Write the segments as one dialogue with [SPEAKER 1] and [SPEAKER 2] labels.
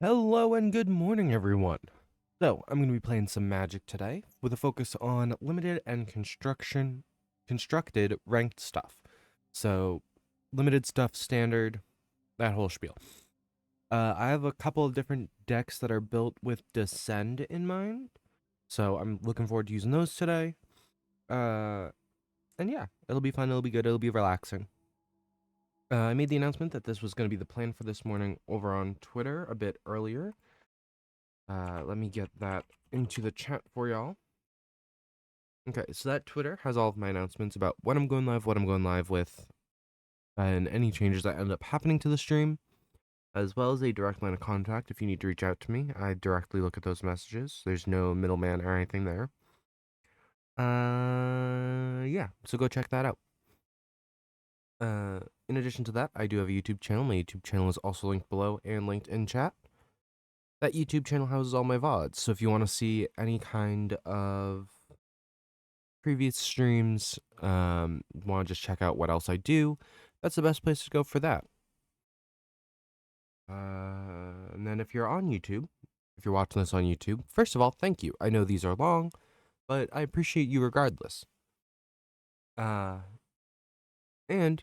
[SPEAKER 1] Hello and good morning, everyone. So, I'm going to be playing some Magic today with a focus on limited and constructed ranked stuff. So, limited stuff, standard, that whole spiel. I have a couple of different decks that are built with Descend in mind. So, I'm looking forward to using those today. Uh, and yeah, it'll be fun, it'll be good, it'll be relaxing. I made the announcement that this was going to be the plan for this morning over on Twitter a bit earlier. Let me get that into the chat for y'all. Okay, so that Twitter has all of my announcements about when I'm going live, what I'm going live with, and any changes that end up happening to the stream, as well as a direct line of contact if you need to reach out to me. I directly look at those messages. There's no middleman or anything there. Yeah, so go check that out. In addition to that, I do have a YouTube channel. My YouTube channel is also linked below and linked in chat. That YouTube channel houses all my VODs, so if you want to see any kind of previous streams, want to just check out what else I do, that's the best place to go for that. And then if you're on YouTube, if you're watching this on YouTube, first of all, thank you. I know these are long, but I appreciate you regardless. And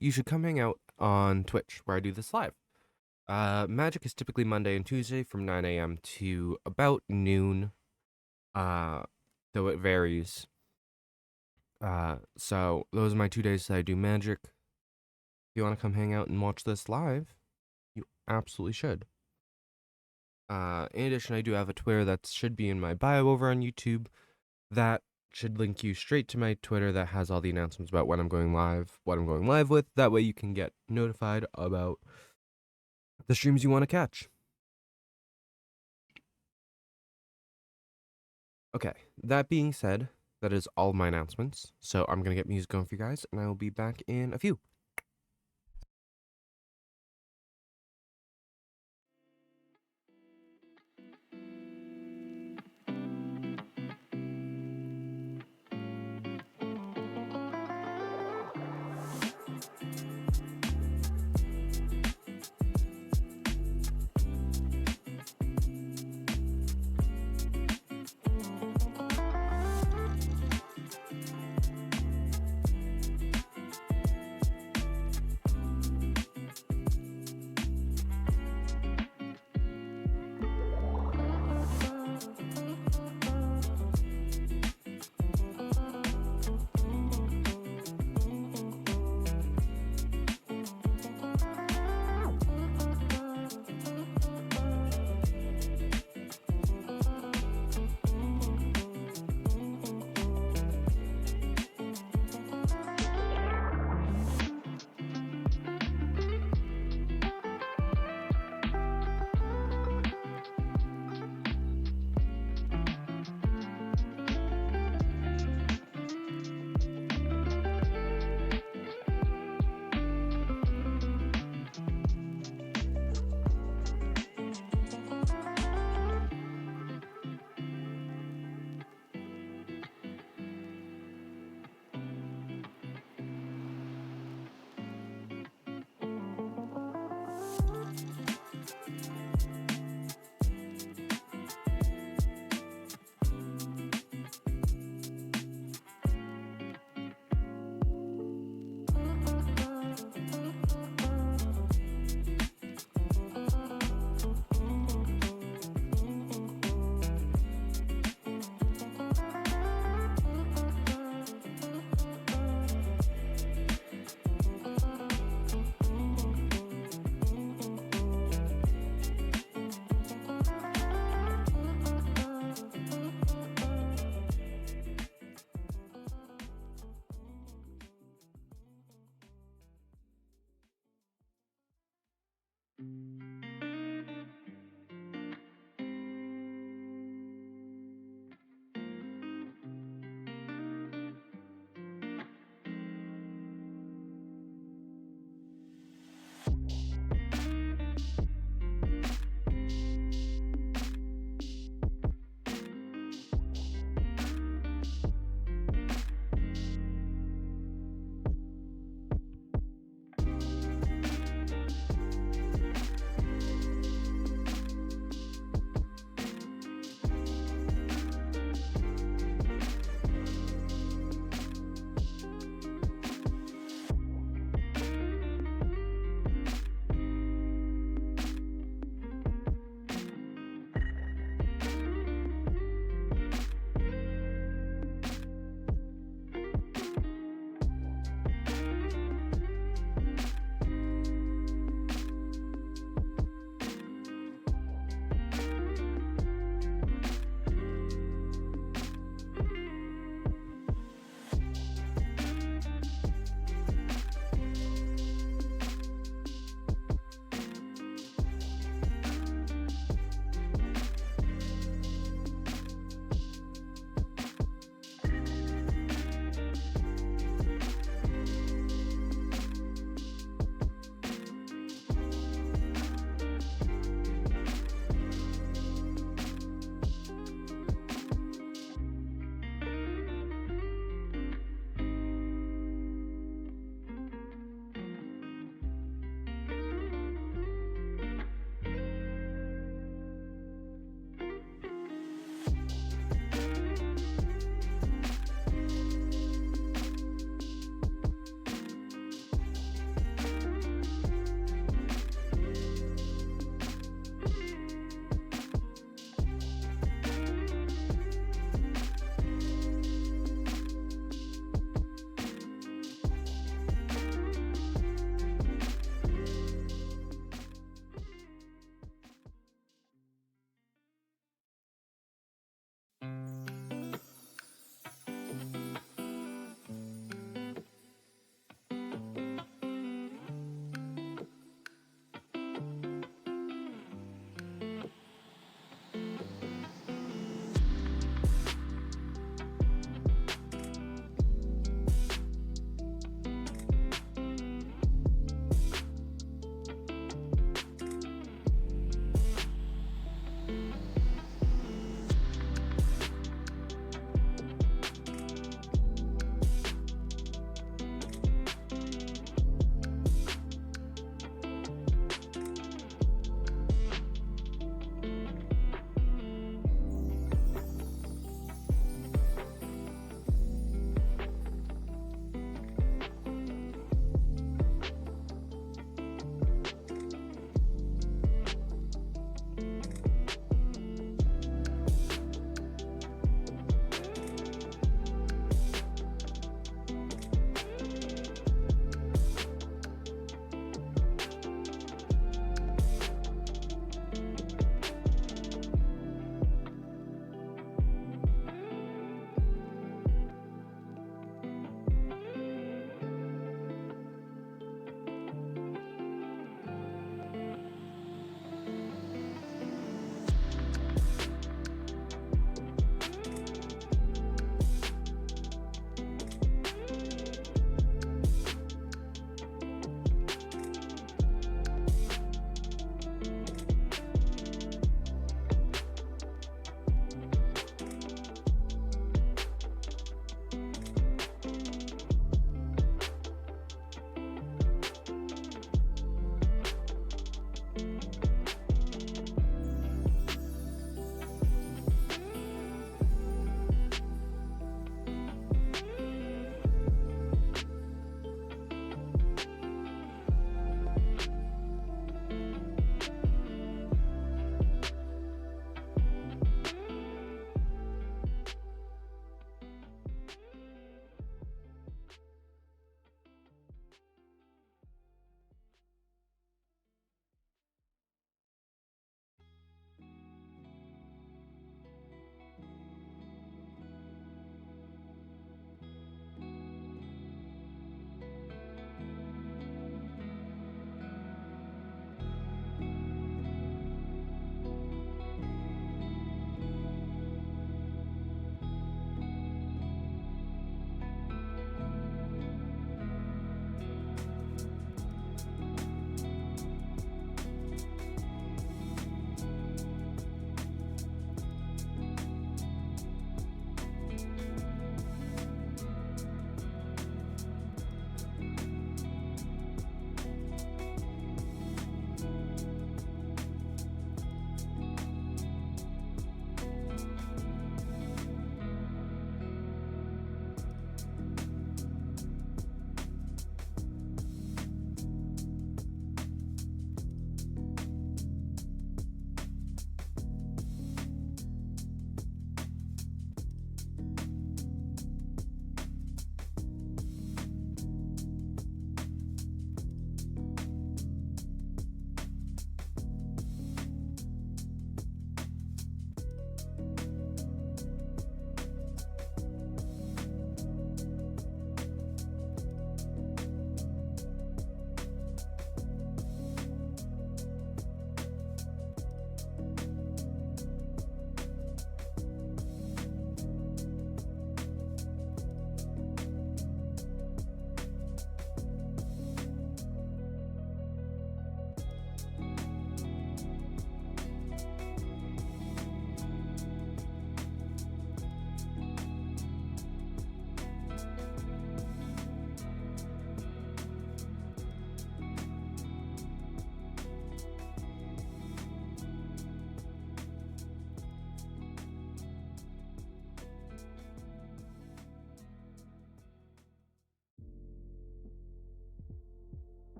[SPEAKER 1] you should come hang out on Twitch where I do this live. Magic is typically Monday and Tuesday from 9 a.m. to about noon. Though it varies. So those are my 2 days that I do Magic. If you want to come hang out and watch this live, you absolutely should. In addition, I do have a Twitter that should be in my bio over on YouTube. That should link you straight to my Twitter that has all the announcements about when I'm going live, what I'm going live with. That way you can get notified about the streams you want to catch. Okay, that being said, that is all my announcements. So I'm going to get music going for you guys, and I will be back in a few.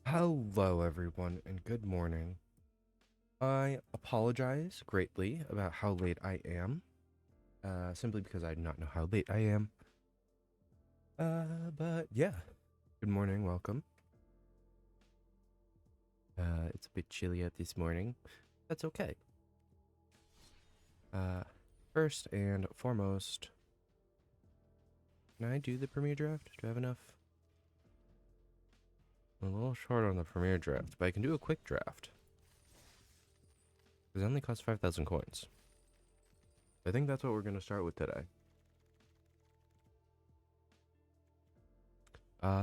[SPEAKER 1] Hello, everyone, and good morning. I apologize greatly about how late I am, simply because I do not know how late I am. But yeah, good morning, welcome. It's a bit chilly out this morning. That's okay. First and foremost, can I do the premiere draft? Do I have enough? I'm a little short on the premiere draft, but I can do a quick draft. It only costs 5,000 coins. I think that's what we're going to start with today.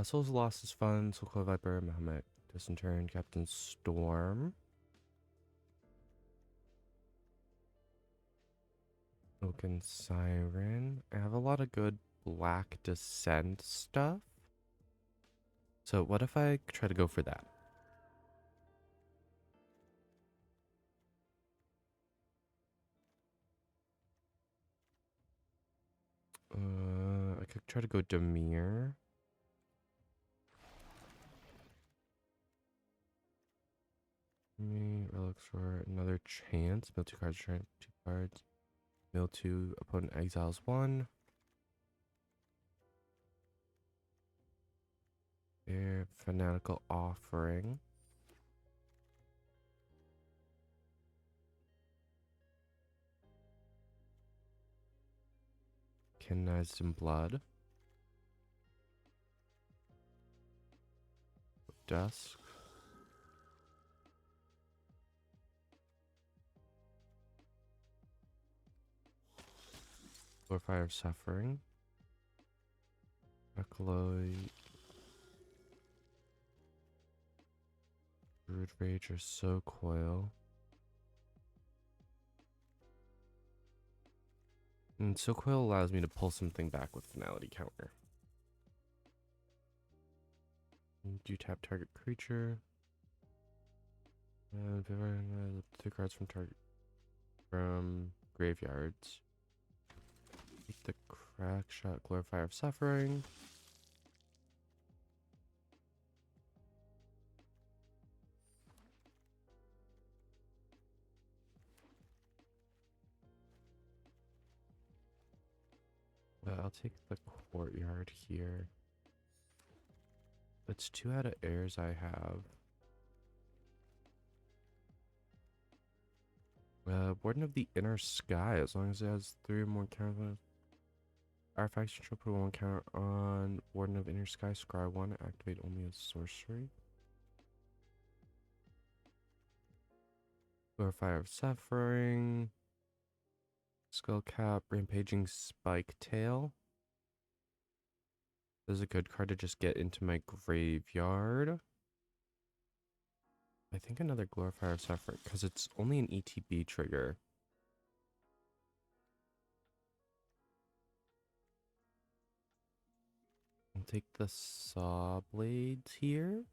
[SPEAKER 1] Souls Lost is fun. Soulclaw Viper, Mahomet, Disinterred, Captain Storm. Oaken Siren. I have a lot of good Black Descent stuff. So what if I try to go for that? I could try to go Demir. Relics for another chance. Mill 2 cards, turn 2 cards. Mill 2, opponent exiles 1. Their Fanatical Offering. Canonized in Blood. Dusk. Fire of Suffering. Acolyte. Brood Rage or So Coil. And So Coil allows me to pull something back with Finality Counter. You tap target creature. And 2 cards from graveyards. Take the Crack Shot, Glorifier of Suffering. I'll take the Courtyard here. That's 2 out of airs I have. Warden of the Inner Sky, as long as it has 3 or more counters. Artifacts control, put 1 counter on Warden of Inner Sky, scry 1, activate only as sorcery. Glorifier of Suffering. Skullcap, Rampaging Spike Tail. This is a good card to just get into my graveyard. I think another Glorifier of Suffering, because it's only an ETB trigger. I'll take the Saw Blades here.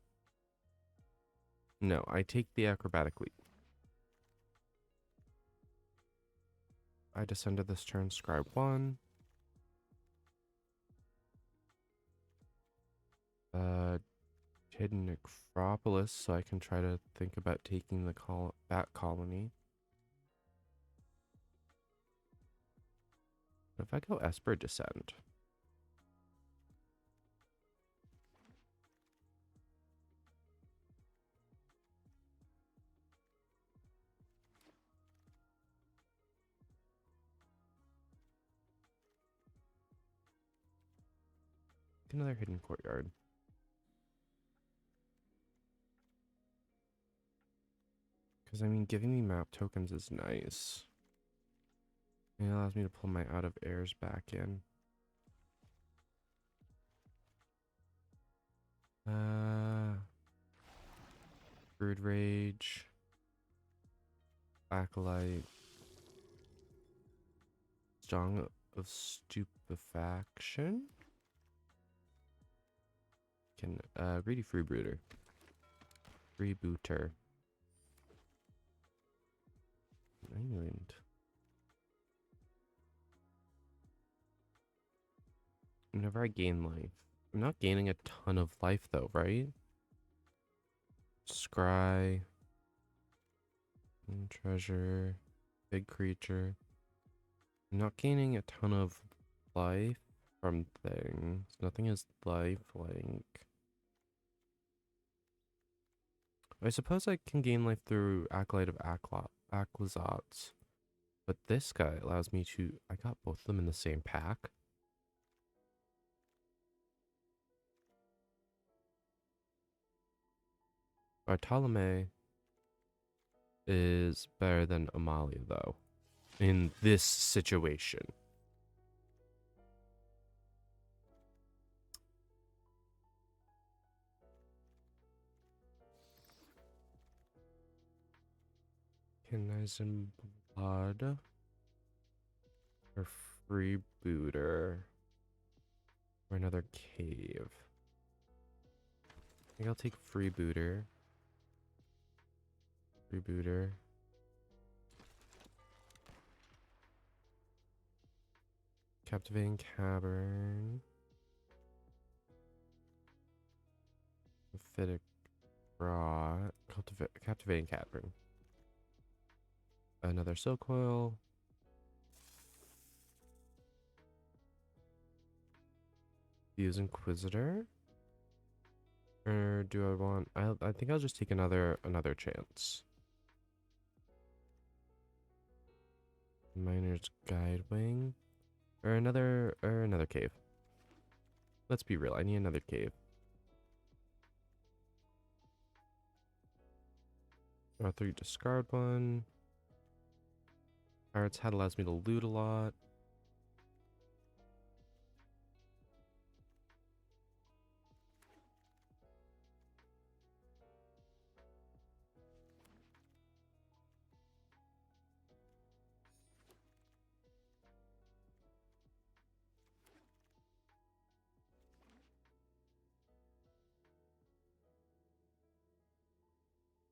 [SPEAKER 1] No, I take the Acrobatic Leap. I descended this turn, scribe 1. Hidden Necropolis, so I can try to think about taking the Bat Colony. But if I go Esper Descent. Another Hidden Courtyard. Because, I mean, giving me map tokens is nice. It allows me to pull my out of airs back in. Brood Rage. Acolyte. Song of Stupefaction. Can, Greedy Freebooter. Freebooter. Island. Whenever I gain life. I'm not gaining a ton of life though, right? Scry. Treasure. Big creature. I'm not gaining a ton of life from things. Nothing is lifelink. I suppose I can gain life through Acolyte of Acquisats. But this guy allows me to... I got both of them in the same pack. Bartolome is better than Amalia, though, in this situation. Kenizen Blood or Freebooter or another cave. I think I'll take Freebooter. Freebooter. Captivating Cavern. Prophetic Rot. Captivating Cavern. Another Silk Coil. Fuse Inquisitor. Or do I want... I think I'll just take another chance. Miner's Guidewing. Or another cave. Let's be real, I need another cave. R3 discard one. Pirate's Hat allows me to loot a lot.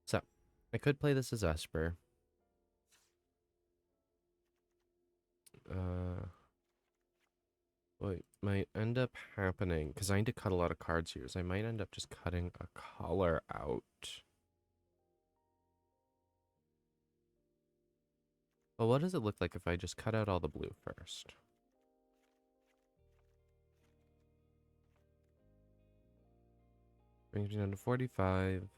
[SPEAKER 1] So, I could play this as Esper. What might end up happening, because I need to cut a lot of cards here, so I might end up just cutting a color out. Well, what does it look like if I just cut out all the blue first? Brings me down to 45.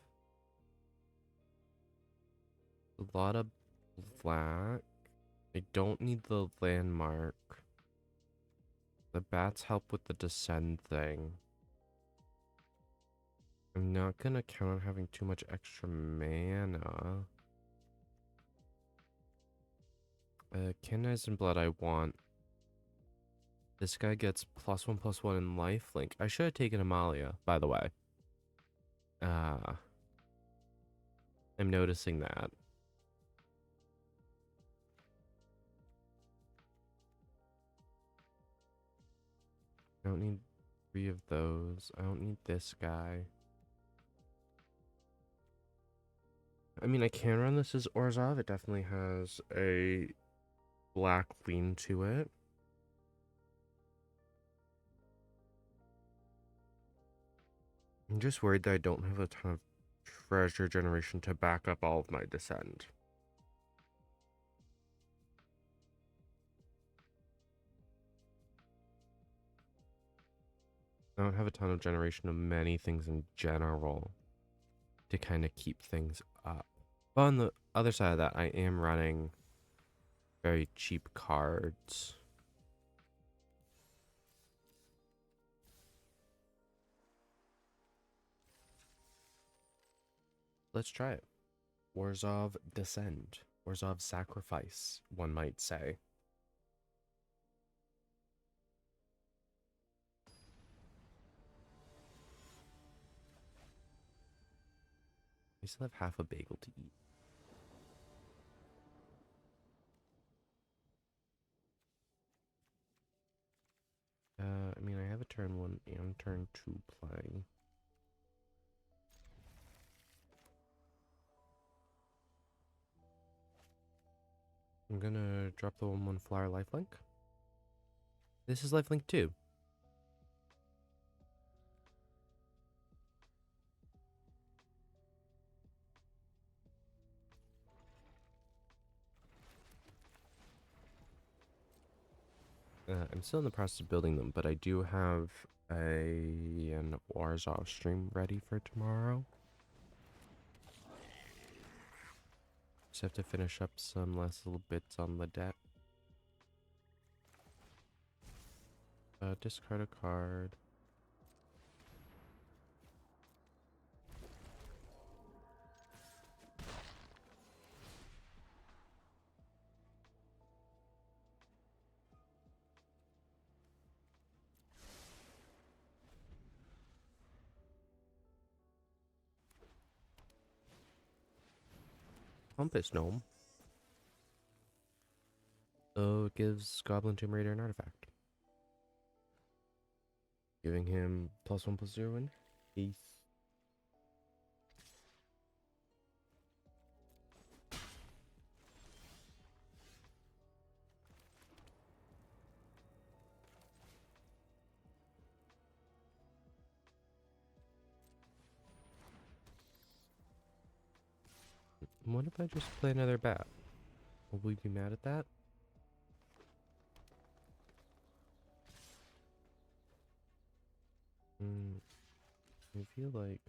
[SPEAKER 1] A lot of black. I don't need the landmark. The bats help with the descend thing. I'm not gonna count on having too much extra mana. Kenizen Blood I want. This guy gets +1/+1 in lifelink. I should have taken Amalia, by the way. I'm noticing that. I don't need 3 of those. I don't need this guy. I mean, I can run this as Orzhov. It definitely has a black lean to it. I'm just worried that I don't have a ton of treasure generation to back up all of my descent. I don't have a ton of generation of many things in general to kind of keep things up. But on the other side of that, I am running very cheap cards. Let's try it. Orzhov Descend. Orzhov Sacrifice, one might say. I still have half a bagel to eat. I mean, I have a turn 1 and turn 2 playing. I'm gonna drop the 1/1 flyer lifelink. This is lifelink 2. I'm still in the process of building them, but I do have an Warzov stream ready for tomorrow. Just have to finish up some last little bits on the deck. Discard a card. Compass Gnome. Oh, it gives Goblin Tomb Raider an artifact. Giving him +1/+0 in peace. What if I just play another bat? Will we be mad at that? I feel like...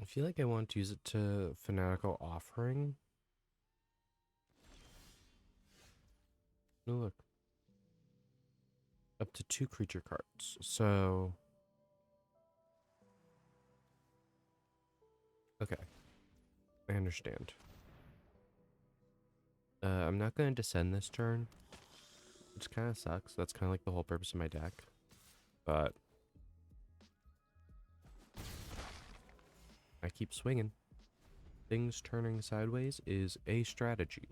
[SPEAKER 1] I feel like I want to use it to Fanatical Offering. Oh, look. Up to 2 creature cards. So... Okay. I understand. I'm not going to descend this turn. Which kind of sucks. That's kind of like the whole purpose of my deck. But... I keep swinging. Things turning sideways is a strategy.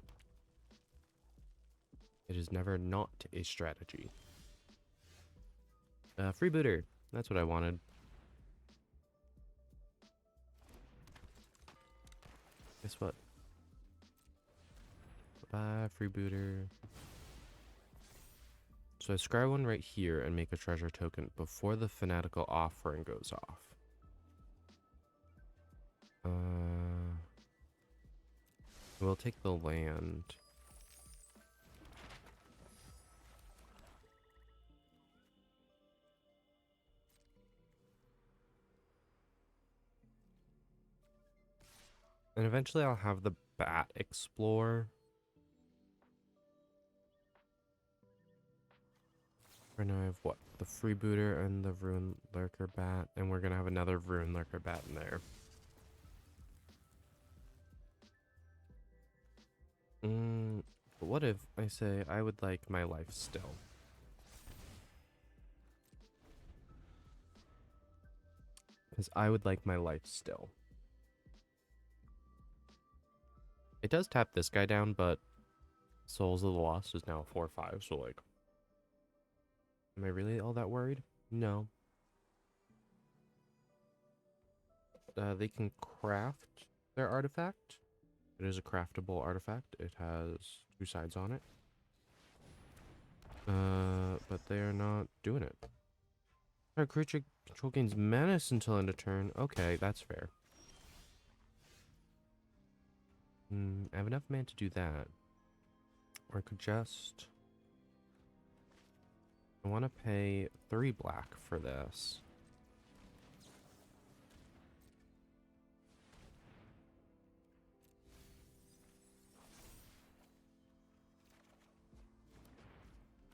[SPEAKER 1] It is never not a strategy. Freebooter. That's what I wanted. Guess what? Bye, freebooter. So I scry one right here and make a treasure token before the Fanatical Offering goes off. We'll take the land. And eventually I'll have the bat explore. Right now I have what? The freebooter and the Rune Lurker bat. And we're going to have another Rune Lurker bat in there. But what if I say I would like my life still? Because I would like my life still. It does tap this guy down, but Souls of the Lost is now 4/5, so like... Am I really all that worried? No. They can craft their artifact. It is a craftable artifact. It has 2 sides on it. But they are not doing it. Our creature control gains menace until end of turn. Okay, that's fair. I have enough mana to do that. Or I could just... I want to pay 3 black for this.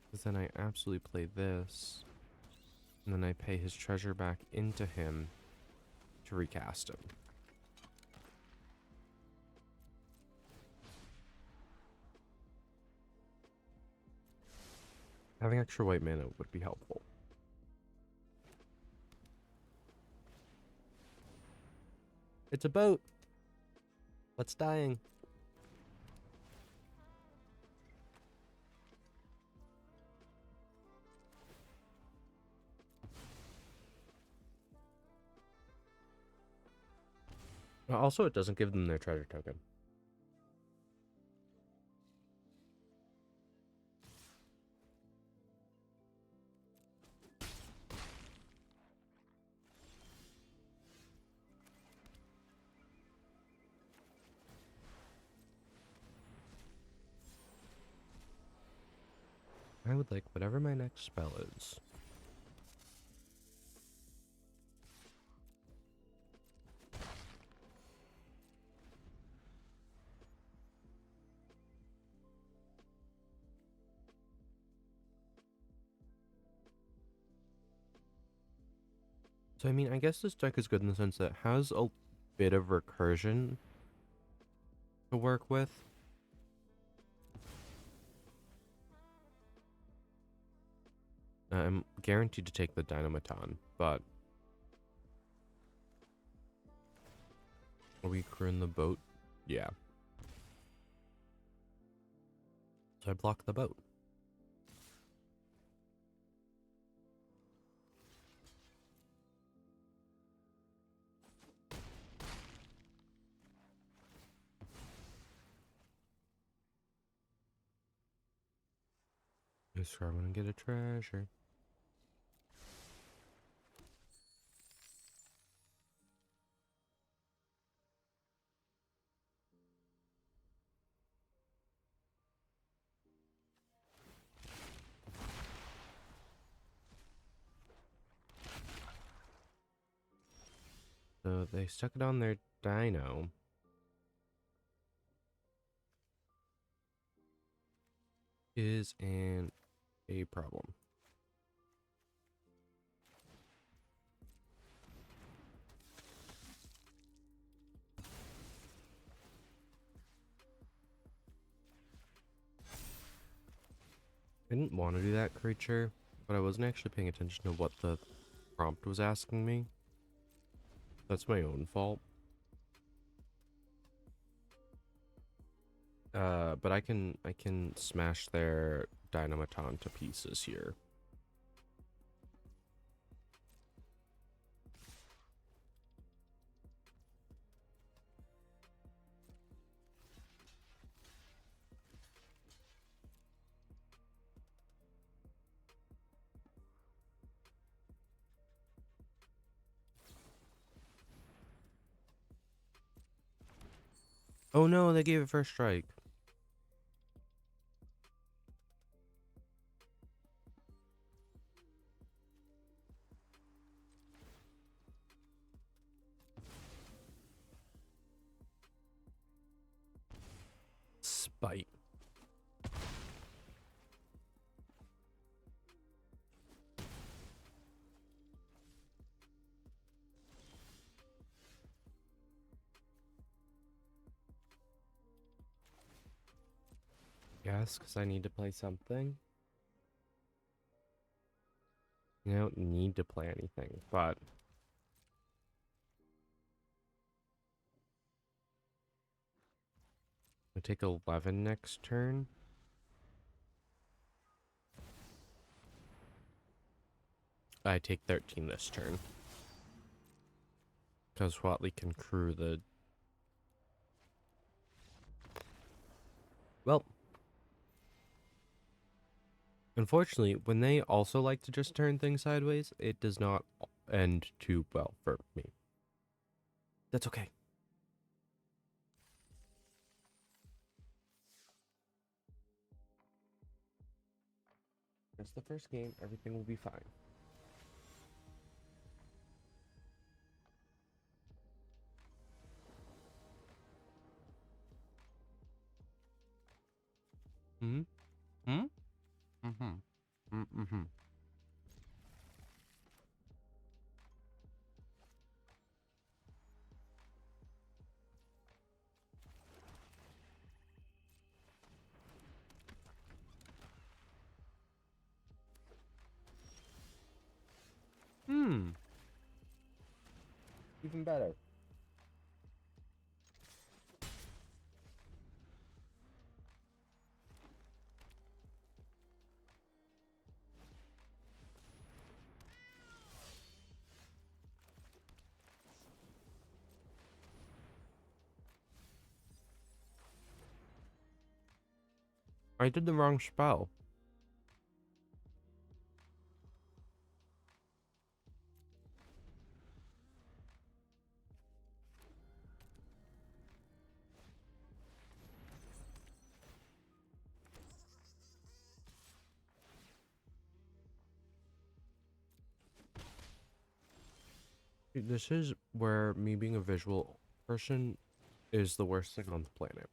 [SPEAKER 1] Because then I absolutely play this. And then I pay his treasure back into him to recast him. Having extra white mana would be helpful. It's a boat! What's dying? Also, it doesn't give them their treasure token. I would like whatever my next spell is. So, I mean, I guess this deck is good in the sense that it has a bit of recursion to work with. I'm guaranteed to take the Dynamaton, but are we crewing the boat? Yeah. So I block the boat. Yes, sir, I'm gonna get a treasure. So they stuck it on their dino. Is a problem. I didn't want to do that creature, but I wasn't actually paying attention to what the prompt was asking me. That's my own fault. But I can smash their Dynamaton to pieces here. Oh no, they gave it first strike. Spite. Yes, because I need to play something. I don't need to play anything, but I take 11 next turn. I take 13 this turn. Because Watley can crew the... Well, unfortunately, when they also like to just turn things sideways, it does not end too well for me. That's okay. It's the first game. Everything will be fine. Hmm? Hmm? Mm-hmm. Mm-hmm. Hmm. Even better. I did the wrong spell. This is where me being a visual person is the worst thing on the planet.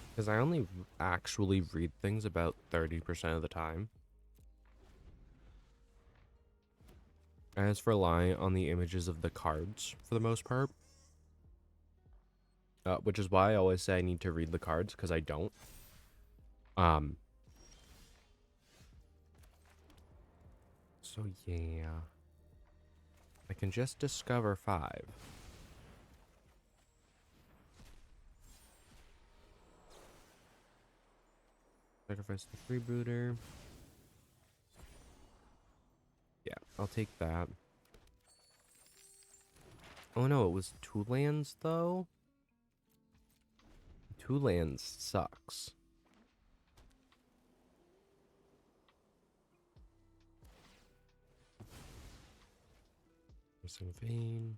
[SPEAKER 1] Because I only actually read things about 30% of the time. As for relying on the images of the cards for the most part, which is why I always say I need to read the cards, because I don't. So yeah. I can just discover 5. Sacrifice the freebooter. Yeah, I'll take that. Oh no, it was 2 lands though? 2 lands sucks. Missing vein.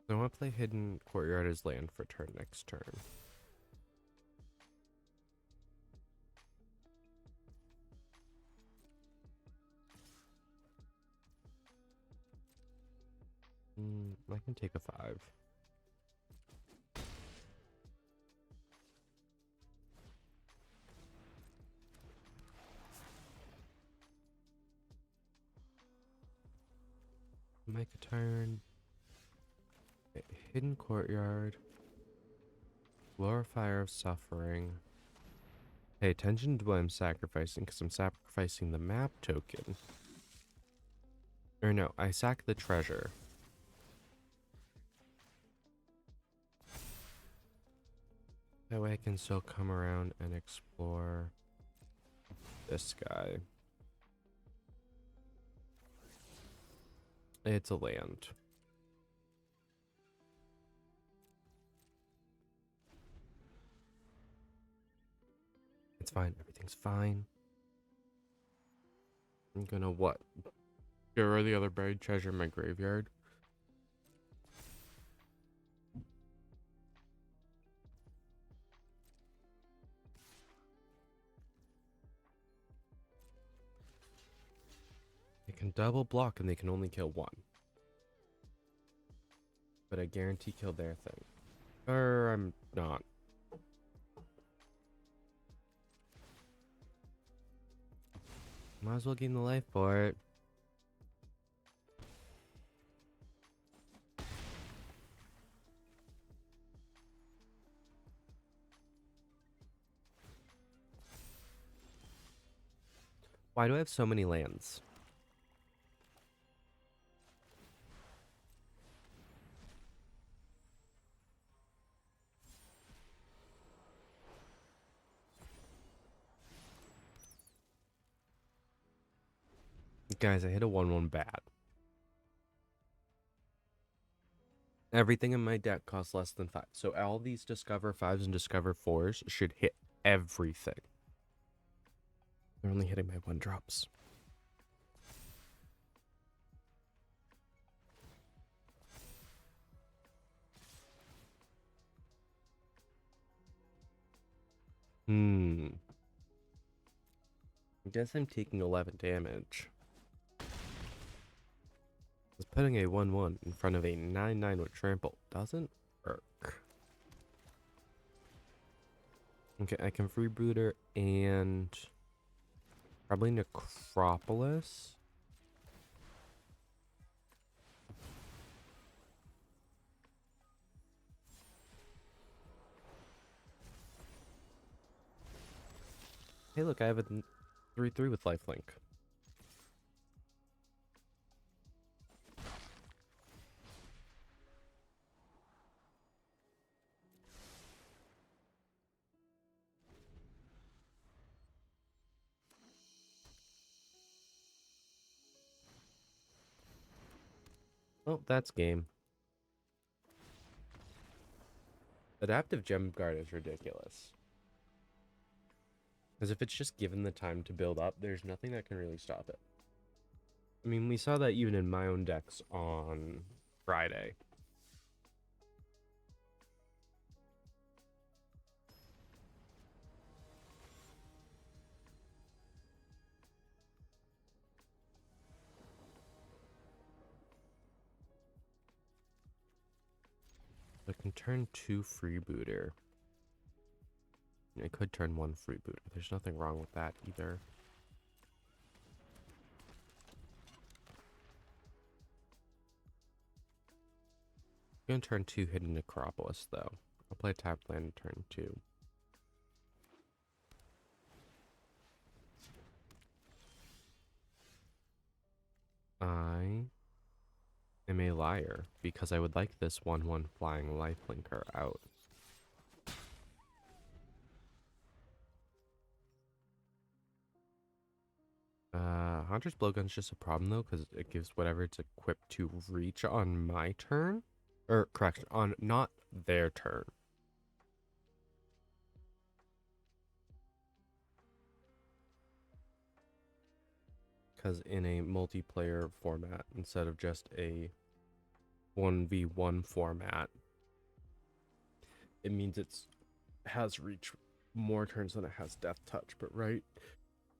[SPEAKER 1] I want to play Hidden Courtyard as land for turn next turn. I can take a 5. Make a turn. Hidden Courtyard. Glorifier of Suffering. Pay attention to what I'm sacrificing, because I'm sacrificing the map token. Or no, I sack the treasure. That way I can still come around and explore this guy. It's a land. It's fine. Everything's fine. I'm gonna what? Get rid of the other buried treasure in my graveyard. They can double block and they can only kill 1. But I guarantee kill their thing. Or I'm not. Might as well gain the life for it. Why do I have so many lands? Guys, I hit a 1/1 bad. Everything in my deck costs less than 5. So all these Discover 5s and Discover 4s should hit everything. They're only hitting my 1-drops. I guess I'm taking 11 damage. Because putting a 1/1 in front of a 9/9 with trample doesn't work. Okay, I can freebooter and probably Necropolis. Hey, look, I have a 3/3 with lifelink. Oh, that's game. Adaptive Gem Guard is ridiculous. Because if it's just given the time to build up, there's nothing that can really stop it. I mean, we saw that even in my own decks on Friday. I can turn 2 freebooter. I could turn 1 freebooter. There's nothing wrong with that either. I'm gonna turn 2 Hidden Necropolis though. I'll play tapped land turn 2. I am a liar because I would like this 1/1 flying lifelinker out. Hunter's Blowgun's just a problem though, because it gives whatever it's equipped to reach on my turn. Or, correction, on not their turn. Because in a multiplayer format, instead of just a 1v1 format, it means it's has reach more turns than it has death touch, but right?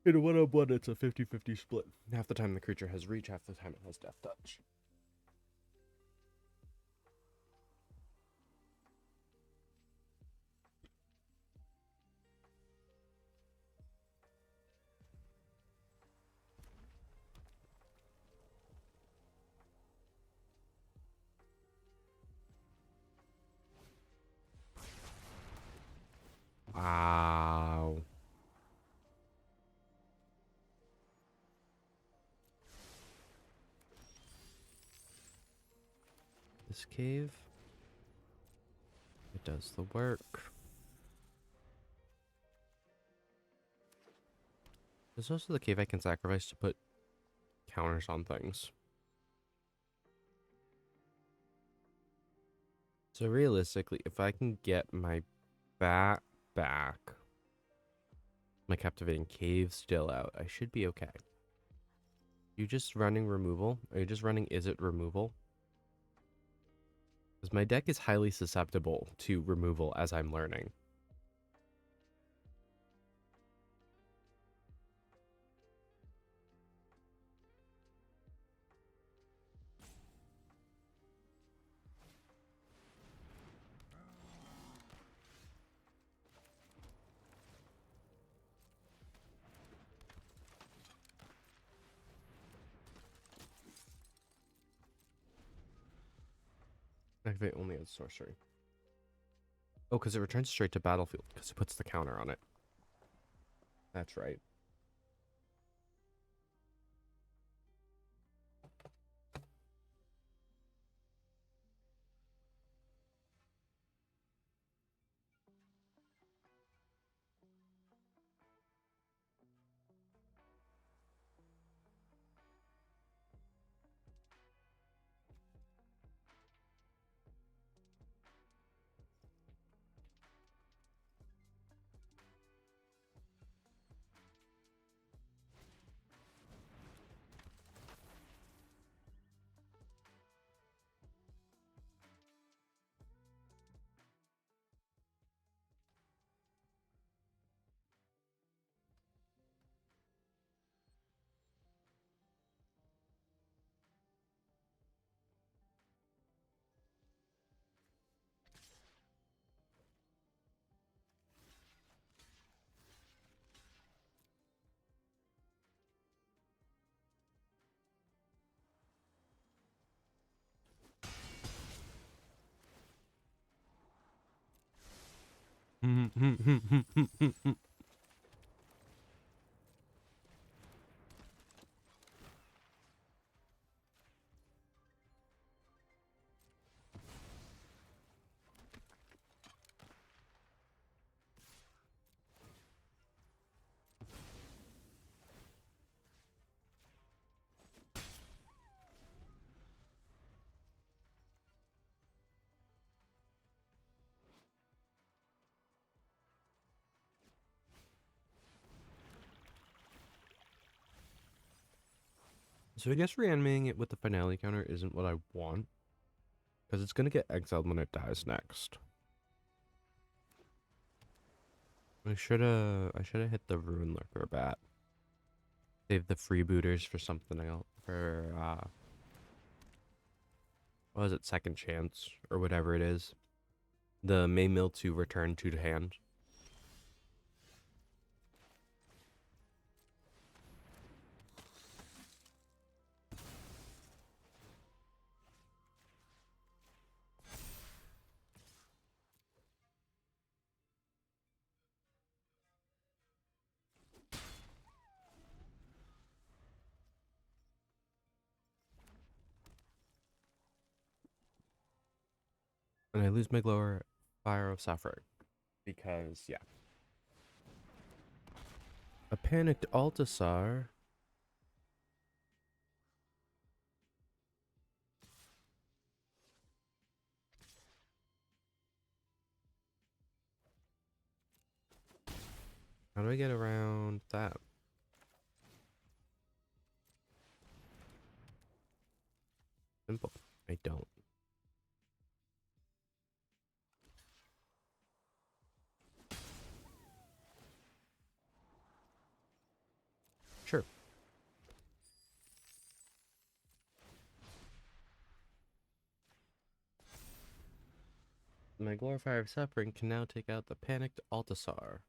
[SPEAKER 1] In a 1-on-1, it's a 50-50 split. Half the time the creature has reach, half the time it has death touch. Wow. This cave, it does the work. There's also the cave I can sacrifice to put counters on things. So realistically, if I can get my bat back, my captivating cave still out, I should be okay. You just running removal? Are you just running is it removal? Because my deck is highly susceptible to removal as I'm learning. Activate only as sorcery. Oh, because it returns straight to battlefield, because it puts the counter on it. That's right. So I guess reanimating it with the finale counter isn't what I want. Because it's going to get exiled when it dies next. I should have hit the Ruin Lurker bat. Save the freebooters for something else. For, what is it? Second chance? Or whatever it is. the main mill to return to hand. And I lose my glower fire of Saffron. Because, yeah. A panicked Altasar. How do I get around that? Simple. I don't. Sure. My Glorifier of Suffering can now take out the panicked Altasar.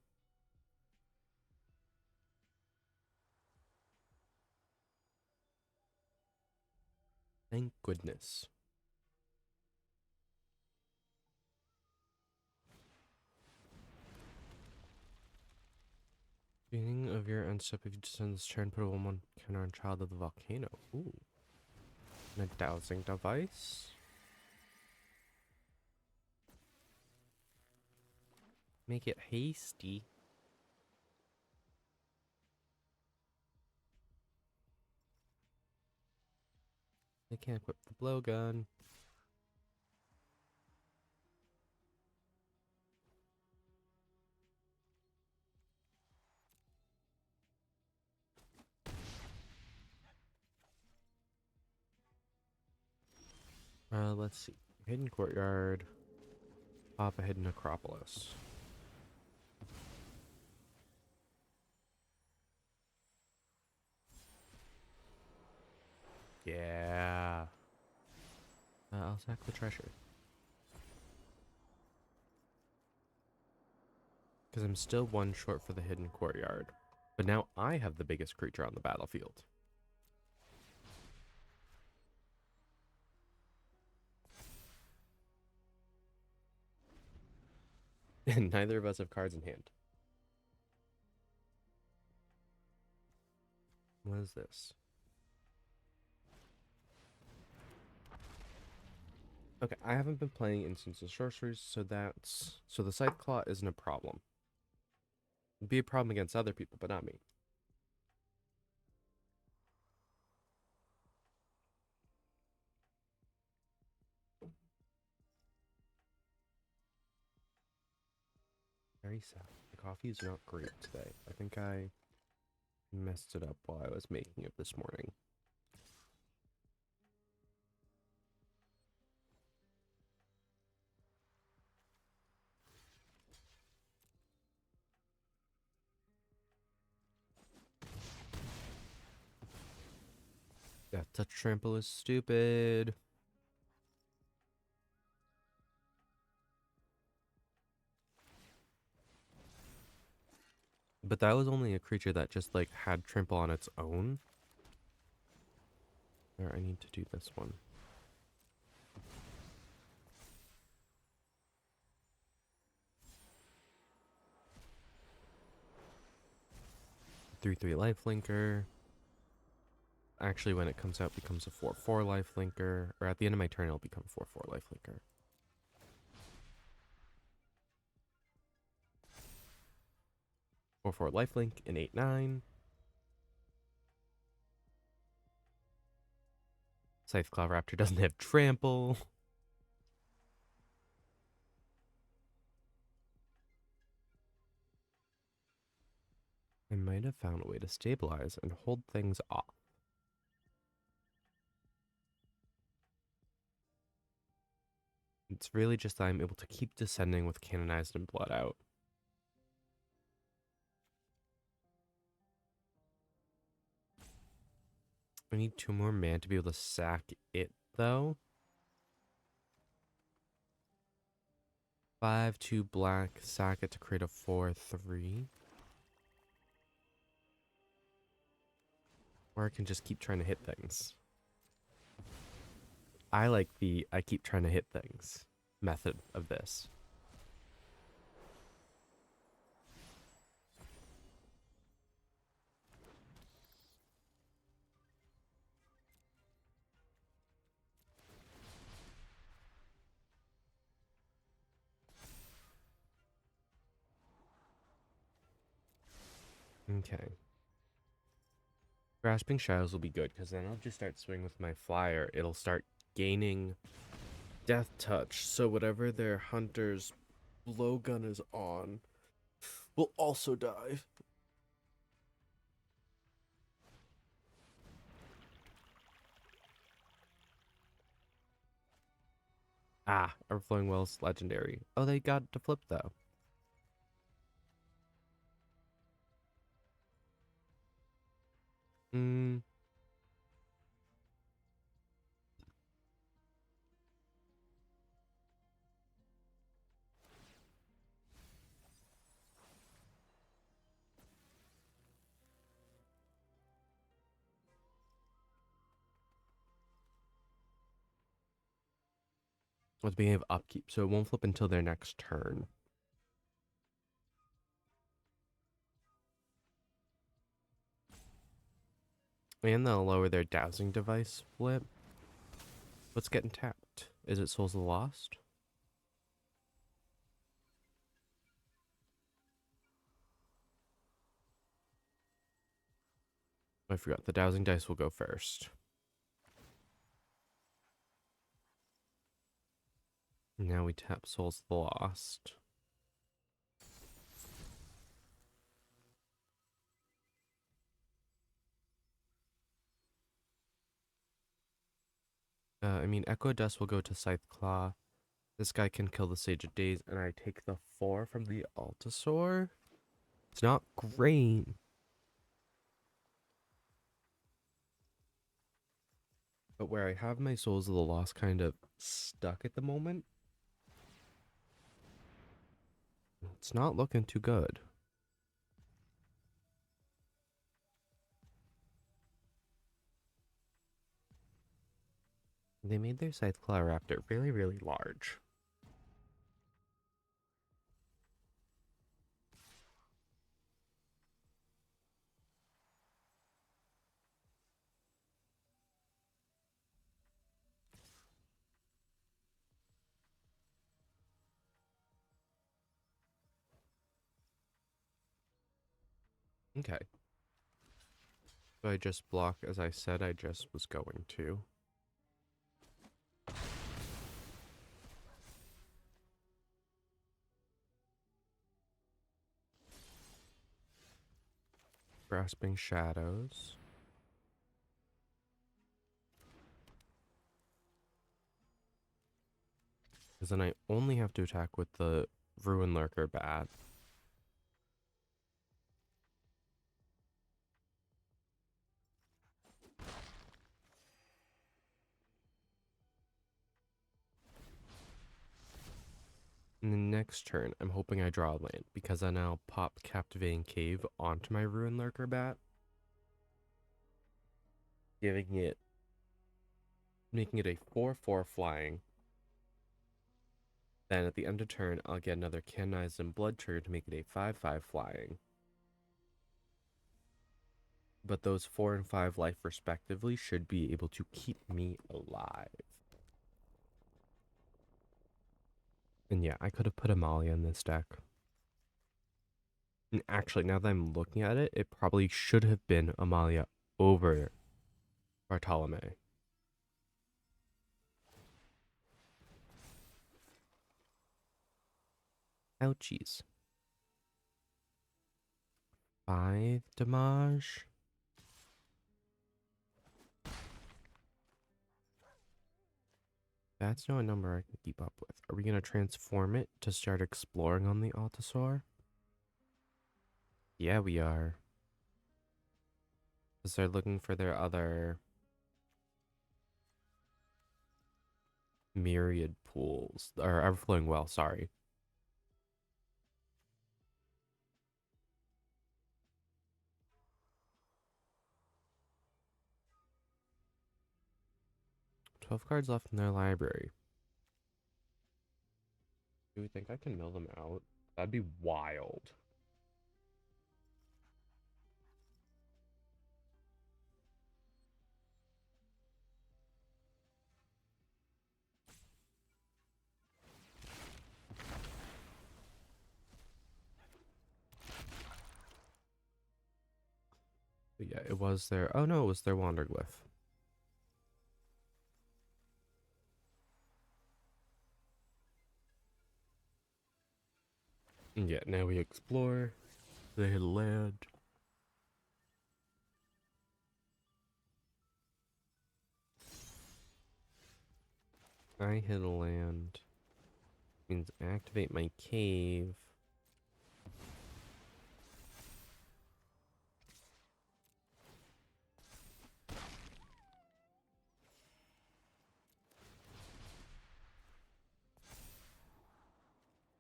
[SPEAKER 1] Thank goodness. Beginning of your end step, if you descend this turn, put a 1/1 counter on Child of the Volcano. Ooh. And a dowsing device. Make it hasty. I can't equip the blowgun. Let's see. Hidden Courtyard. Pop a Hidden Necropolis. Yeah. I'll sack the treasure. Because I'm still one short for the Hidden Courtyard. But now I have the biggest creature on the battlefield. And neither of us have cards in hand. What is this? Okay, I haven't been playing Instants of Sorceries, so the Scythe Claw isn't a problem. It'd be a problem against other people, but not me. Very sad. The coffee is not great today. I think I messed it up while I was making it this morning. That touch trample is stupid. But that was only a creature that just like had trample on its own. Or I need to do this one. Three lifelinker. Actually, when it comes out, becomes a 4/4 lifelinker. Or at the end of my turn, it'll become 4/4 lifelinker. 4/4 lifelink in 8/9. Scythe Claw Raptor doesn't have trample. I might have found a way to stabilize and hold things off. It's really just that I'm able to keep descending with Canonized and Blood out. I need 2 more mana to be able to sack it, though. 5, 2 black, sack it to create a 4/3. Or I can just keep trying to hit things. I like the I keep trying to hit things method of this. Okay. Grasping Shadows will be good, because then I'll just start swinging with my flyer. It'll start gaining Death Touch, so whatever their hunter's blowgun is on will also die. Ah, Overflowing Wells legendary. Oh, they got to flip though. Hmm. Well, the beginning of upkeep, so it won't flip until their next turn. And they'll lower their dowsing device flip. What's getting tapped? Is it Souls of the Lost? I forgot. The dowsing dice will go first. Now we tap Souls of the Lost. I mean, Echo of Dust will go to Scythe Claw. This guy can kill the Sage of Days, and I take the 4 from the Altasaur. It's not great. But where I have my Souls of the Lost kind of stuck at the moment, it's not looking too good. They made their Scythe Claw Raptor really, really large. Okay. So I just block as I said I just was going to. Grasping Shadows. Because then I only have to attack with the Ruin Lurker Bat. And the next turn, I'm hoping I draw a land, because I now pop Captivating Cave onto my Ruin Lurker Bat, making it a 4/4 flying. Then at the end of turn, I'll get another Canonized and Blood trigger to make it a 5/5 flying. But those 4 and 5 life respectively should be able to keep me alive. And yeah, I could have put Amalia in this deck. And actually, now that I'm looking at it, it probably should have been Amalia over Bartolome. Ouchies. 5 damage. That's not a number I can keep up with. Are we going to transform it to start exploring on the Altasaur? Yeah, we are. Because they're looking for their other myriad pools. Or Everflowing Well, sorry. 12 cards left in their library. Do we think I can mill them out? That'd be wild. But yeah, it was their... Oh no, it was their Wanderglyph. And yeah, now we explore. They hit land. I hit a land. Means activate my cave.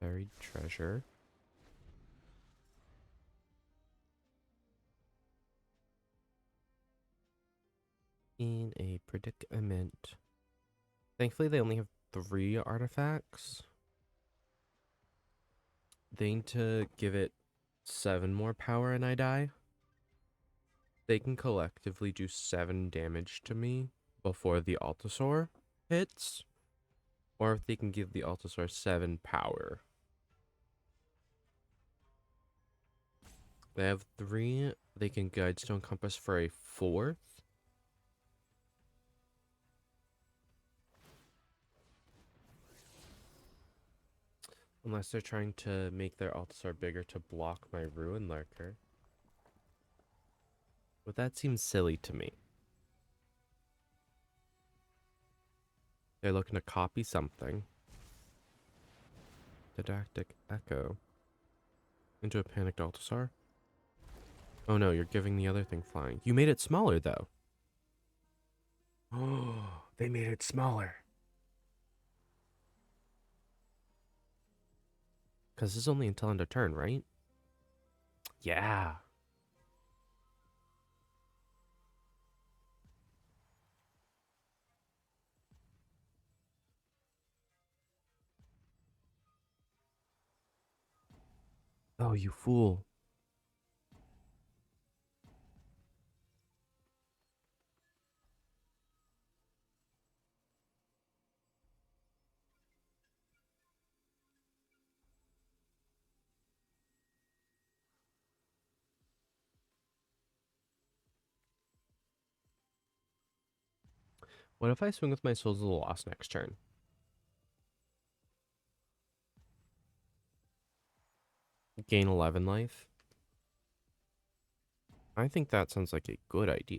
[SPEAKER 1] Buried treasure. In a predicament. Thankfully, they only have 3 artifacts. They need to give it 7 more power and I die. They can collectively do 7 damage to me before the Altasaur hits. Or if they can give the Altasaur 7 power. They have 3. They can Guidestone Compass for a 4th. Unless they're trying to make their Altasaur bigger to block my Ruin Lurker. But that seems silly to me. They're looking to copy something. Didactic Echo. Into a panicked Altasaur. Oh no, you're giving the other thing flying. You made it smaller though. Oh, they made it smaller. Because this is only until end of turn, right? Yeah. Oh, you fool. What if I swing with my Souls of the Lost next turn? Gain 11 life? I think that sounds like a good idea.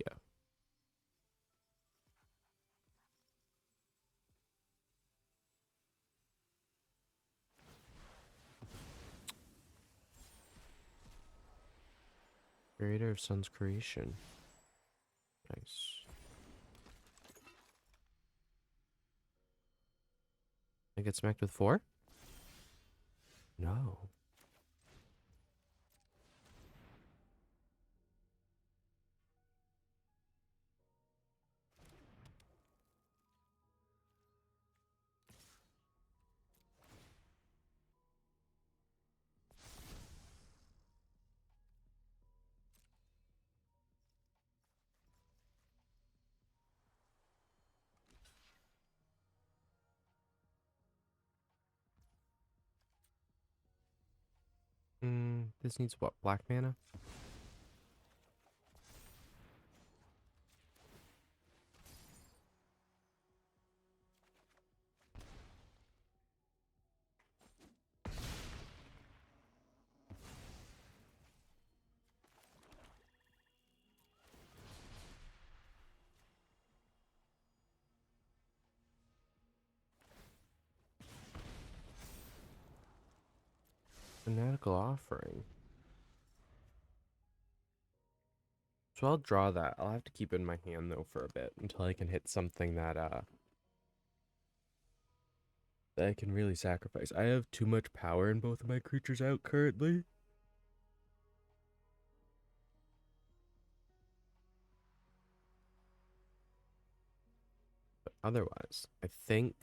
[SPEAKER 1] Creator of Sun's creation. Nice. I get smacked with 4? No. This needs what? Black mana? Fanatical Offering. So I'll draw that. I'll have to keep it in my hand though for a bit until I can hit something that I can really sacrifice. I have too much power in both of my creatures out currently. otherwise, I think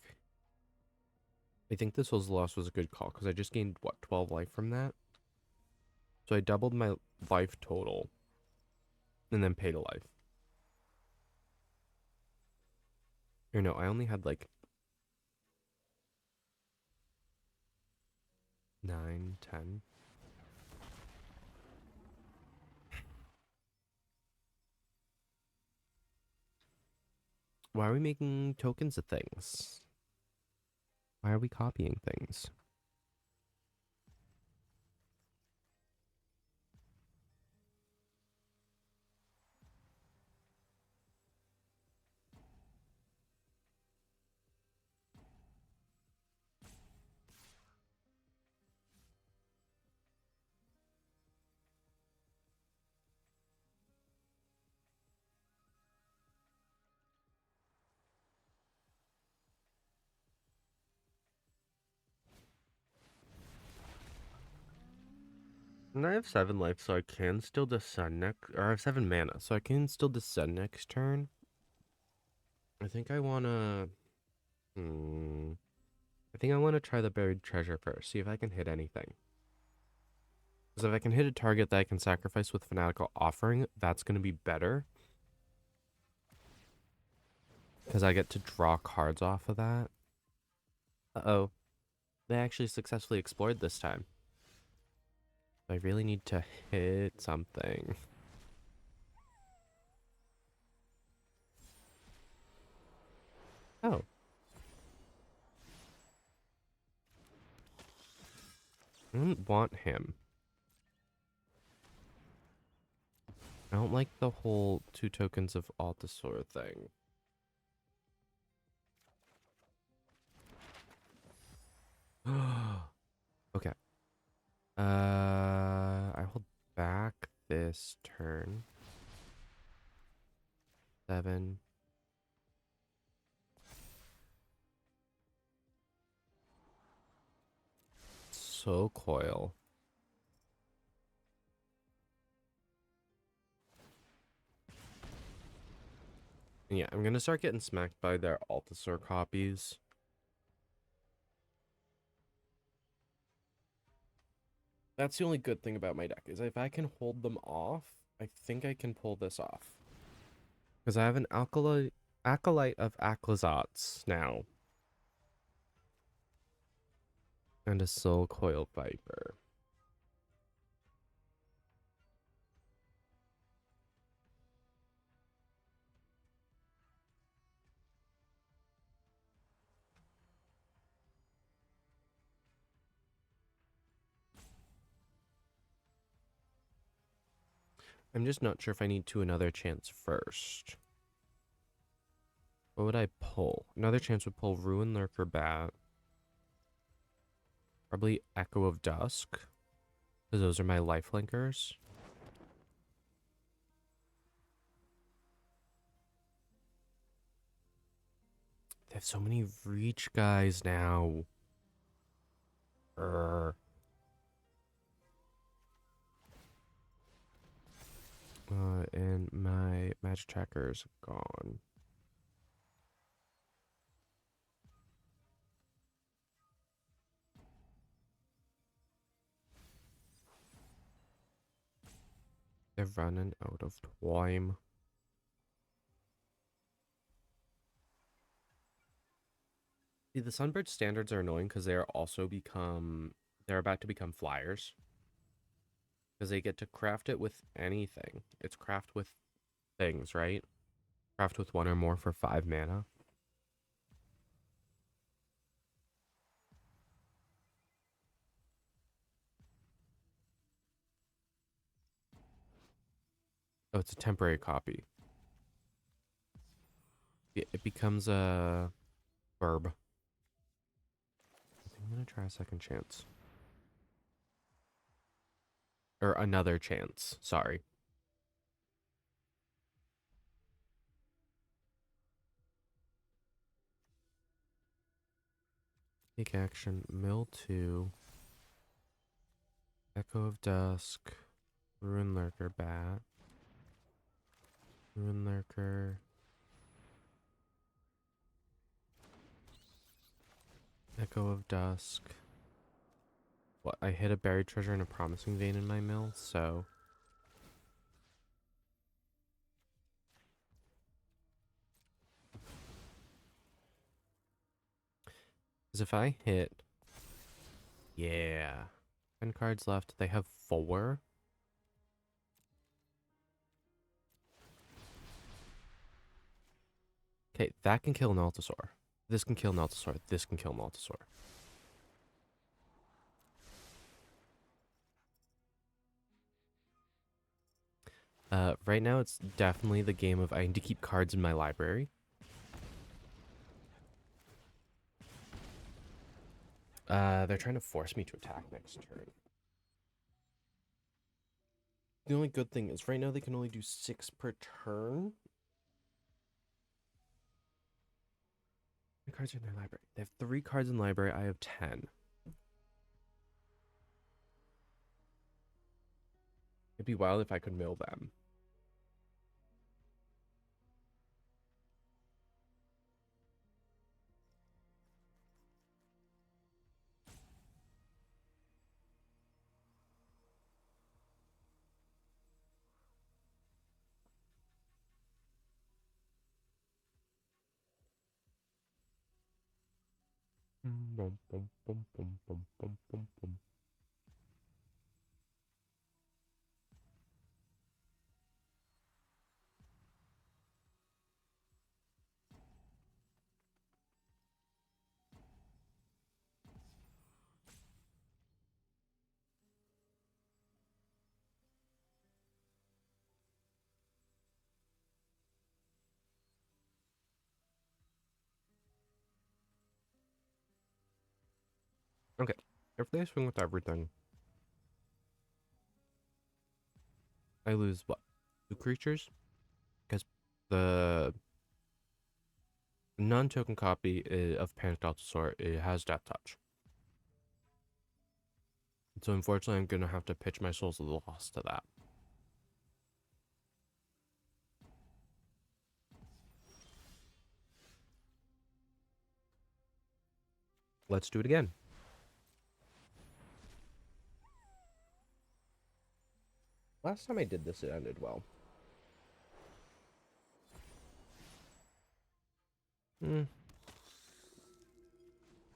[SPEAKER 1] this was loss was a good call because I just gained what 12 life from that. So I doubled my life total and then paid a life. Or no, I only had like 9, 10. Why are we making tokens of things? Why are we copying things? And I have 7 life, so I can still descend next. Or I have 7 mana, so I can still descend next turn. I think I wanna. I think I wanna try the buried treasure first. See if I can hit anything. Because if I can hit a target that I can sacrifice with Fanatical Offering, that's gonna be better. Because I get to draw cards off of that. Uh-oh. They actually successfully explored this time. I really need to hit something. Oh. I don't want him. I don't like the whole 2 tokens of Altasaur thing. Okay. I hold back this turn. 7. So coil. Yeah, I'm gonna start getting smacked by their Altasaur copies. That's the only good thing about my deck, is if I can hold them off, I think I can pull this off. Because I have an Acolyte of Aclazotz now. And a Soul Coil Viper. I'm just not sure if I need to another chance first. What would I pull? Another chance would pull Ruin Lurker Bat. Probably Echo of Dusk. Because those are my lifelinkers. They have so many reach guys now. Urgh. And my magic tracker's gone. They're running out of time. See, the Sunbird standards are annoying because they're about to become flyers. Because they get to craft it with anything. It's craft with things, right? Craft with 1 or more for 5 mana. Oh, it's a temporary copy. It becomes a verb. I think I'm gonna try a second chance. Or another chance, sorry. Take action, mill 2. Echo of Dusk. Ruin Lurker Bat. Ruin Lurker. Echo of Dusk. What? I hid a buried treasure and a promising vein in my mill, so. Because if I hit. Yeah. 10 cards left. They have 4. Okay, that can kill an Altasaur. This can kill an Altasaur. This can kill an Altasaur. Right now it's definitely the game of I need to keep cards in my library. They're trying to force me to attack next turn. The only good thing is right now they can only do 6 per turn. How many cards are in their library? They have 3 cards in the library. I have 10. It'd be wild if I could mill them. Bum, bum, bum, bum, bum, bum, bum, bum. Okay, if they swing with everything, I lose what? 2 creatures? Because the non-token copy of Panicked Altasaur, it has Death Touch. So unfortunately, I'm going to have to pitch my Souls of the Lost to that. Let's do it again. Last time I did this, it ended well.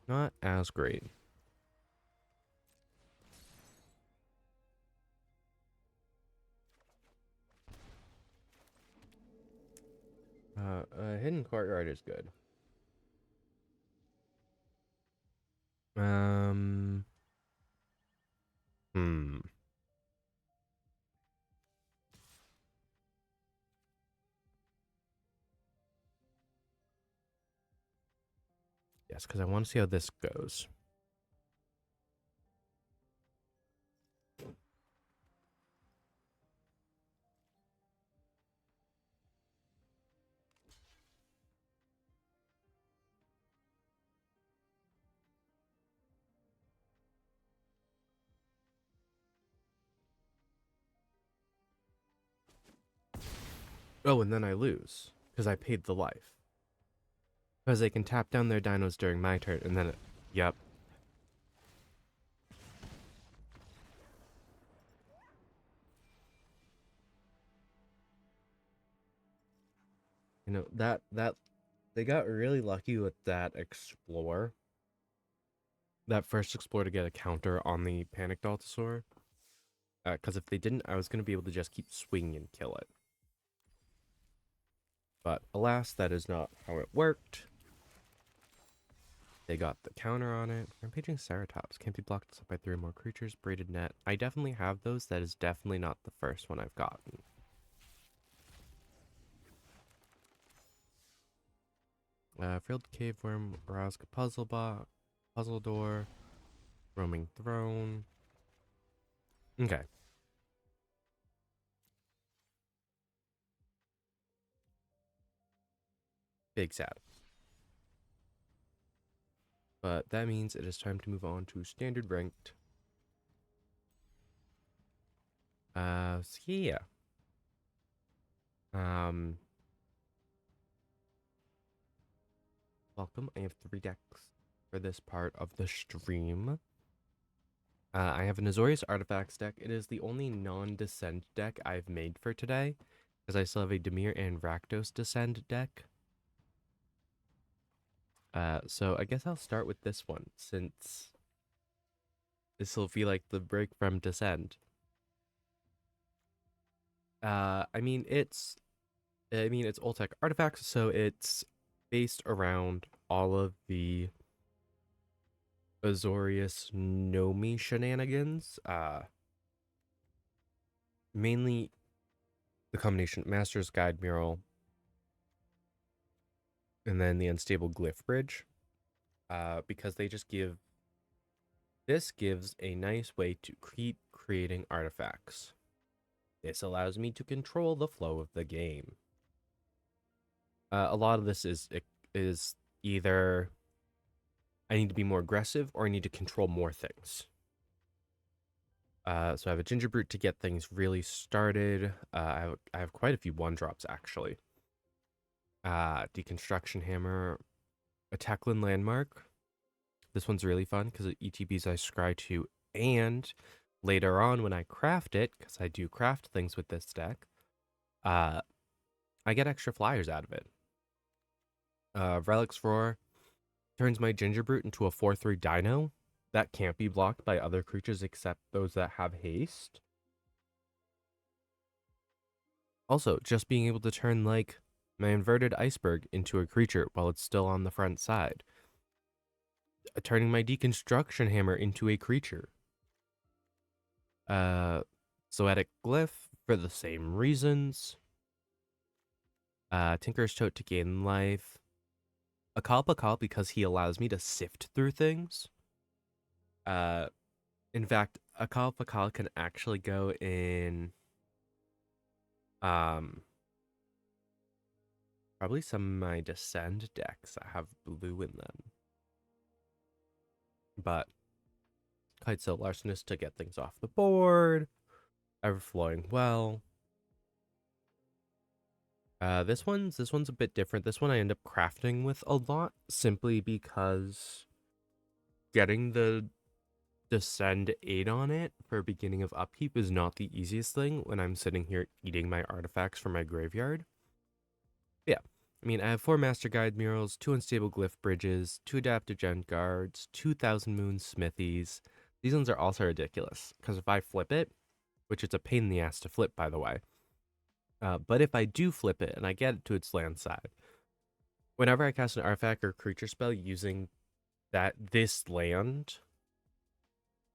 [SPEAKER 1] Not as great. Hidden Courtyard is good. Um, hmm. Yes, because I want to see how this goes. Oh, and then I lose because I paid the life. Because they can tap down their dinos during my turn, and then yep. You know, that they got really lucky with that explore. That first explore to get a counter on the Panicked Altasaur. Because if they didn't, I was going to be able to just keep swinging and kill it. But alas, that is not how it worked. They got the counter on it. Rampaging Ceratops. Can't be blocked by 3 or more creatures. Braided Net. I definitely have those. That is definitely not the first one I've gotten. Frilled Caveworm. Raska Puzzle Box. Puzzle Door. Roaming Throne. Okay. Big sad. But that means it is time to move on to Standard Ranked. So yeah. Welcome. I have 3 decks for this part of the stream. I have an Azorius Artifacts deck. It is the only non-Descend deck I've made for today, because I still have a Dimir and Rakdos Descend deck. So I guess I'll start with this one, since this will feel like the break from Descend. I mean, it's Ultec Artifacts, so it's based around all of the Azorius Nomi shenanigans. Mainly the combination Master's Guide Mural and then the Unstable Glyph Bridge. Because they just give... This gives a nice way to keep creating artifacts. This allows me to control the flow of the game. A lot of this is either I need to be more aggressive or I need to control more things. So I have a Ginger Brute to get things really started. I have quite a few 1-drops, actually. Deconstruction Hammer, a Ixalan Landmark. This one's really fun because it ETBs I scry to, and later on when I craft it, because I do craft things with this deck, I get extra flyers out of it. Relic's Roar turns my Ginger Brute into a 4/3 Dino that can't be blocked by other creatures except those that have haste. Also, just being able to turn, like, my Inverted Iceberg into a creature while it's still on the front side. Turning my Deconstruction Hammer into a creature. Zoetic Glyph for the same reasons. Tinker's Tote to gain life. A Pakal because he allows me to sift through things. In fact, a Pakal can actually go in probably some of my Descend decks that have blue in them. But Kitesail Larcenist to get things off the board. Everflowing Well. This one's a bit different. This one I end up crafting with a lot, simply because getting the Descend 8 on it for beginning of upkeep is not the easiest thing when I'm sitting here eating my artifacts from my graveyard. Yeah, I mean, I have 4 Master Guide Murals, 2 Unstable Glyph Bridges, 2 Adaptive Gen Guards, 2,000 Moon Smithies. These ones are also ridiculous, because if I flip it, which it's a pain in the ass to flip, by the way, but if I do flip it and I get it to its land side, whenever I cast an artifact or creature spell using this land,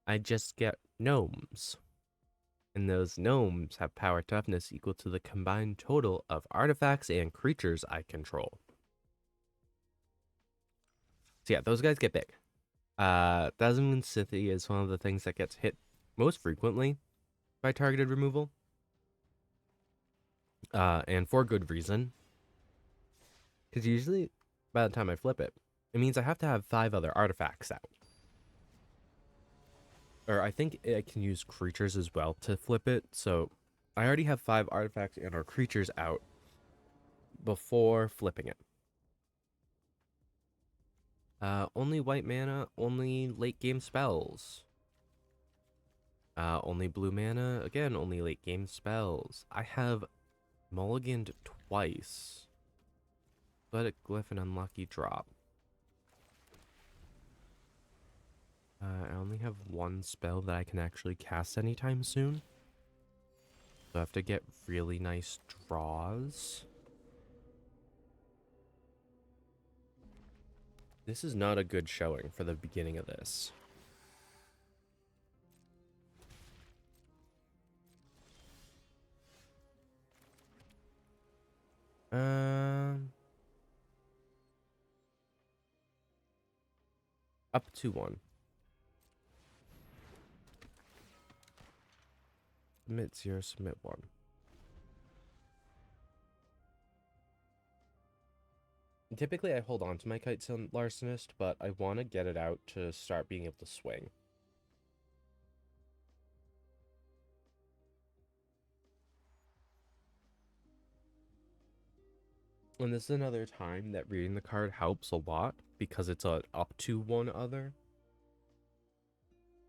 [SPEAKER 1] I just get gnomes. And those gnomes have power toughness equal to the combined total of artifacts and creatures I control. So yeah, those guys get big. Thousand Moon Smithy is one of the things that gets hit most frequently by targeted removal. And for good reason. Because usually, by the time I flip it, it means I have to have 5 other artifacts out. Or I think I can use creatures as well to flip it. So I already have 5 artifacts and our creatures out before flipping it. Only white mana, only late game spells. Only blue mana, again, only late game spells. I have mulliganed twice. Athletic Glyph and Unlucky Drop. I only have 1 spell that I can actually cast anytime soon. So I have to get really nice draws. This is not a good showing for the beginning of this. Up to 1. Submit 0, submit 1. Typically, I hold on to my Kitesail Larcenist, but I want to get it out to start being able to swing. And this is another time that reading the card helps a lot because it's a up to one other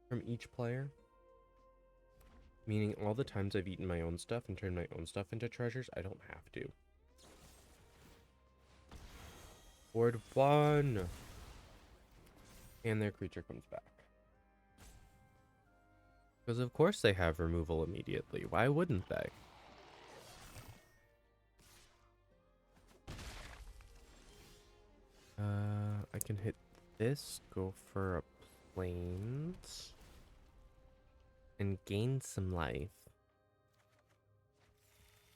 [SPEAKER 1] from each player. Meaning all the times I've eaten my own stuff and turned my own stuff into treasures, I don't have to. Board 1. And their creature comes back. Because of course they have removal immediately. Why wouldn't they? I can hit this, go for a plains, and gain some life.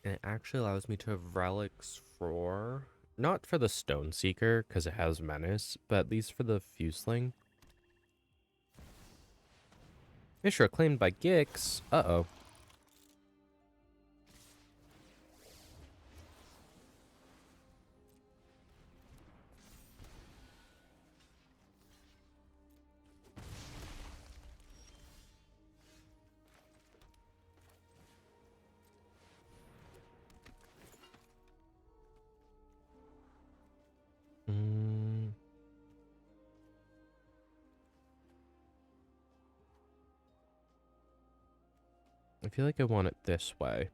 [SPEAKER 1] And it actually allows me to have relics for, not for the Stone Seeker, because it has menace, but at least for the Fuseling. Mishra claimed by Gix. Uh-oh. I feel like I want it this way.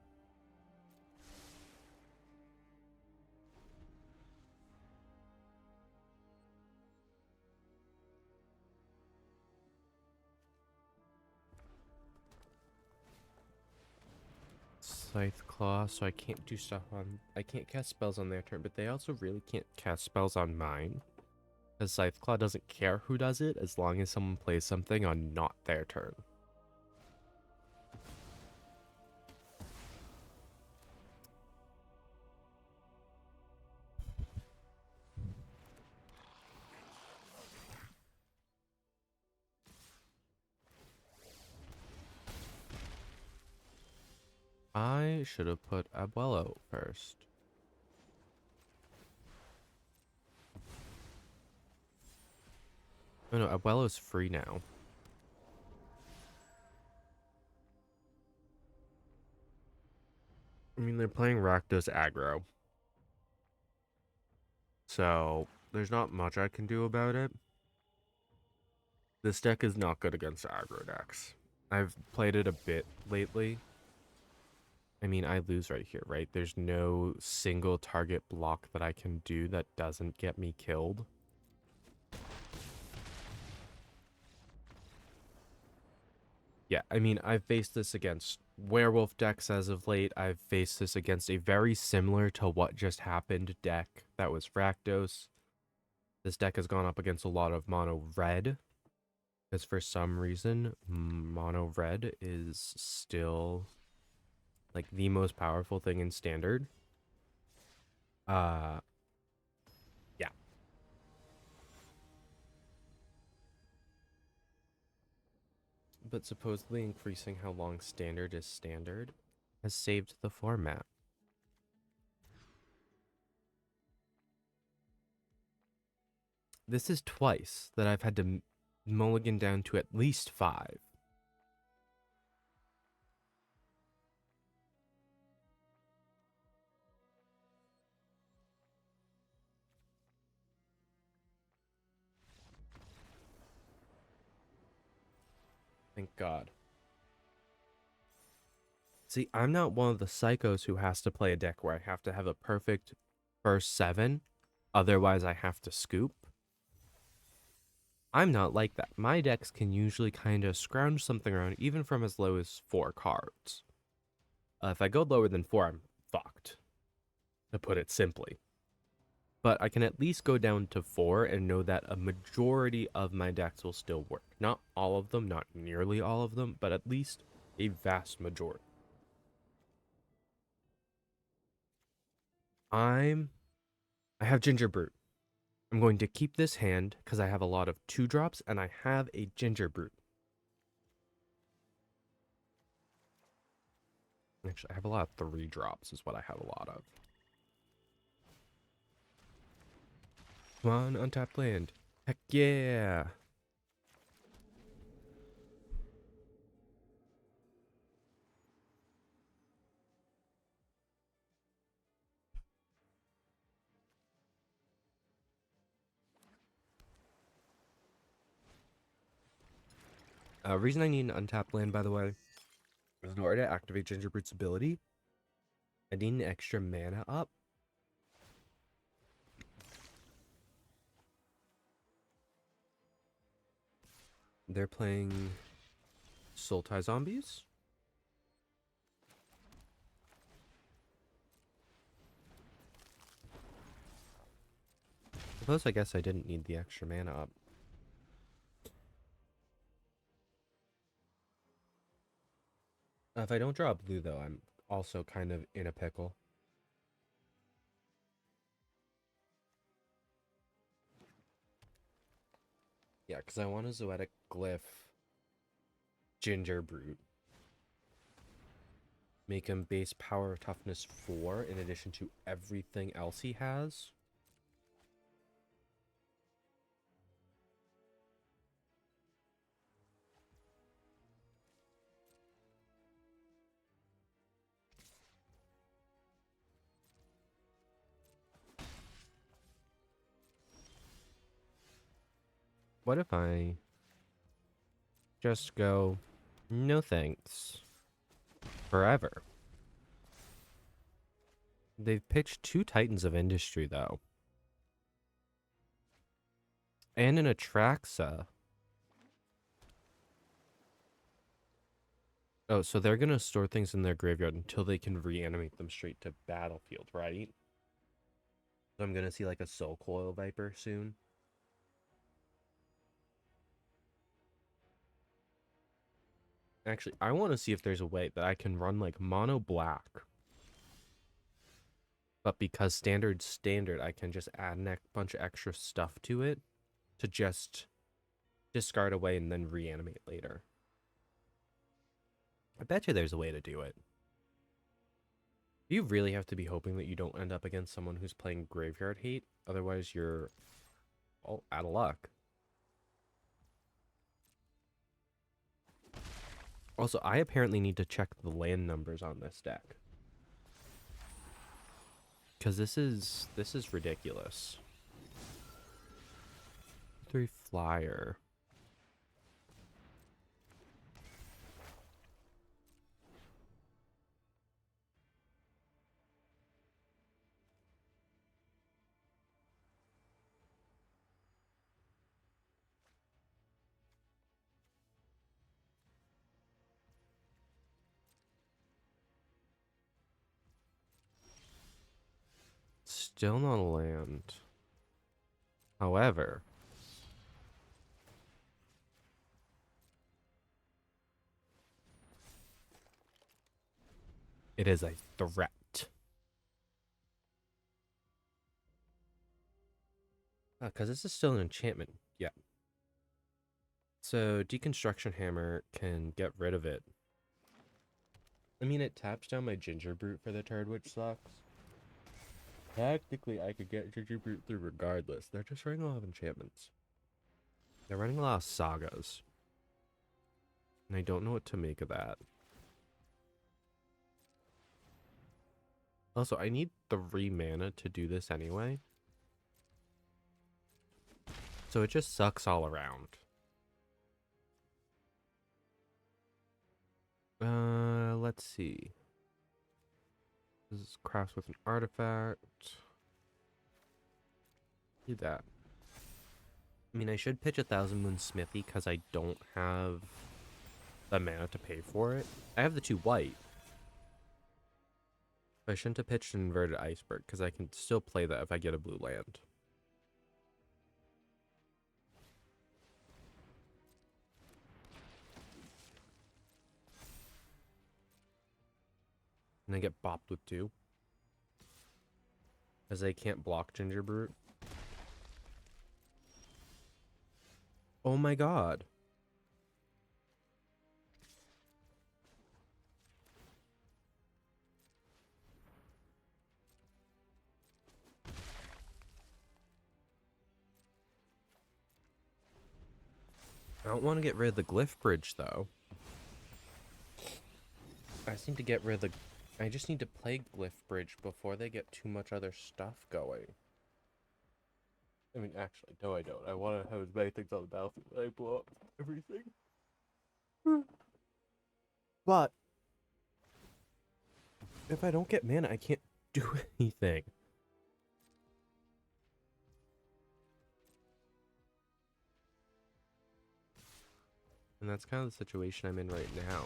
[SPEAKER 1] Scythe Claw, so I can't do stuff on... I can't cast spells on their turn, but they also really can't cast spells on mine. Because Scythe Claw doesn't care who does it, as long as someone plays something on not their turn. I should have put Abuelo first. Oh no, Abuelo's free now. I mean, they're playing Rakdos aggro. So, there's not much I can do about it. This deck is not good against aggro decks. I've played it a bit lately. I mean, I lose right here, right? There's no single target block that I can do that doesn't get me killed. Yeah, I mean, I've faced this against werewolf decks as of late. I've faced this against a very similar to what just happened deck that was Rakdos. This deck has gone up against a lot of mono red, because for some reason, mono red is still like the most powerful thing in standard. Yeah. But supposedly increasing how long standard is standard has saved the format. This is twice that I've had to mulligan down to at least 5. Thank God. See, I'm not one of the psychos who has to play a deck where I have to have a perfect first 7, otherwise I have to scoop. I'm not like that. My decks can usually kind of scrounge something around, even from as low as 4 cards. If I go lower than 4, I'm fucked, to put it simply. But I can at least go down to 4 and know that a majority of my decks will still work. Not all of them, not nearly all of them, but at least a vast majority. I have Ginger Brute. I'm going to keep this hand because I have a lot of 2-drops and I have a Ginger Brute. Actually, I have a lot of 3-drops is what I have a lot of. Come on, untapped land. Heck yeah. Reason I need an untapped land, by the way, is in order to activate Gingerbread's ability, I need an extra mana up. They're playing Sultai Zombies. Suppose I guess I didn't need the extra mana up. If I don't draw a blue, though, I'm also kind of in a pickle. Yeah, because I want a Zoetic Glyph Ginger Brute. Make him base power toughness 4 in addition to everything else he has. What if I just go, no thanks, forever? They've pitched 2 Titans of Industry, though. And an Atraxa. Oh, so they're going to store things in their graveyard until they can reanimate them straight to battlefield, right? So I'm going to see like a Soul Coil Viper soon. Actually, I want to see if there's a way that I can run like mono black. But because standard, I can just add a bunch of extra stuff to it to just discard away and then reanimate later. I bet you there's a way to do it. You really have to be hoping that you don't end up against someone who's playing Graveyard Hate. Otherwise, you're all out of luck. Also, I apparently need to check the land numbers on this deck. Because this is ridiculous. 3 flyer. Still not a land. However, it is a threat. Because this is still an enchantment. Yeah. So Deconstruction Hammer can get rid of it. I mean, it taps down my Ginger Brute for the turn, which sucks. Technically, I could get Ginger Brute through regardless. They're just running a lot of enchantments. They're running a lot of sagas. And I don't know what to make of that. Also, I need 3 mana to do this anyway. So it just sucks all around. Let's see. This is crafts with an artifact. Do that. I mean, I should pitch a Thousand Moon Smithy because I don't have the mana to pay for it. I have the 2 white. But I shouldn't have pitched an Inverted Iceberg because I can still play that if I get a blue land. And I get bopped with 2. Because I can't block Ginger Brute. Oh my god. I don't want to get rid of the Glyph Bridge, though. I just need to get rid of the... I just need to play Glyph Bridge before they get too much other stuff going. I mean, actually, no I don't. I want to have as many things on the battlefield that I blow up everything. But if I don't get mana, I can't do anything. And that's kind of the situation I'm in right now.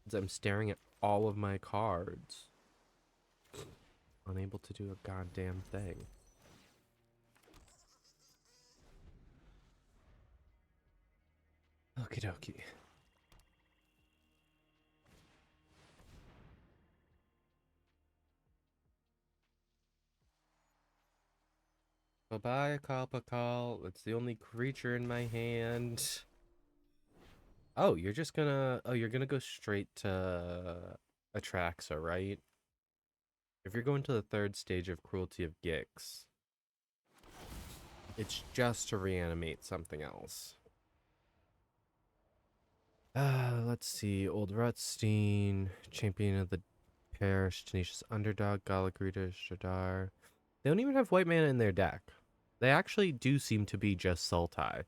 [SPEAKER 1] As I'm staring at all of my cards. Unable to do a goddamn thing. Okie dokie. Bye-bye, Kalpakal. It's the only creature in my hand. Oh, you're just gonna... Oh, you're gonna go straight to Atraxa, right? If you're going to the third stage of Cruelty of Gix, it's just to reanimate something else. Let's see. Old Rutstein, Champion of the Parish, Tenacious Underdog, Galagrita, Shadar. They don't even have white mana in their deck. They actually do seem to be just Sultai.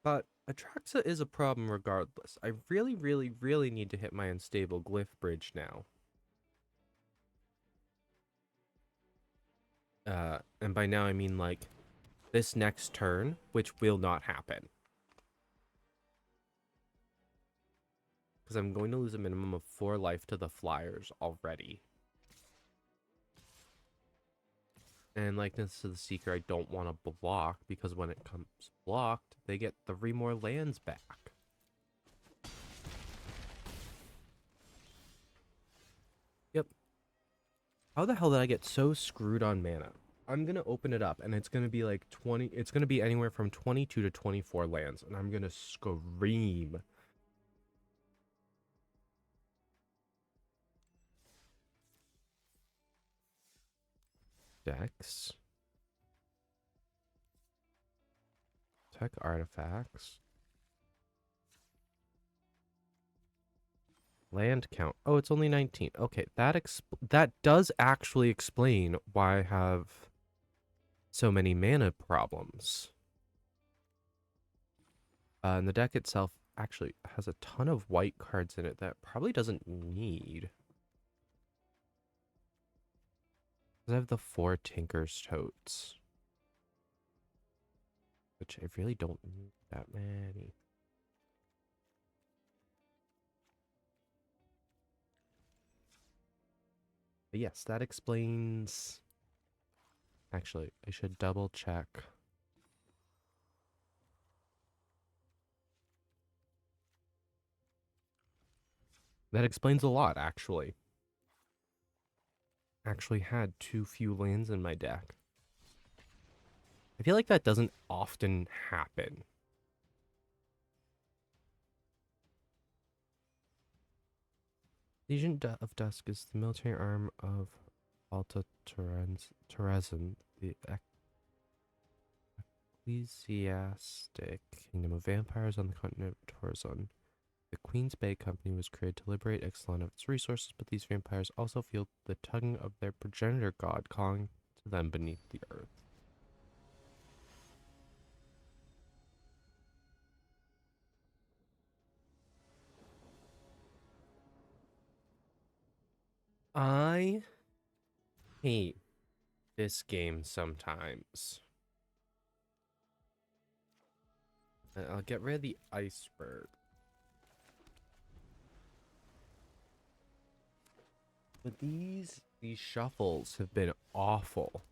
[SPEAKER 1] But Atraxa is a problem regardless. I really, really, really need to hit my unstable Glyph Bridge now. And by now I mean like this next turn, which will not happen. Because I'm going to lose a minimum of 4 life to the Flyers already. And Likeness to the Seeker, I don't want to block, because when it comes blocked, they get 3 more lands back. Yep. How the hell did I get so screwed on mana? I'm going to open it up, and it's going to be like 20... It's going to be anywhere from 22 to 24 lands, and I'm going to scream. Decks. Tech artifacts. Land count. Oh, it's only 19. Okay, that does actually explain why I have so many mana problems. And the deck itself actually has a ton of white cards in it that probably doesn't need. I have the 4 Tinker's Totes, which I really don't need that many. But yes, that explains... Actually, I should double check. That explains a lot, actually. Actually had too few lands in my deck. I feel like that doesn't often happen. Legion of Dusk is the military arm of Alta Terezin, the ecclesiastic kingdom of vampires on the continent of Torazon. The Queen's Bay Company was created to liberate Ixalan of its resources, but these vampires also feel the tugging of their progenitor god calling to them beneath the earth. I hate this game sometimes. I'll get rid of the iceberg. But these shuffles have been awful.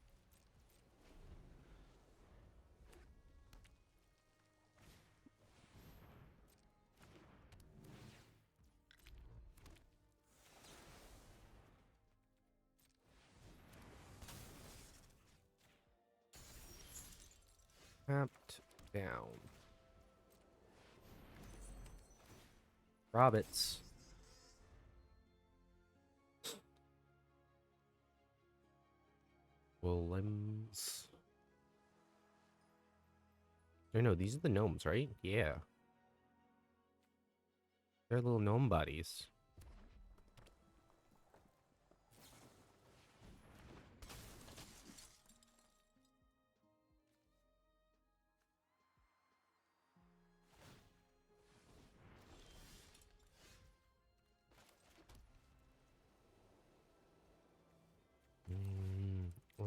[SPEAKER 1] Tapped down. Roberts. Willems. No, these are the gnomes, right? Yeah. They're little gnome buddies.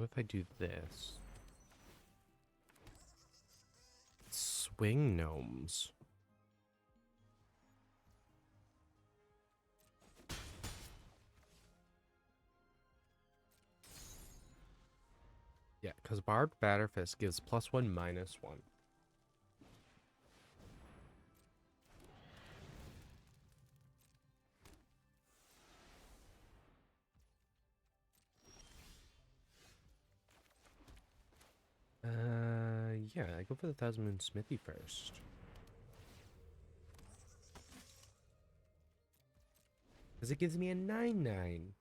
[SPEAKER 1] what if I do this? Swing gnomes. Yeah, because Barbed Batterfist gives +1, -1. Yeah, I go for the Thousand Moon Smithy first. Because it gives me a 9/9.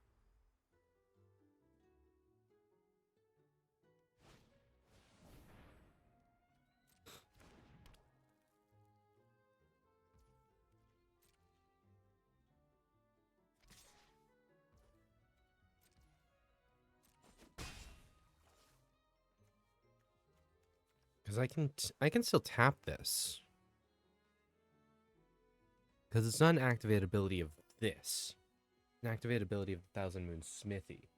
[SPEAKER 1] Because I can still tap this. Because it's not an activated ability of this. An activated ability of Thousand Moon Smithy.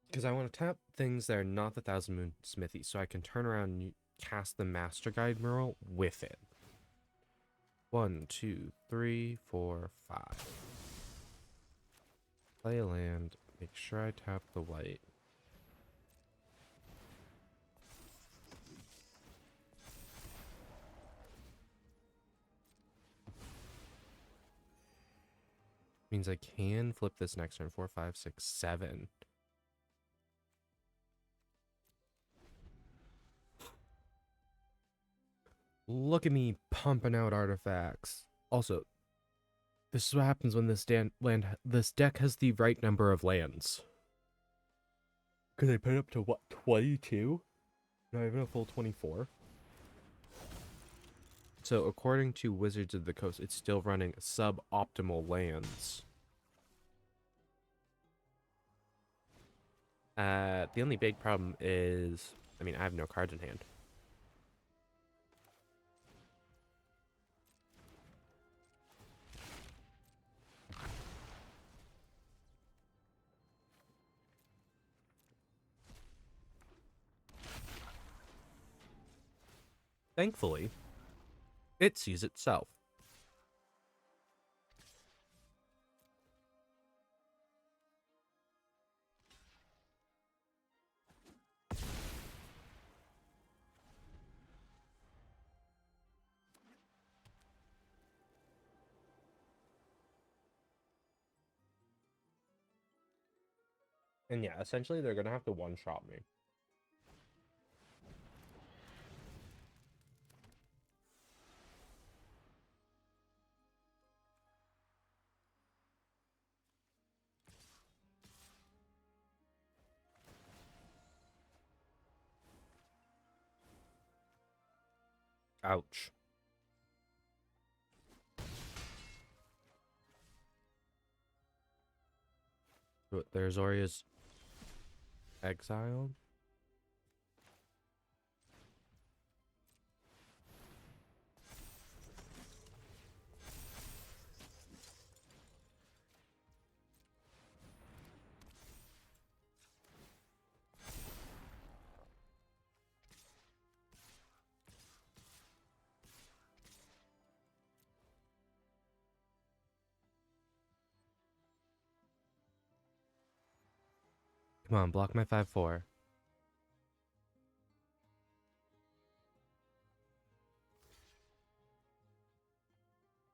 [SPEAKER 1] Because I want to tap things that are not the Thousand Moon Smithy, so I can turn around and cast the Master Guide Mural with it. 1, 2, 3, 4, 5. Play a land. Make sure I tap the white. Means I can flip this next turn. 4, 5, 6, 7. Look at me pumping out artifacts. Also, this is what happens when this deck has the right number of lands. Because I put it up to what, 22? Not even a full 24. So according to Wizards of the Coast, it's still running suboptimal lands. The only big problem is, I mean, I have no cards in hand. Thankfully, it sees itself. And yeah, essentially they're gonna have to one-shot me. Ouch. But there's Oria's exile. Come on, block my 5/4.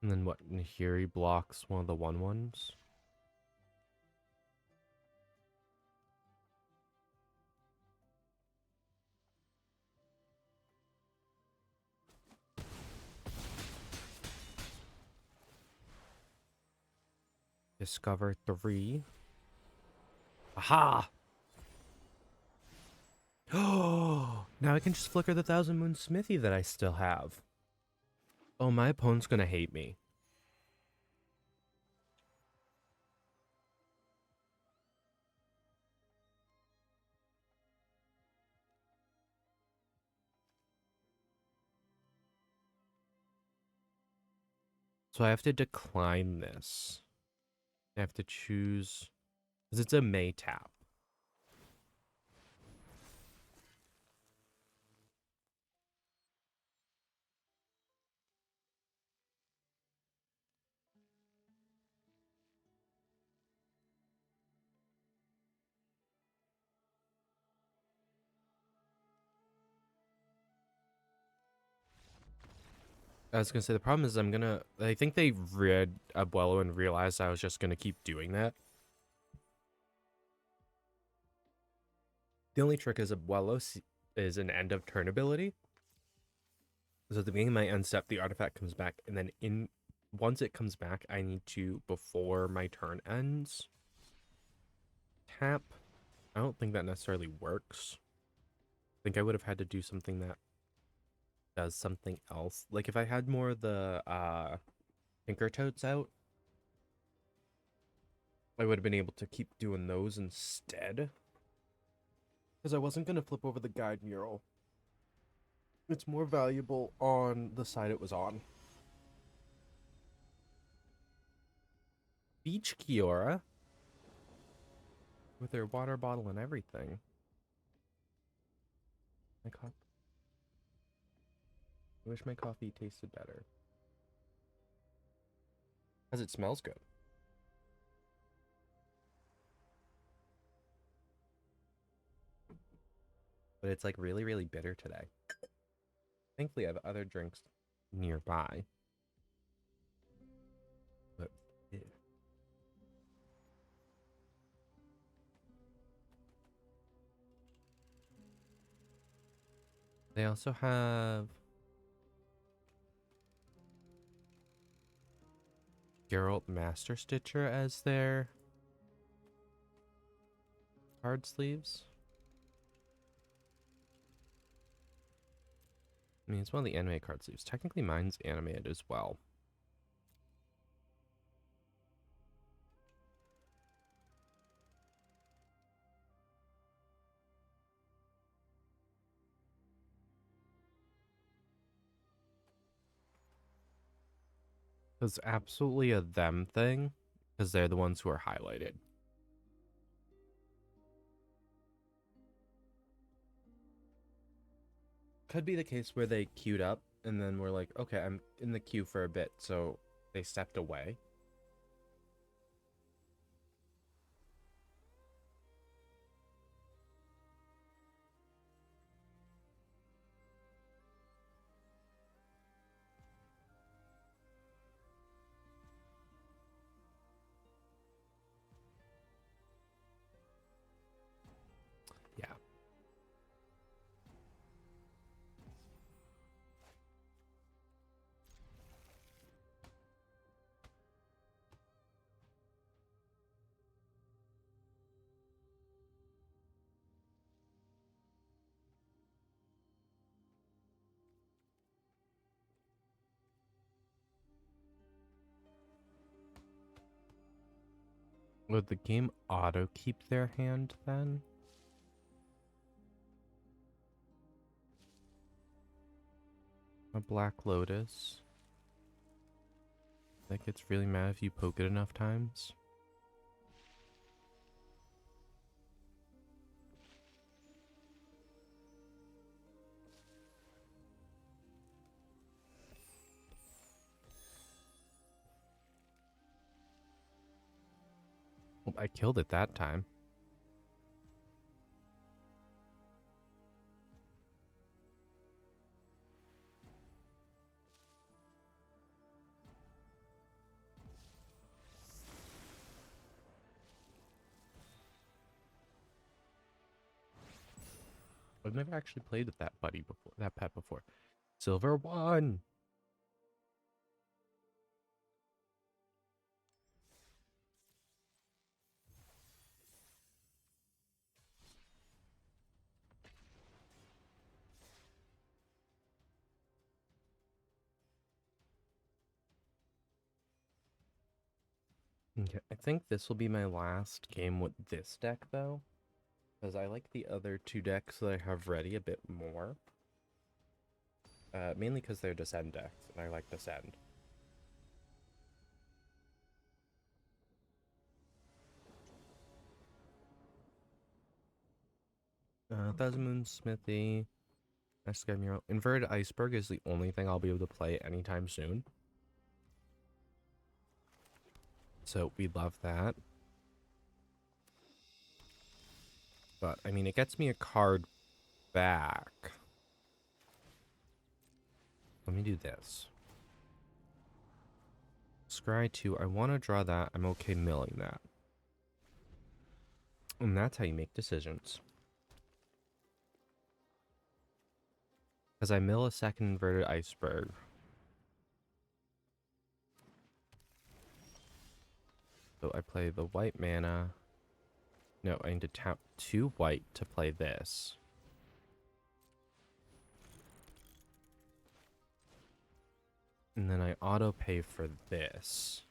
[SPEAKER 1] And then what? Nahiri blocks one of the 1/1s. Discover 3. Aha! Oh, now I can just flicker the Thousand Moon Smithy that I still have. Oh, my opponent's gonna hate me. So I have to decline this. I have to choose, because it's a May tap. I was gonna say the problem is I think they read Abuelo and realized I was just gonna keep doing that. The only trick is is an end of turn ability. So at the beginning of my end step, the artifact comes back, and then once it comes back, I need to, before my turn ends, tap. I don't think that necessarily works. I think I would have had to do something that does something else. Like if I had more of the Tinker Toads out, I would have been able to keep doing those instead. Because I wasn't going to flip over the guide mural. It's more valuable on the side it was on. Beach Kiora. With their water bottle and everything. I wish my coffee tasted better. Because it smells good. But it's like really, really bitter today. Thankfully, I have other drinks nearby. But yeah. They also have Geralt Master Stitcher as their card sleeves. I mean, it's one of the anime card sleeves. Technically, mine's animated as well. It's absolutely a them thing, because they're the ones who are highlighted. Could be the case where they queued up, and then we're like, okay, I'm in the queue for a bit, so they stepped away. Yeah. Would the game auto keep their hand then? A Black Lotus that gets really mad if you poke it enough times. Well, I killed it that time. I've never actually played with that buddy before, that pet before. Silver 1! Okay, I think this will be my last game with this deck, though. Because I like the other two decks that I have ready a bit more. Mainly because they're Descend decks, and I like Descend. Thousand Moon Smithy, Sky Mural. Inverted Iceberg is the only thing I'll be able to play anytime soon. So we love that. But, I mean, it gets me a card back. Let me do this. Scry 2, I want to draw that. I'm okay milling that. And that's how you make decisions. Because I mill a second inverted iceberg. So I play the white mana. No, I need to tap 2 white to play this. And then I auto pay for this.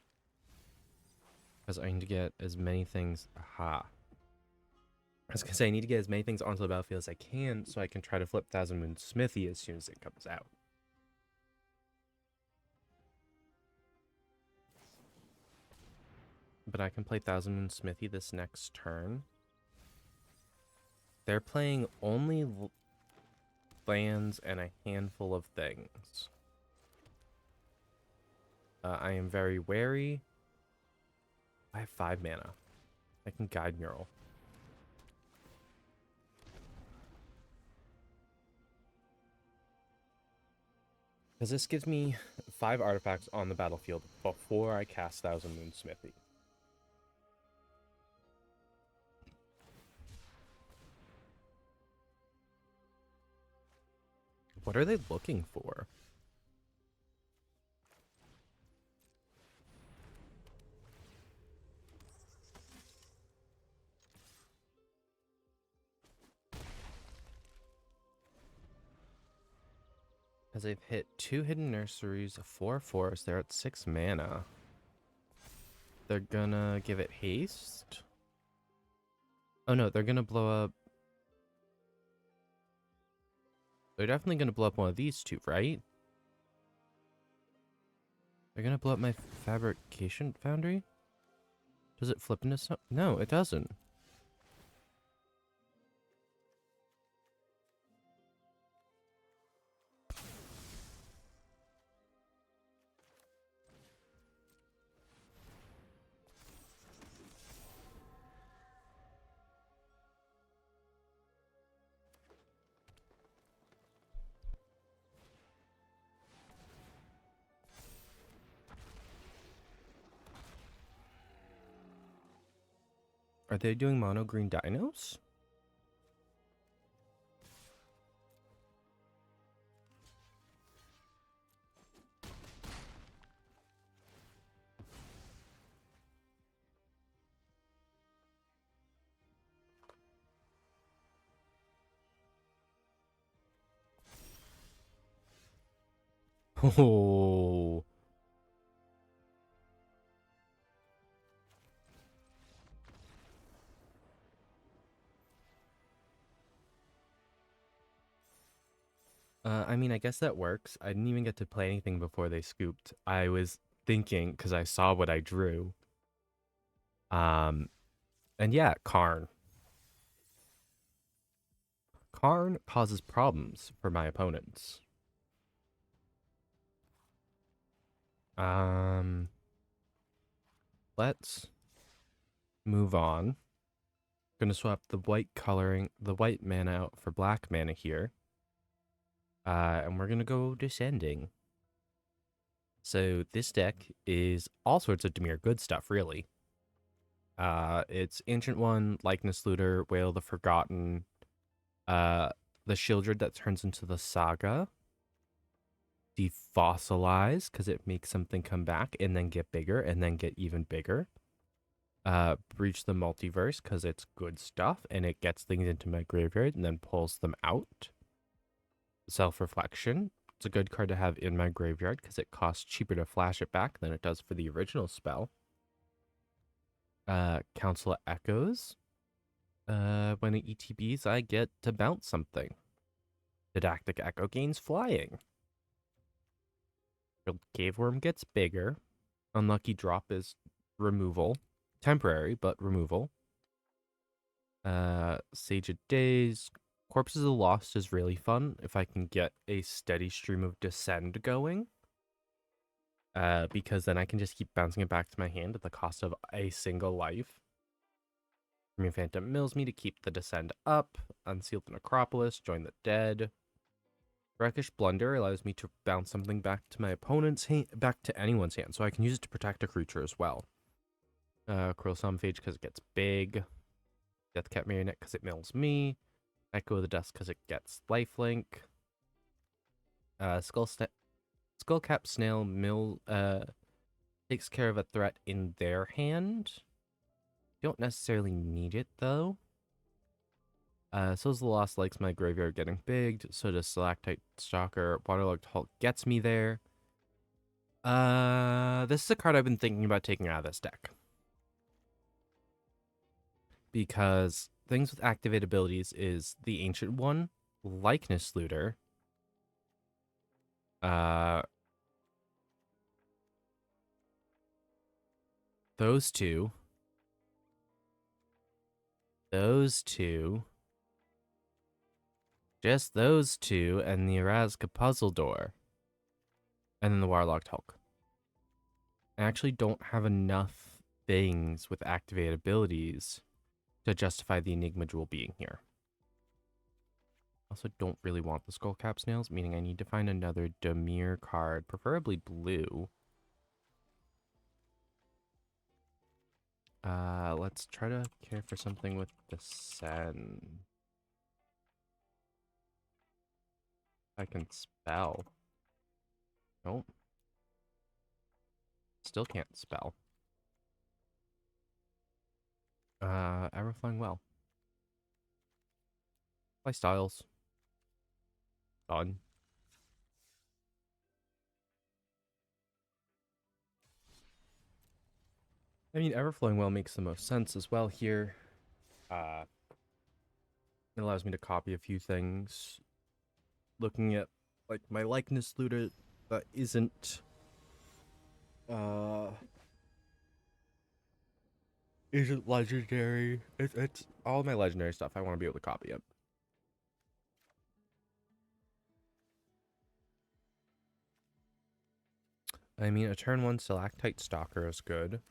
[SPEAKER 1] Because I need to get as many things. Aha. I was going to say, I need to get as many things onto the battlefield as I can so I can try to flip Thousand Moon Smithy as soon as it comes out. But I can play Thousand Moon Smithy this next turn. They're playing only lands and a handful of things. I am very wary. I have 5 mana. I can Guide Mural. Because this gives me 5 artifacts on the battlefield before I cast Thousand Moon Smithy. What are they looking for? Because they've hit 2 Hidden Nurseries, 4 forests, they're at 6 mana. They're gonna give it haste? Oh no, they're gonna blow up... They're definitely gonna blow up one of these two, right? They're gonna blow up my Fabrication Foundry? Does it flip into some... No, it doesn't. Are they doing mono green dinos? Oh. I mean, I guess that works. I didn't even get to play anything before they scooped. I was thinking, because I saw what I drew. And yeah, Karn. Karn causes problems for my opponents. Let's move on. Gonna swap the white mana out for black mana here. And we're gonna go descending. So this deck is all sorts of Dimir good stuff, really. It's Ancient One, Likeness Looter, Whale of the Forgotten, the Shieldred that turns into the Saga, Defossilize, because it makes something come back and then get bigger and then get even bigger. Breach the Multiverse, because it's good stuff and it gets things into my graveyard and then pulls them out. Self-Reflection. It's a good card to have in my graveyard because it costs cheaper to flash it back than it does for the original spell. Council of Echoes. When it ETBs, I get to bounce something. Didactic Echo gains flying. Caveworm gets bigger. Unlucky Drop is removal. Temporary, but removal. Sage of Days. Corpses of the Lost is really fun if I can get a steady stream of Descend going. Because then I can just keep bouncing it back to my hand at the cost of a single life. Premium Phantom mills me to keep the Descend up. Unseal the Necropolis. Join the Dead. Brackish Blunder allows me to bounce something back to my opponent's hand, back to anyone's hand, so I can use it to protect a creature as well. Cruel Phage because it gets big. Deathcap Marionette because it mills me. Echo of the Dust because it gets lifelink. Skullcap Snail takes care of a threat in their hand. Don't necessarily need it though. So's the Lost Lakes, my graveyard getting big. So does Stalactite Stalker. Waterlogged Hulk gets me there. This is a card I've been thinking about taking out of this deck. Because things with activated abilities is the Ancient One, Likeness Looter, those two, just those two, and the Erazka Puzzle Door, and then the Waterlogged Hulk. I actually don't have enough things with activated abilities to justify the Enigma Jewel being here. Also don't really want the Skullcap Snails, meaning I need to find another Dimir card, preferably blue. Let's try to care for something with Descend. I can spell. Nope. Still can't spell. Everflowing Well. Play Styles. Done. I mean, Everflowing Well makes the most sense as well here. It allows me to copy a few things. Looking at, like, my Likeness Looter that isn't legendary. It's all my legendary stuff. I want to be able to copy it. I mean, a turn 1 Stalactite Stalker is good.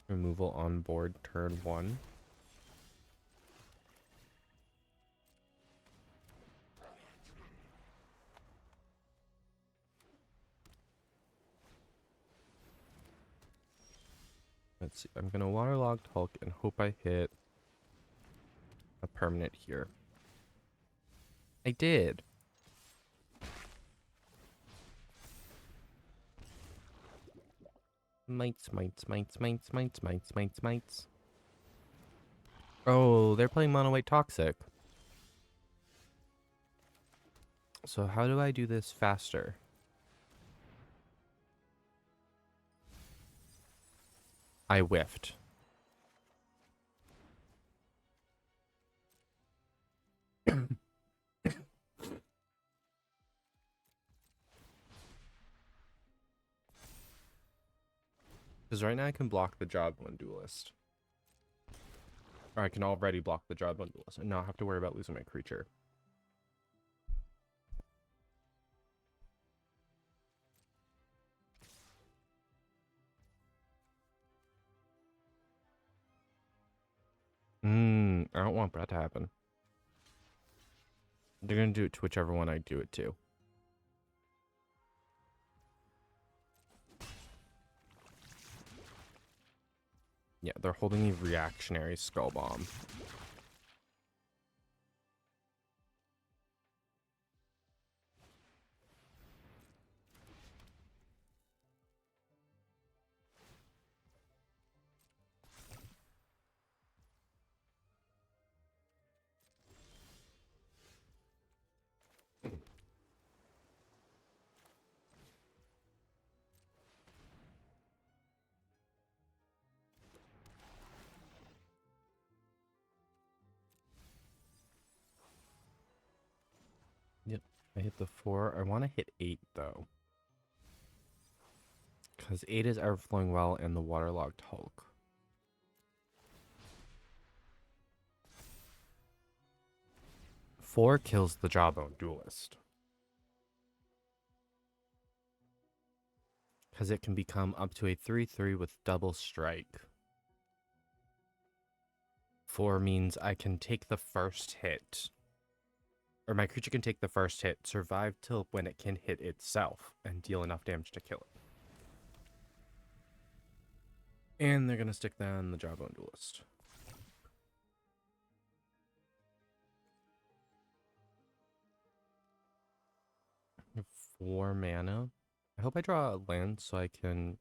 [SPEAKER 1] Removal on board turn 1. Let's see. I'm going to Waterlogged Hulk and hope I hit a permanent here. I did. Mites. Oh, they're playing Mono White Toxic. So how do I do this faster? I whiffed. Because right now I can block the Jawbone Duelist. Or I can already block the Jawbone Duelist and not have to worry about losing my creature. I don't want that to happen. They're going to do it to whichever one I do it to. Yeah, they're holding a reactionary Skull Bomb. Yep, I hit the 4. I want to hit 8, though. Because 8 is Everflowing Well and the Waterlogged Hulk. Four kills the Jawbone Duelist. Because it can become up to a 3/3 with double strike. 4 means I can take the first hit Or my creature can take the first hit, survive till when it can hit itself, and deal enough damage to kill it. And they're going to stick that on the Jawbone Duelist. I have 4 mana. I hope I draw a land so I can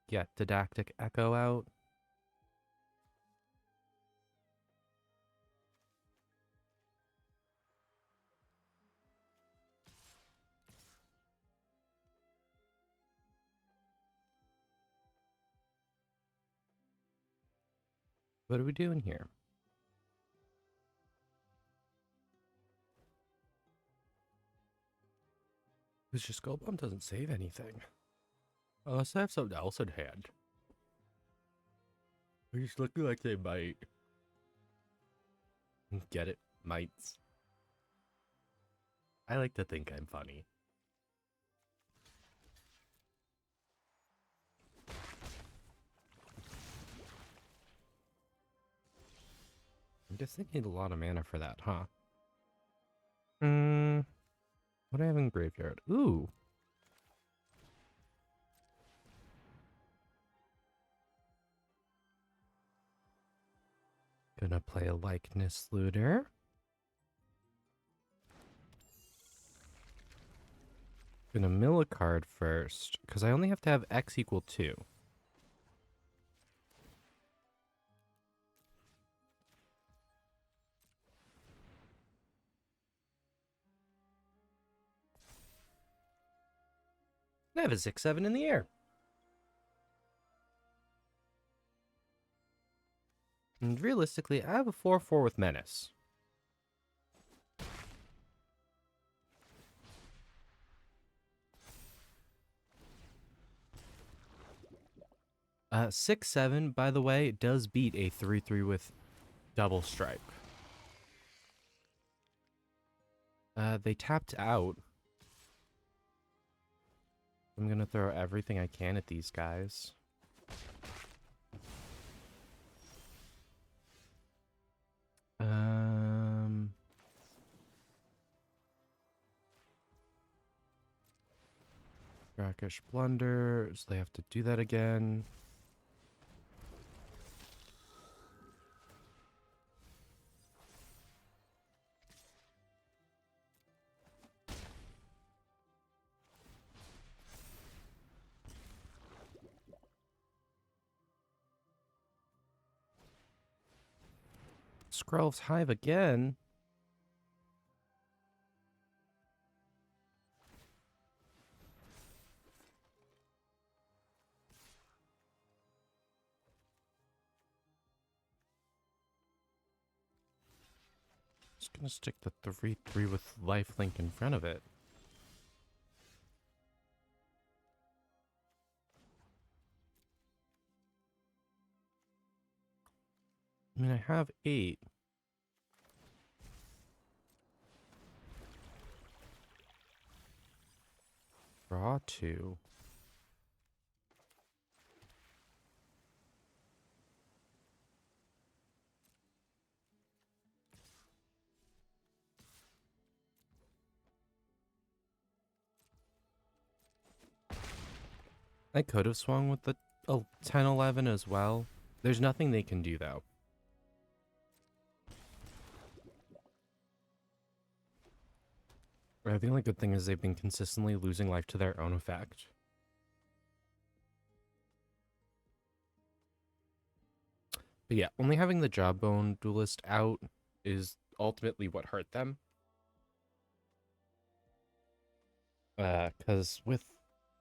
[SPEAKER 1] get Didactic Echo out. What are we doing here? Because your Skull Bomb doesn't save anything. Unless I have something else in hand. They're just looking like they might. Get it? Mites. I like to think I'm funny. I guess they need a lot of mana for that, huh? What do I have in graveyard? Ooh. Gonna play a Likeness Looter. Gonna mill a card first, because I only have to have X equal 2. I have a 6/7 in the air. And realistically, I have a 4/4 with Menace. Uh, 6/7, by the way, does beat a 3/3 with Double Strike. They tapped out. I'm gonna throw everything I can at these guys. Brackish Blunder, so they have to do that again. Skrelv's Hive again. Just gonna stick the 3/3 with lifelink in front of it. I mean, I have 8. Draw 2. I could have swung with the 10/11 as well. There's nothing they can do, though. The only good thing is they've been consistently losing life to their own effect. But yeah, only having the Jawbone Duelist out is ultimately what hurt them. Because with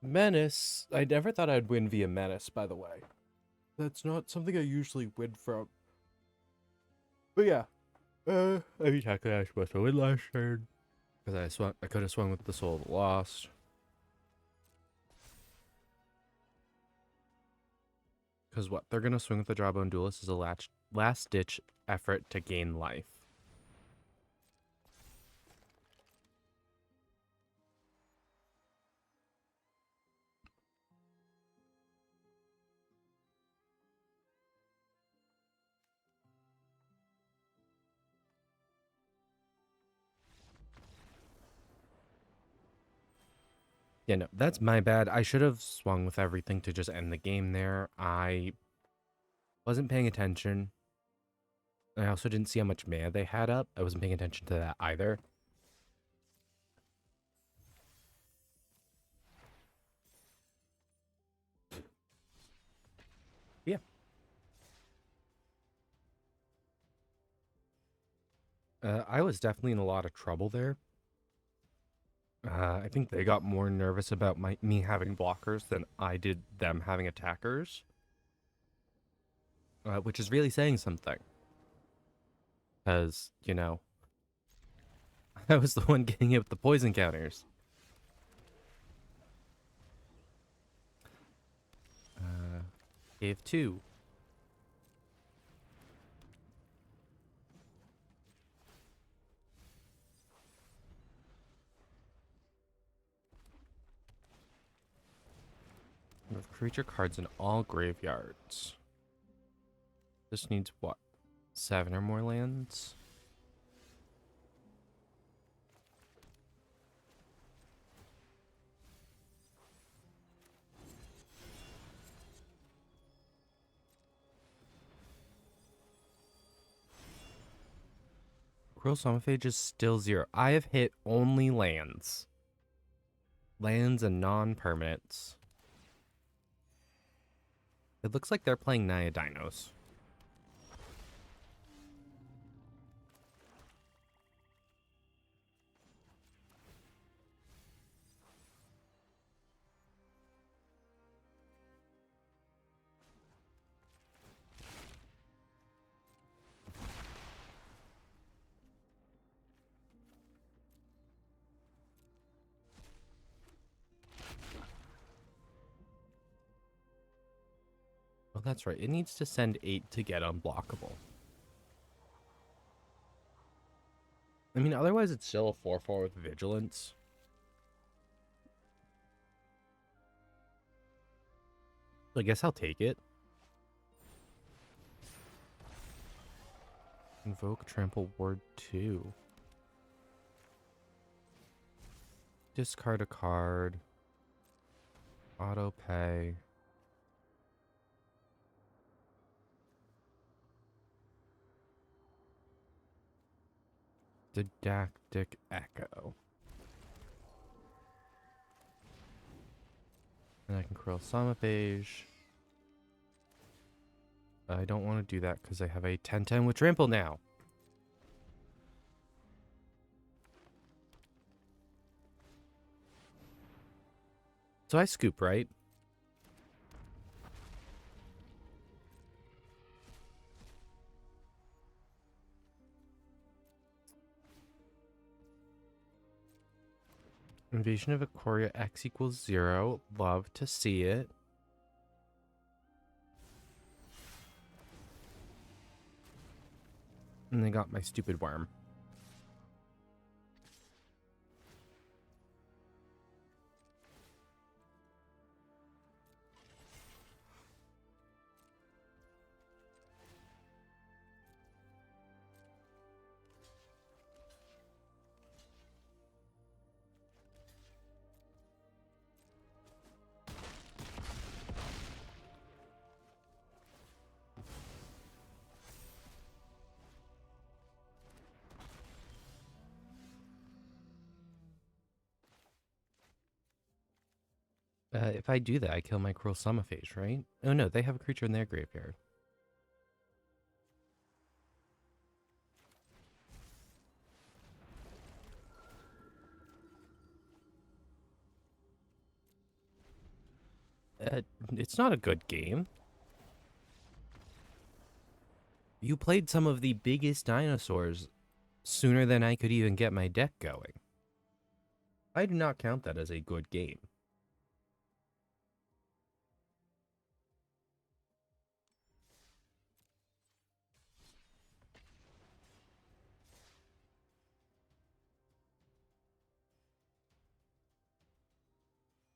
[SPEAKER 1] Menace, I never thought I'd win via Menace, by the way. That's not something I usually win from. But yeah. I mean, technically I was supposed to win last turn. Because I could have swung with the Soul of the Lost. Because what? They're going to swing with the Jawbone Duelist as a last-ditch effort to gain life. Yeah, no, that's my bad. I should have swung with everything to just end the game there. I wasn't paying attention. I also didn't see how much mana they had up. I wasn't paying attention to that either. Yeah. I was definitely in a lot of trouble there. I think they got more nervous about me having blockers than I did them having attackers, which is really saying something. Because, I was the one getting hit with the poison counters. Gave two. We have creature cards in all graveyards. This needs what? 7 or more lands? Cruel Somnophage is still 0. I have hit only lands. Lands and non-permanents. It looks like they're playing Naya Dinos. Oh, that's right. It needs to send 8 to get unblockable. I mean, otherwise it's still a 4/4 with Vigilance. I guess I'll take it. Invoke Trample Ward 2. Discard a card. Auto pay. Didactic Echo. And I can Cruel Somnophage. I don't want to do that because I have a 10/10 with Trample now. So I scoop, right? Invasion of Ikoria X equals 0. Love to see it. And they got my stupid worm. If I do that, I kill my Cruel Somnophage, right? Oh no, they have a creature in their graveyard. It's not a good game. You played some of the biggest dinosaurs sooner than I could even get my deck going. I do not count that as a good game.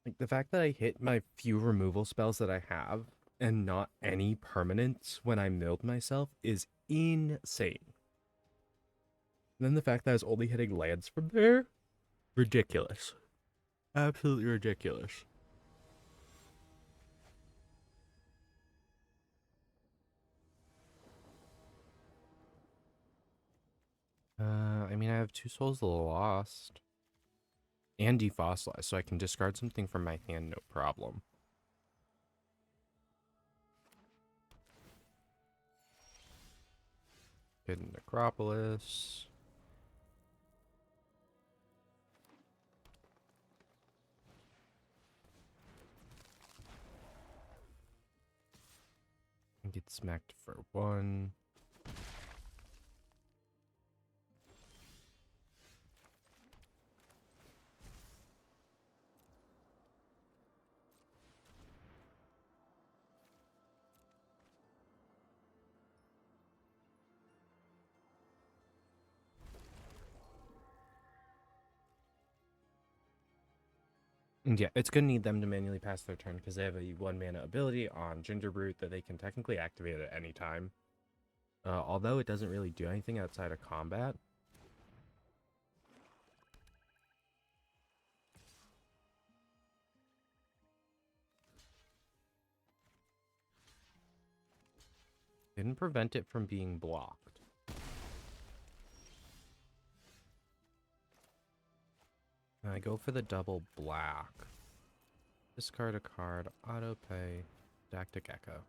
[SPEAKER 1] Like the fact that I hit my few removal spells that I have and not any permanents when I milled myself is insane. And then the fact that I was only hitting lands from there, ridiculous. Absolutely ridiculous. I mean, I have 2 souls lost and defossilized, so I can discard something from my hand, no problem. Hidden Necropolis. Get smacked for 1. And yeah, it's going to need them to manually pass their turn because they have a 1 mana ability on Gingerbrute that they can technically activate at any time. Although it doesn't really do anything outside of combat. Didn't prevent it from being blocked. I go for the double black. Discard a card, auto pay, Dactyl Echo.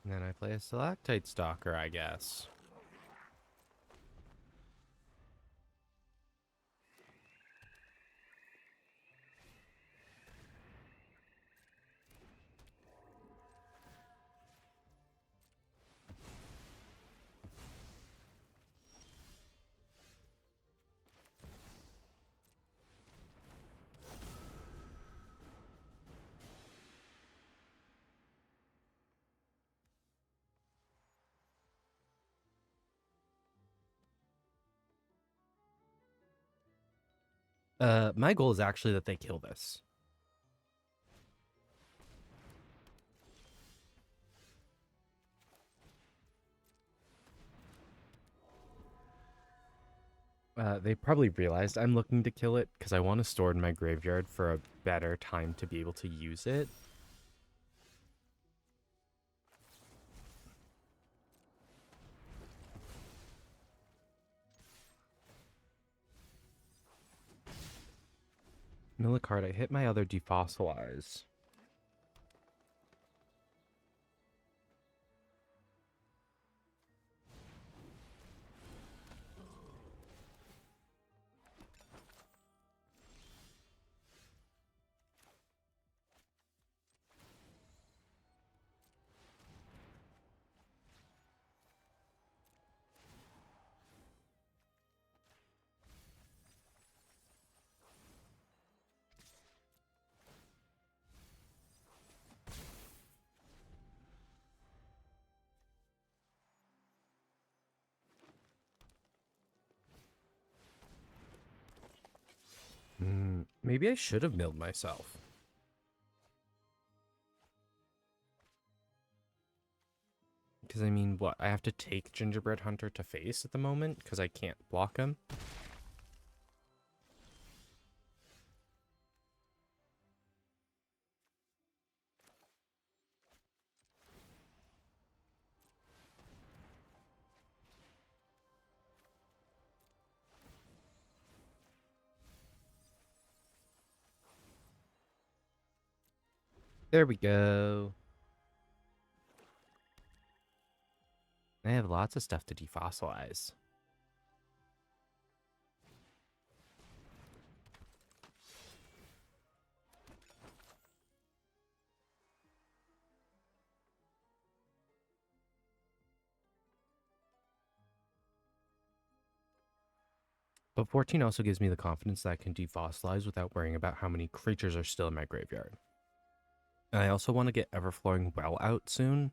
[SPEAKER 1] And then I play a Stalactite Stalker, I guess. My goal is actually that they kill this. They probably realized I'm looking to kill it because I want to store it in my graveyard for a better time to be able to use it. Mill a card, I hit my other defossilize. Maybe I should have milled myself. Because I mean, what? I have to take Gingerbread Hunter to face at the moment because I can't block him. There we go. I have lots of stuff to defossilize. But 14 also gives me the confidence that I can defossilize without worrying about how many creatures are still in my graveyard. And I also want to get Everflowing Well out soon.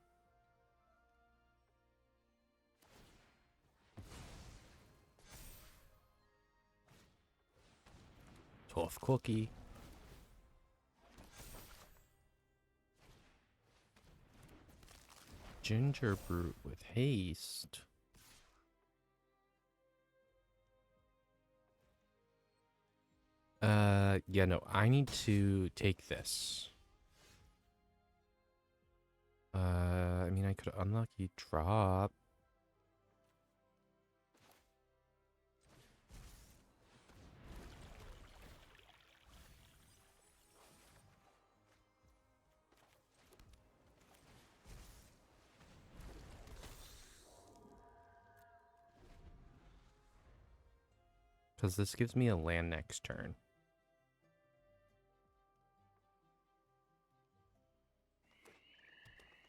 [SPEAKER 1] Tough cookie. Ginger Brute with haste. Yeah, no, I need to take this. I mean, I could unlucky drop. Because this gives me a land next turn.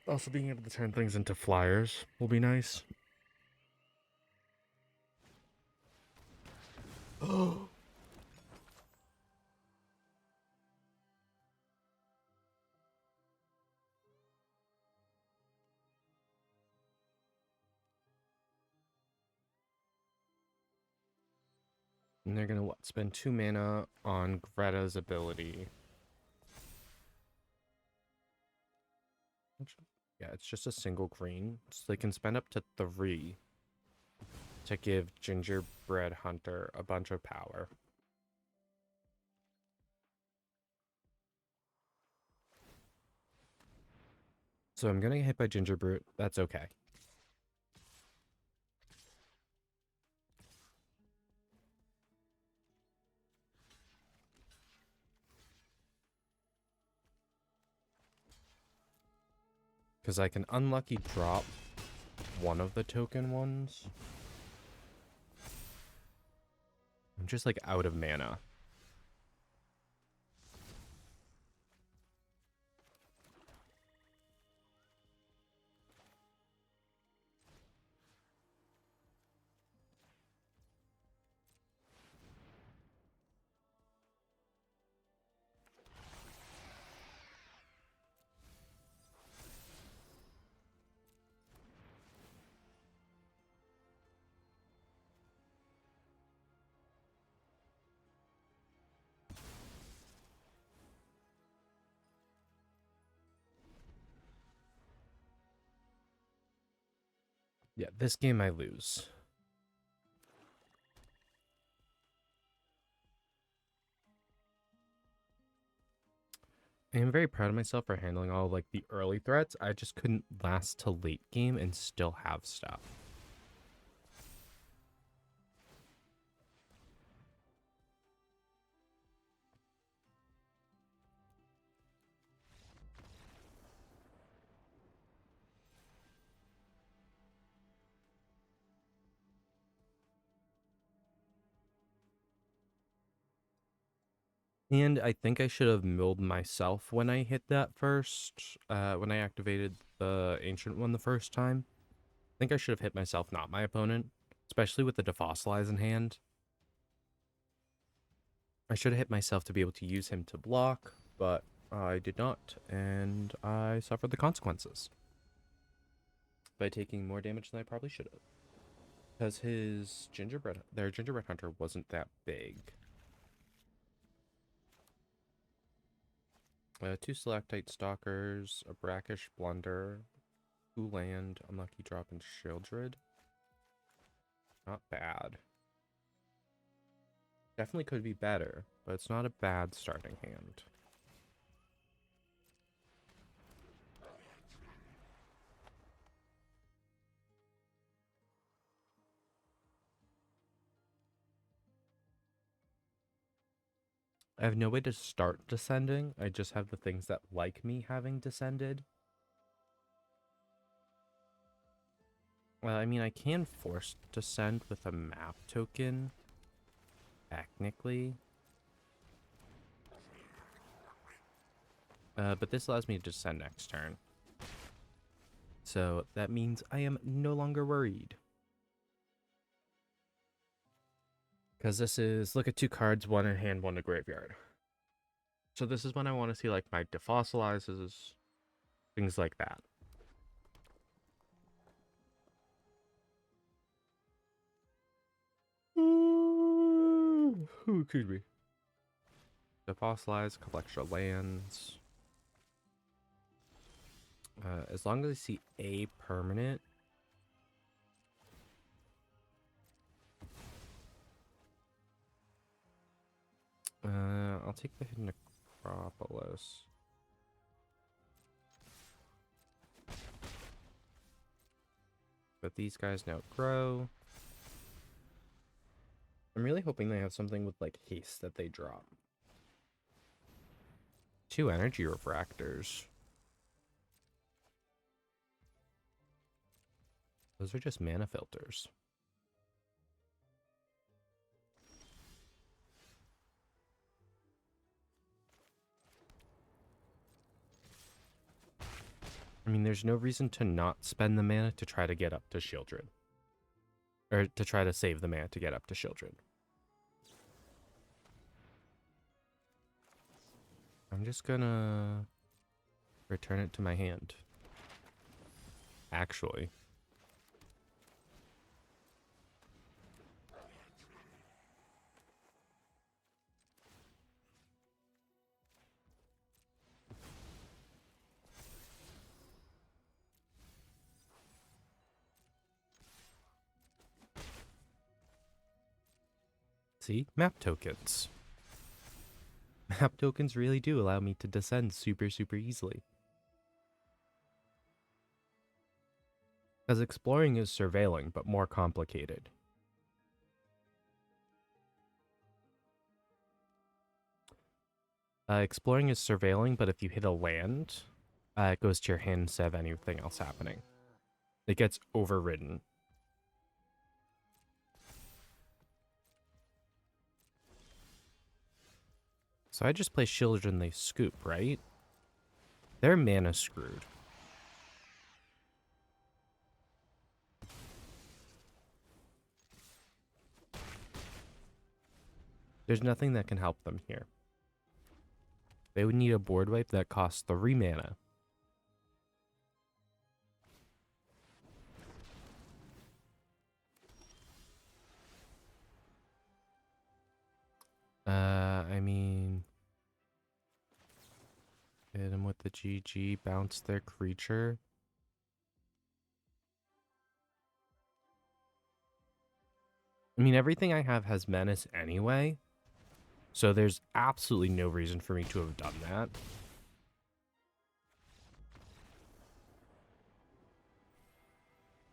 [SPEAKER 1] Also, being able to turn things into flyers will be nice. Oh! And they're gonna what? Spend 2 mana on Greta's ability. Yeah, it's just a single green, so they can spend up to 3 to give Gingerbread Hunter a bunch of power. So I'm gonna get hit by Gingerbread. That's okay. Because I can unlucky drop one of the token ones. I'm just like out of mana. Yeah, this game I lose. I am very proud of myself for handling all like the early threats. I just couldn't last till late game and still have stuff. And I think I should have milled myself when I hit that first, when I activated the ancient one the first time. I think I should have hit myself, not my opponent, especially with the defossilize in hand. I should have hit myself to be able to use him to block, but I did not, and I suffered the consequences by taking more damage than I probably should have. Because their gingerbread hunter wasn't that big. 2 Stalactite Stalkers, a Brackish Blunder, 2 land, Unlucky Drop, and Shieldred. Not bad. Definitely could be better, but it's not a bad starting hand. I have no way to start descending. I just have the things that like me having descended. Well, I mean, I can force descend with a map token, technically. But this allows me to descend next turn. So that means I am no longer worried. Because this is, look at 2 cards, 1 in hand, 1 to graveyard. So this is when I want to see like my defossilizes, things like that. Who could be? Defossilize, a couple extra lands. As long as I see a permanent. I'll take the hidden Necropolis. But these guys now grow. I'm really hoping they have something with like haste that they drop. 2 energy refractors. Those are just mana filters. I mean, there's no reason to not spend the mana to try to get up to Shieldred. Or to try to save the mana to get up to Shieldred. I'm just gonna return it to my hand. Actually. See? Map tokens. Map tokens really do allow me to descend super easily. Because exploring is surveilling, but more complicated. Exploring is surveilling, but if you hit a land, it goes to your hand instead of anything else happening. It gets overridden. So I just play Shieldred and they scoop, right? They're mana screwed. There's nothing that can help them here. They would need a board wipe that costs 3 mana. I mean... hit them with the GG, bounce their creature. I mean, everything I have has menace anyway. So there's absolutely no reason for me to have done that.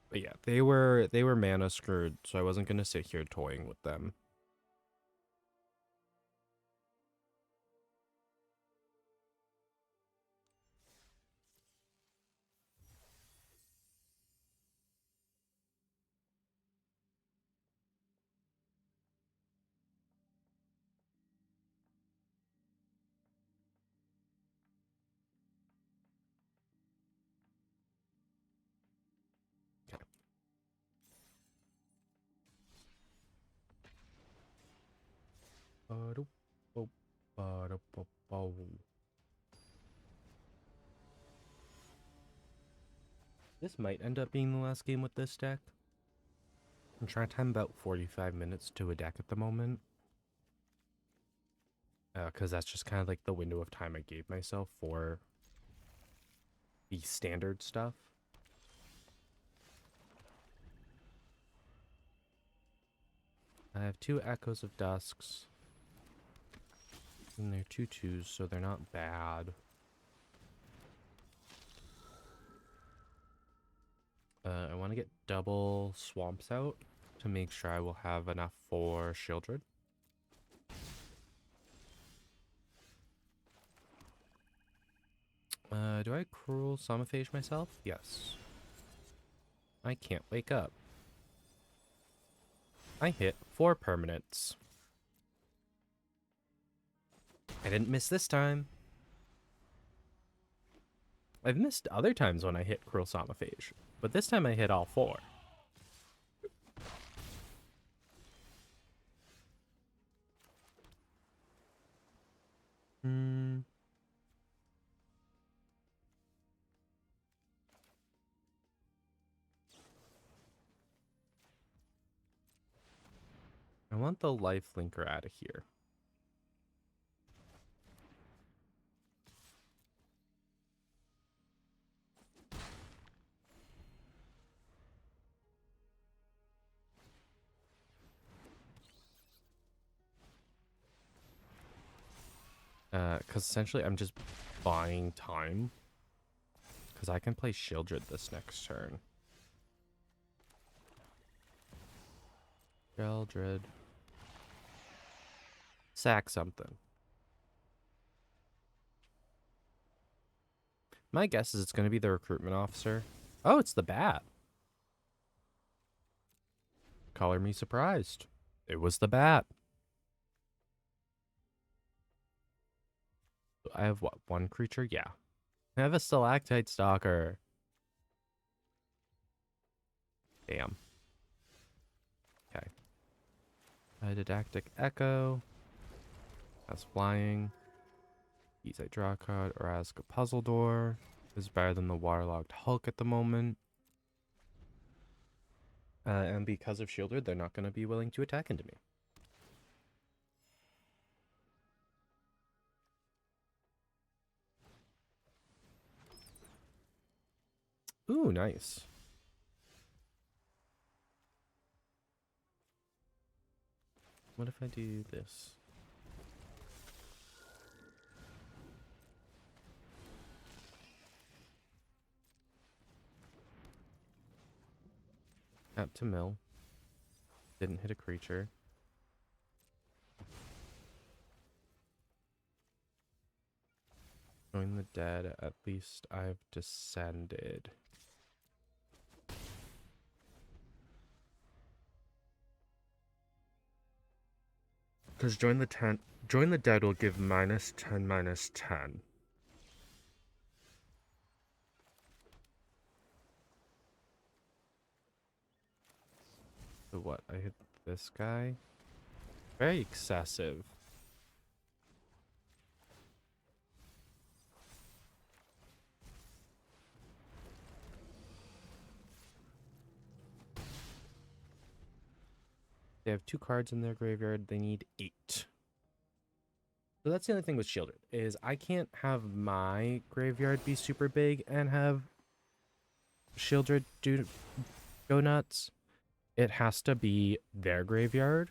[SPEAKER 1] But yeah, they were mana screwed, so I wasn't gonna sit here toying with them. Okay. This might end up being the last game with this deck. I'm trying to time about 45 minutes to a deck at the moment. Because that's just kind of like the window of time I gave myself for the standard stuff. I have 2 Echoes of Dusks. And they're 2/2s, so they're not bad. I want to get double Swamps out to make sure I will have enough for Shieldred. Do I Cruel Summophage myself? Yes. I can't wake up. I hit 4 permanents. I didn't miss this time. I've missed other times when I hit Cruel Summophage, but this time I hit all 4. I want the life linker out of here. Because essentially I'm just buying time. Because I can play Shieldred this next turn. Shieldred. Sack something. My guess is it's going to be the recruitment officer. Oh, it's the bat. Color me surprised. It was the bat. I have what? One creature? Yeah. I have a stalactite stalker. Damn. Okay. A didactic echo. That's flying. Easy draw card or ask a puzzle door. Is better than the waterlogged Hulk at the moment. And because of Shieldred, they're not going to be willing to attack into me. Ooh, nice. What if I do this? Tap to mill. Didn't hit a creature. Join the dead. At least I've descended. Because join the dead will give -10, -10. So what? I hit this guy? Very excessive. They have 2 cards in their graveyard. They need 8. So that's the only thing with Shieldred, is I can't have my graveyard be super big and have Shieldred go nuts. It has to be their graveyard.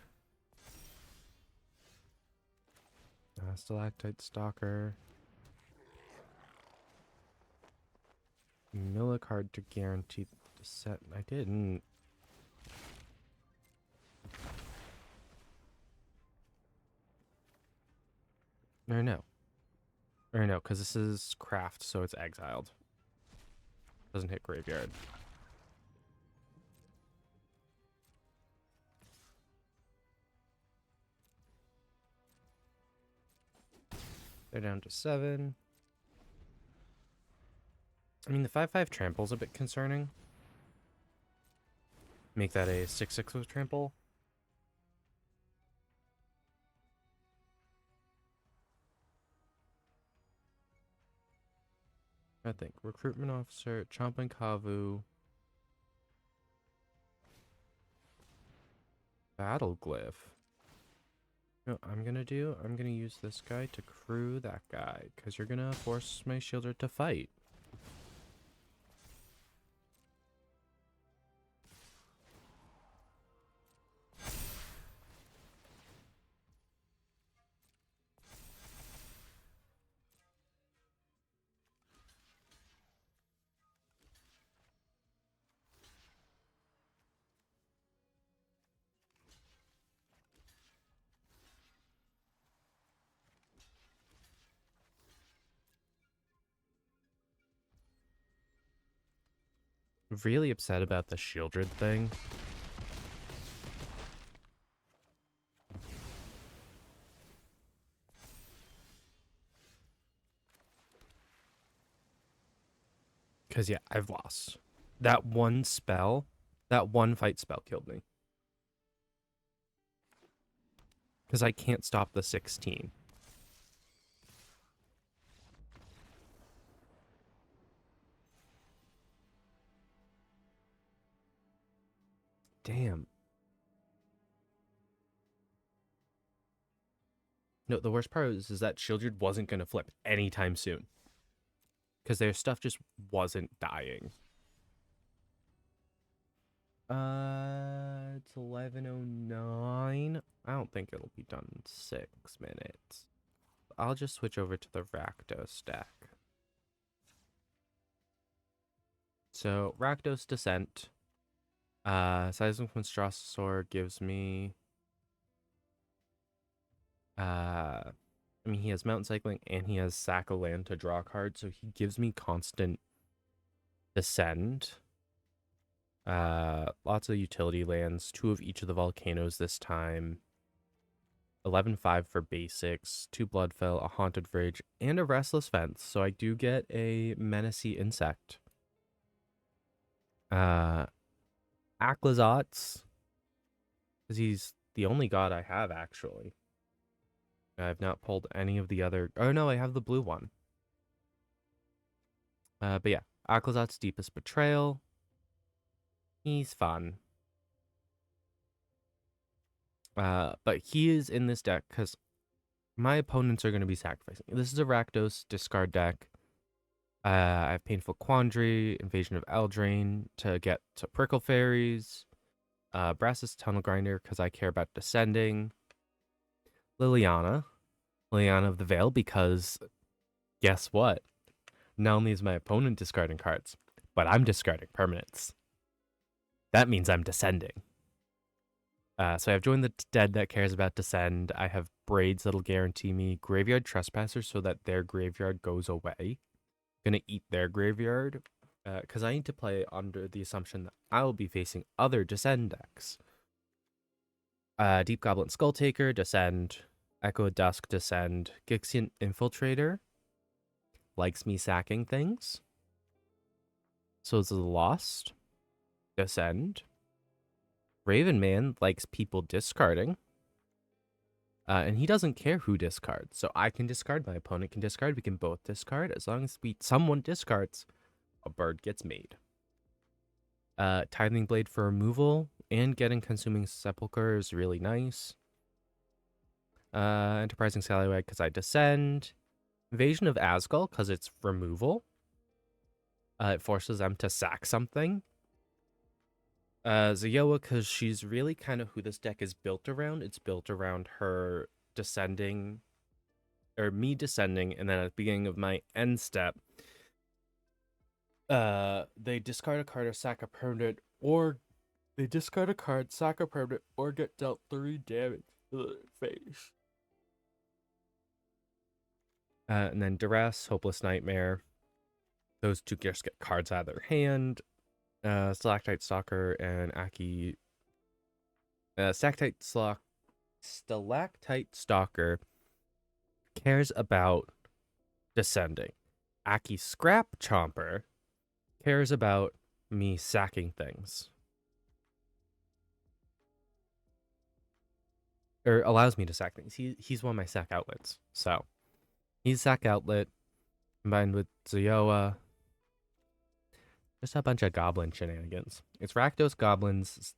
[SPEAKER 1] Stalactite Stalker. Mill a card to guarantee the set. I didn't. Or no. Or no, because this is craft, so it's exiled. Doesn't hit graveyard. They're down to 7. I mean, the 5/5 trample's a bit concerning. Make that a 6/6 with trample. I think recruitment officer, Chomping Kavu, battle glyph. You know what I'm gonna do? I'm gonna use this guy to crew that guy, because you're gonna force my Shielder to fight. Really upset about the Shieldred thing. Because, yeah, I've lost. That one spell, that one fight spell killed me. Because I can't stop the 16. Damn. No, the worst part is that Shieldred wasn't going to flip anytime soon. Because their stuff just wasn't dying. It's 11:09. I don't think it'll be done in 6 minutes. I'll just switch over to the Rakdos deck. So Rakdos Descent. Seismic Monstrosauр gives me I mean, he has mountain cycling and he has sack of land to draw a card, so he gives me constant descend. Lots of utility lands, 2 of each of the volcanoes this time. 11-5 for basics, 2 Bloodfell, a Haunted Fridge, and a Restless Fence. So I do get a Menacey Insect. Aclazotz, because he's the only god I have, actually. I've not pulled any of the other... Oh, no, I have the blue one. But yeah, Aclazot's Deepest Betrayal. He's fun. But he is in this deck because my opponents are going to be sacrificing. This is a Rakdos discard deck. I have Painful Quandary, Invasion of Eldraine to get to Prickle Fairies, Brass's Tunnel Grinder because I care about Descending, Liliana of the Veil, because guess what? Not only is my opponent discarding cards, but I'm discarding permanents. That means I'm descending. So I have Join the Dead that cares about Descend. I have Braids that'll guarantee me Graveyard Trespassers so that their graveyard goes away. Gonna eat their graveyard because I need to play under the assumption that I will be facing other Descend decks. Deep Goblin Skulltaker, Descend. Echo of Dusk, Descend. Gixian Infiltrator likes me sacking things. So is the Lost, Descend. Raven Man likes people discarding. And he doesn't care who discards. So I can discard, my opponent can discard, we can both discard. As long as someone discards, a bird gets made. Tithing Blade for removal and getting Consuming Sepulchre is really nice. Enterprising Scallywag because I descend. Invasion of Asgul because it's removal. It forces them to sack something. Zayoa because she's really kind of who this deck is built around. It's built around her descending, or me descending, and then at the beginning of my end step, they discard a card or sack a permanent, or they discard a card, sack a permanent, or get dealt 3 damage to their face. And then Duress, Hopeless Nightmare. Those 2 just get cards out of their hand. Stalactite Stalker and Aki. Stalactite Stalker cares about descending. Aki Scrap Chomper cares about me sacking things. Or allows me to sack things. He's one of my sack outlets. So, he's sack outlet combined with Zayoa. Just a bunch of goblin shenanigans. It's Rakdos goblins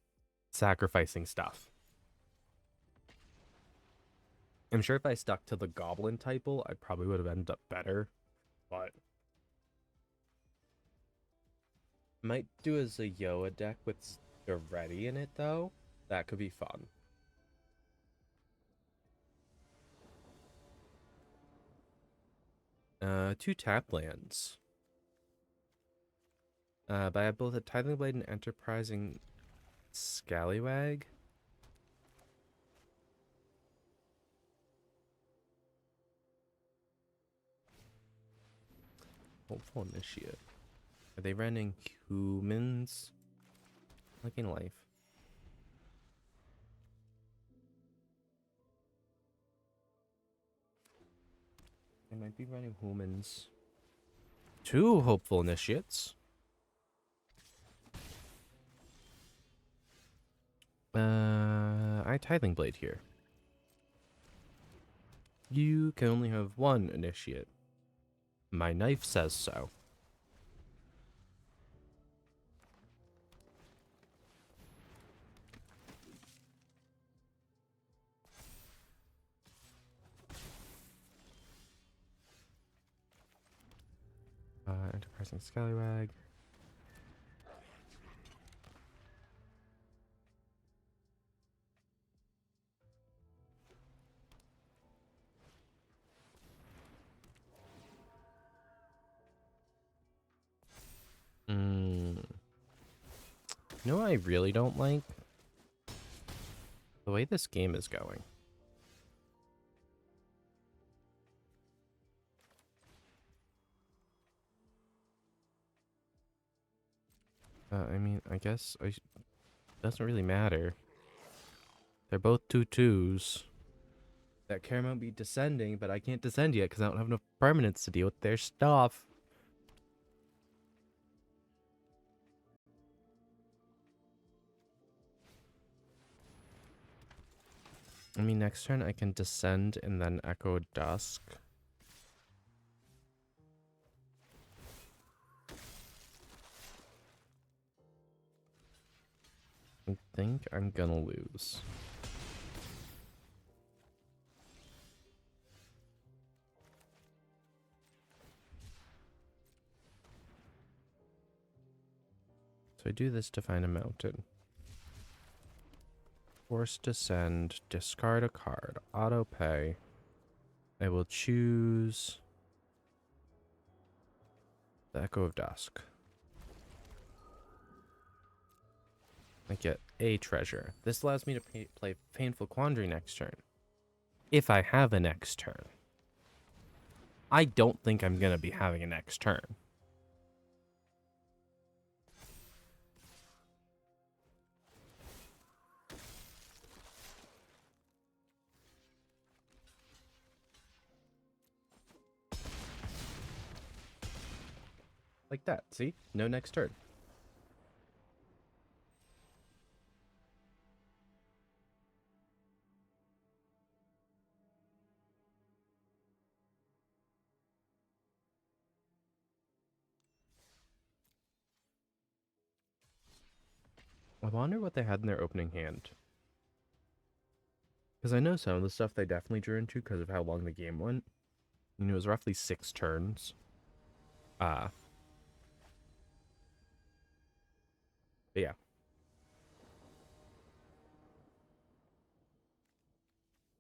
[SPEAKER 1] sacrificing stuff. I'm sure if I stuck to the goblin typle, I probably would have ended up better. But might do a Zayoa deck with Ready in it, though. That could be fun. Two tap lands. But I have both a Tithing Blade and Enterprising Scallywag. Hopeful Initiate. Are they running humans? Like in life. They might be running humans. 2 Hopeful Initiates. I Tithing Blade here. You can only have 1 Initiate. My knife says so. Enterprising Scallywag. You know what I really don't like? The way this game is going. I mean, I guess doesn't really matter. They're both 2/2s. That care might be descending, but I can't descend yet because I don't have enough permanents to deal with their stuff. I mean, next turn I can descend and then echo dusk. I think I'm gonna lose. So I do this to find a mountain. Force descend, discard a card, auto pay. I will choose the Echo of Dusk. I get a treasure. This allows me to play Painful Quandary next turn. If I have a next turn. I don't think I'm going to be having a next turn. Like that, see? No next turn. I wonder what they had in their opening hand. Because I know some of the stuff they definitely drew into because of how long the game went. You know, it was roughly 6 turns. But yeah.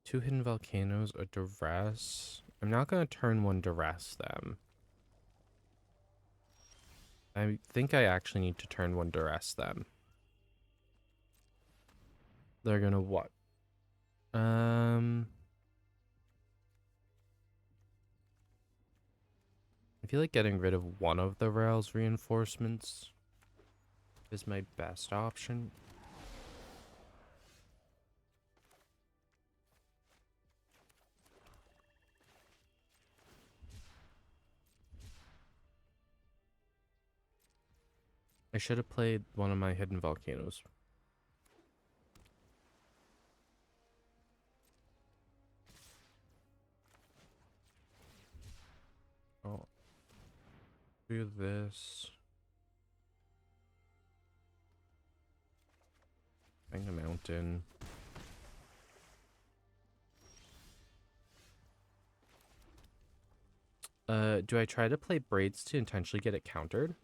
[SPEAKER 1] Two hidden volcanoes, a duress. I'm not going to turn one duress them. I think I actually need to turn one duress them. They're going to what? I feel like getting rid of one of the rails reinforcements is my best option. I should have played one of my hidden volcanoes. Oh, do this. Find a mountain. Do I try to play braids to intentionally get it countered?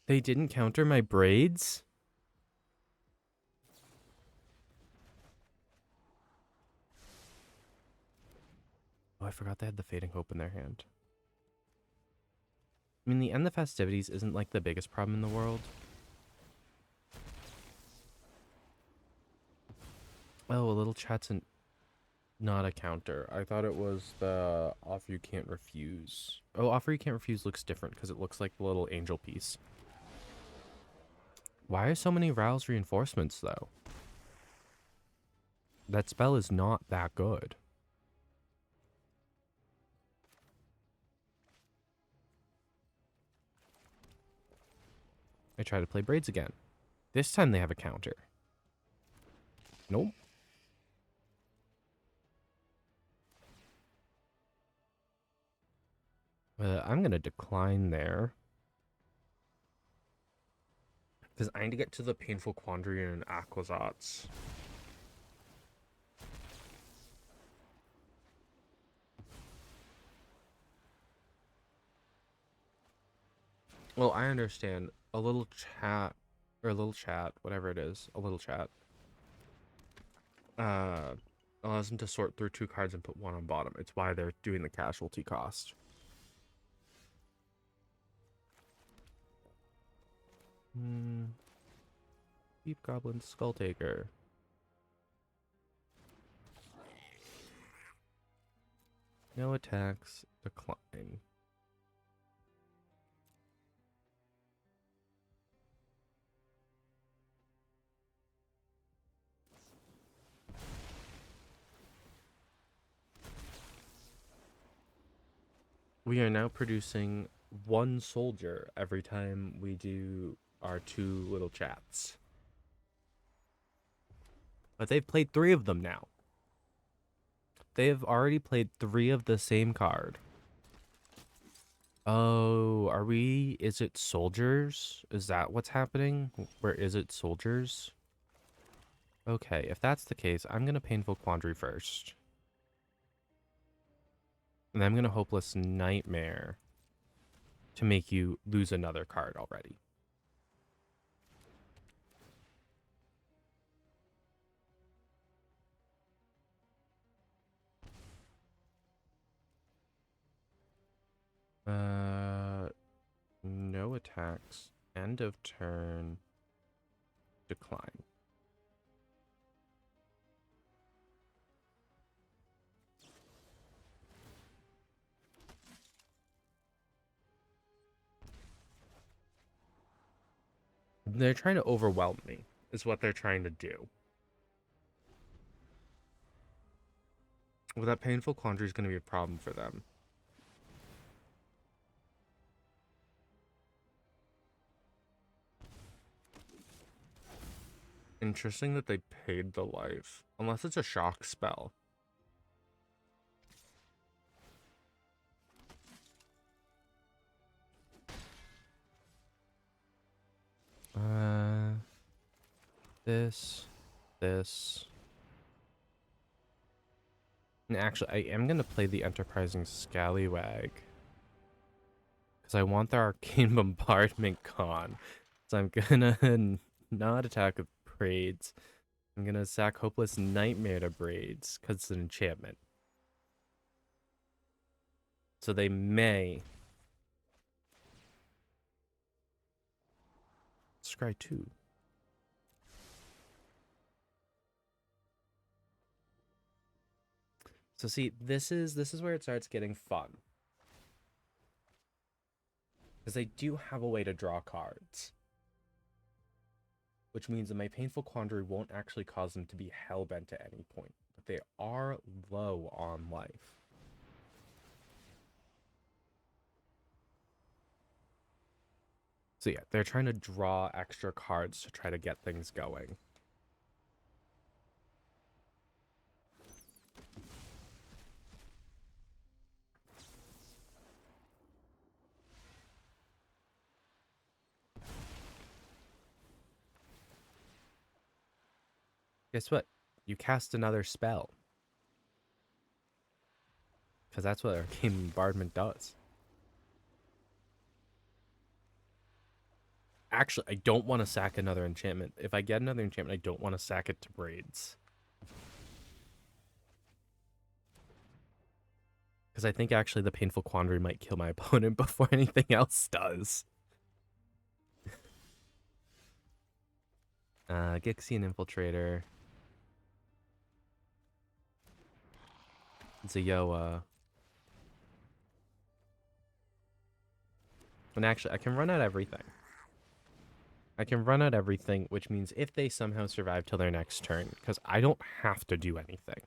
[SPEAKER 1] They didn't counter my braids? Oh, I forgot they had the Fading Hope in their hand. I mean, the End the Festivities isn't like the biggest problem in the world. Oh, a little chat's not a counter. I thought it was the Offer You Can't Refuse. Oh, Offer You Can't Refuse looks different because it looks like the little angel piece. Why are so many Ral's reinforcements, though? That spell is not that good. I try to play braids again. This time they have a counter. Nope. I'm going to decline there. Because I need to get to the Painful Quandary and Aquazats. Well, I understand. A little chat, or a little chat, whatever it is, a little chat, allows them to sort through 2 cards and put one on bottom. It's why they're doing the casualty cost. Deep Goblin Skull Taker. No attacks, decline. We are now producing one soldier every time we do our 2 little chats. But they've played 3 of them now. They have already played 3 of the same card. Oh, are we? Is it soldiers? Is that what's happening? Where is it soldiers? Okay, if that's the case, I'm going to Painful Quandary first. And I'm going to Hopeless Nightmare to make you lose another card already. No attacks. End of turn. Decline. They're trying to overwhelm me, is what they're trying to do. Well, that Painful Quandary is going to be a problem for them. Interesting that they paid the life. Unless it's a shock spell. This. And actually, I am going to play the Enterprising Scallywag. Because I want the Arcane Bombardment gone. So I'm going to not attack with Braids. I'm going to sack Hopeless Nightmare to Braids. Because it's an enchantment. So they may scry 2. So see, this is where it starts getting fun. Because they do have a way to draw cards. Which means that my Painful Quandary won't actually cause them to be hellbent at any point. But they are low on life. So yeah, they're trying to draw extra cards to try to get things going. Guess what? You cast another spell. Because that's what Arcane Bombardment does. Actually, I don't want to sack another enchantment. If I get another enchantment, I don't want to sack it to Braids. Because I think actually the Painful Quandary might kill my opponent before anything else does. Gixian Infiltrator. Zayoa. And actually, I can run out everything. I can run out everything, which means if they somehow survive till their next turn, because I don't have to do anything.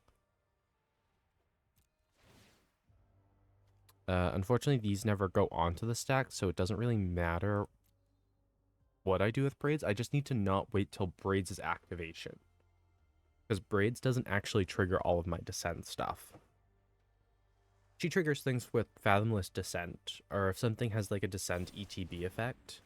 [SPEAKER 1] Unfortunately, these never go onto the stack, so it doesn't really matter what I do with Braids. I just need to not wait till Braids' activation. Because Braids doesn't actually trigger all of my Descent stuff. She triggers things with Fathomless Descent, or if something has like a Descent ETB effect.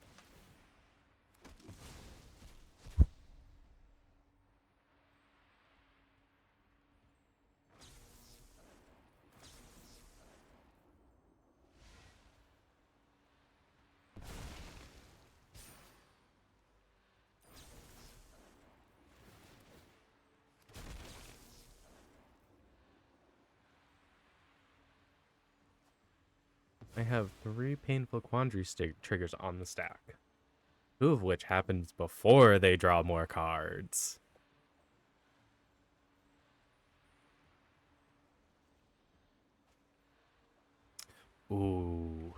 [SPEAKER 1] I have 3 Painful Quandary triggers on the stack. Two of which happens before they draw more cards. Ooh.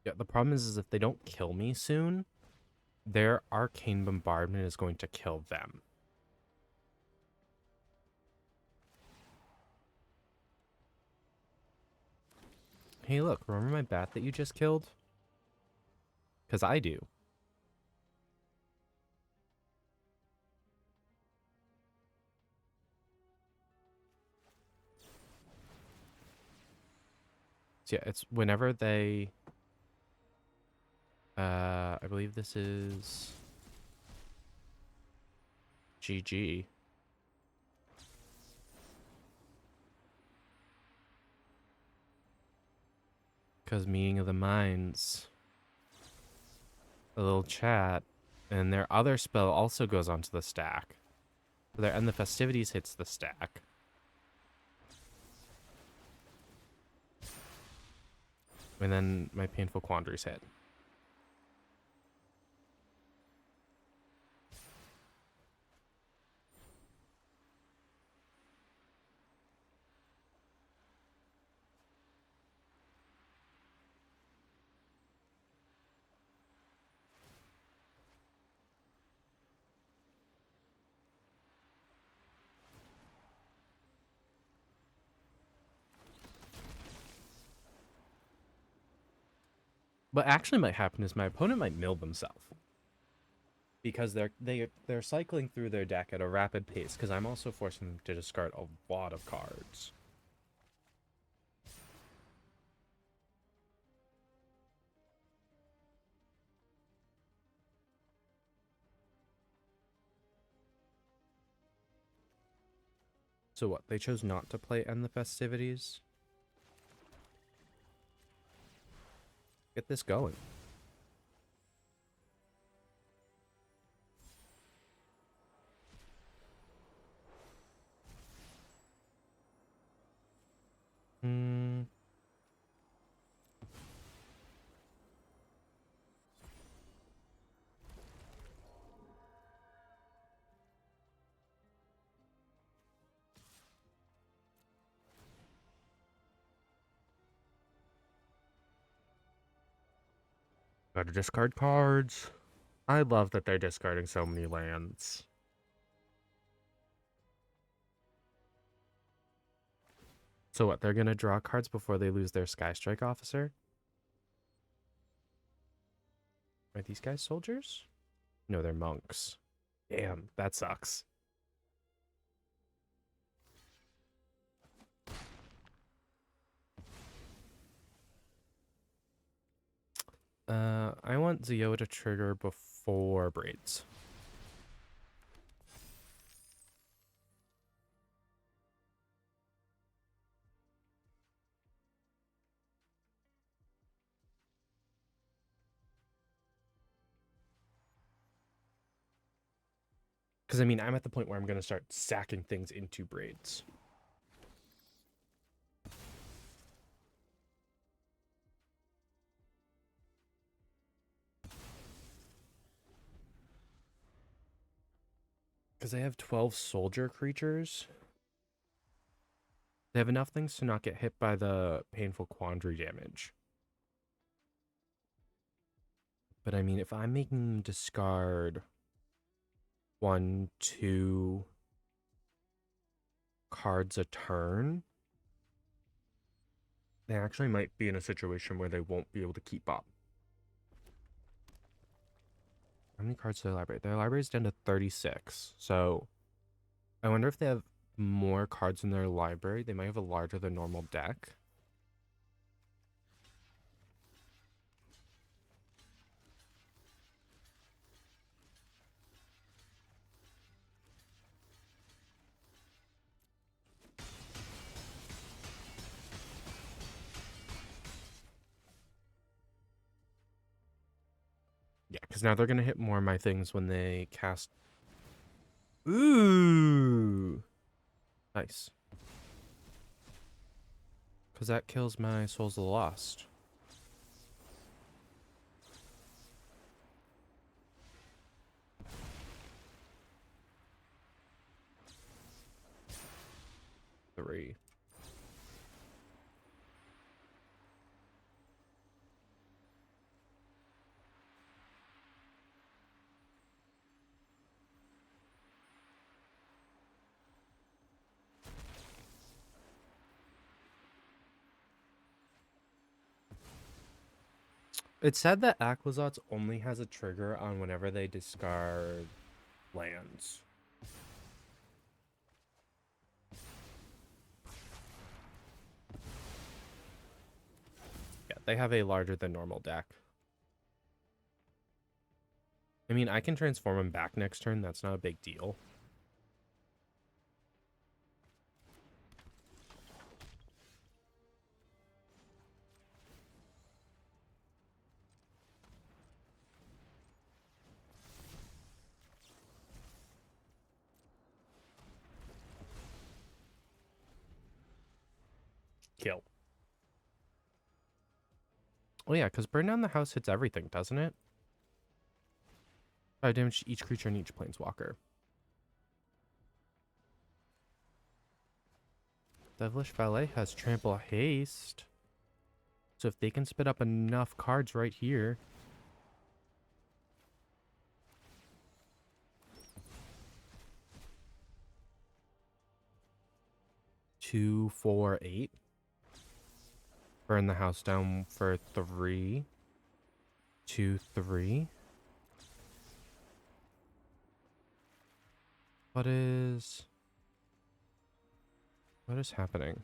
[SPEAKER 1] Yeah, the problem is if they don't kill me soon, their arcane bombardment is going to kill them. Hey, look, remember my bat that you just killed? Because I do. So yeah, it's whenever they... I believe this is... GG. Because Meeting of the Minds... A little chat. And their other spell also goes onto the stack. And the Festivities hits the stack. And then my Painful Quandaries hit. What actually might happen is my opponent might mill themselves. Because they're cycling through their deck at a rapid pace, because I'm also forcing them to discard a lot of cards. So what, they chose not to play End the Festivities? Get this going. Hmm. Gotta discard cards. I love that they're discarding so many lands. So what, they're gonna draw cards before they lose their Sky Strike officer? Are these guys soldiers? No, they're monks. Damn, that sucks. I want Zio to trigger before Braids. Because, I mean, I'm at the point where I'm going to start sacking things into Braids. Because they have 12 soldier creatures. They have enough things to not get hit by the Painful Quandary damage. But, I mean, if I'm making them discard 1, 2 cards a turn, they actually might be in a situation where they won't be able to keep up. How many cards do their library? Their library is down to 36. So I wonder if they have more cards in their library. They might have a larger than normal deck. Because now they're going to hit more of my things when they cast. Ooh. Nice. Because that kills my Souls of the Lost. Three. It said that Aquazot's only has a trigger on whenever they discard lands. Yeah, they have a larger than normal deck. I mean, I can transform him back next turn. That's not a big deal. Kill. Oh yeah, because Burn Down the House hits everything, doesn't it? I damage each creature and each planeswalker. Devilish Valet has Trample Haste. So if they can spit up enough cards right here. Two, four, eight. Burn the house down for 3. 2, 3. What is happening?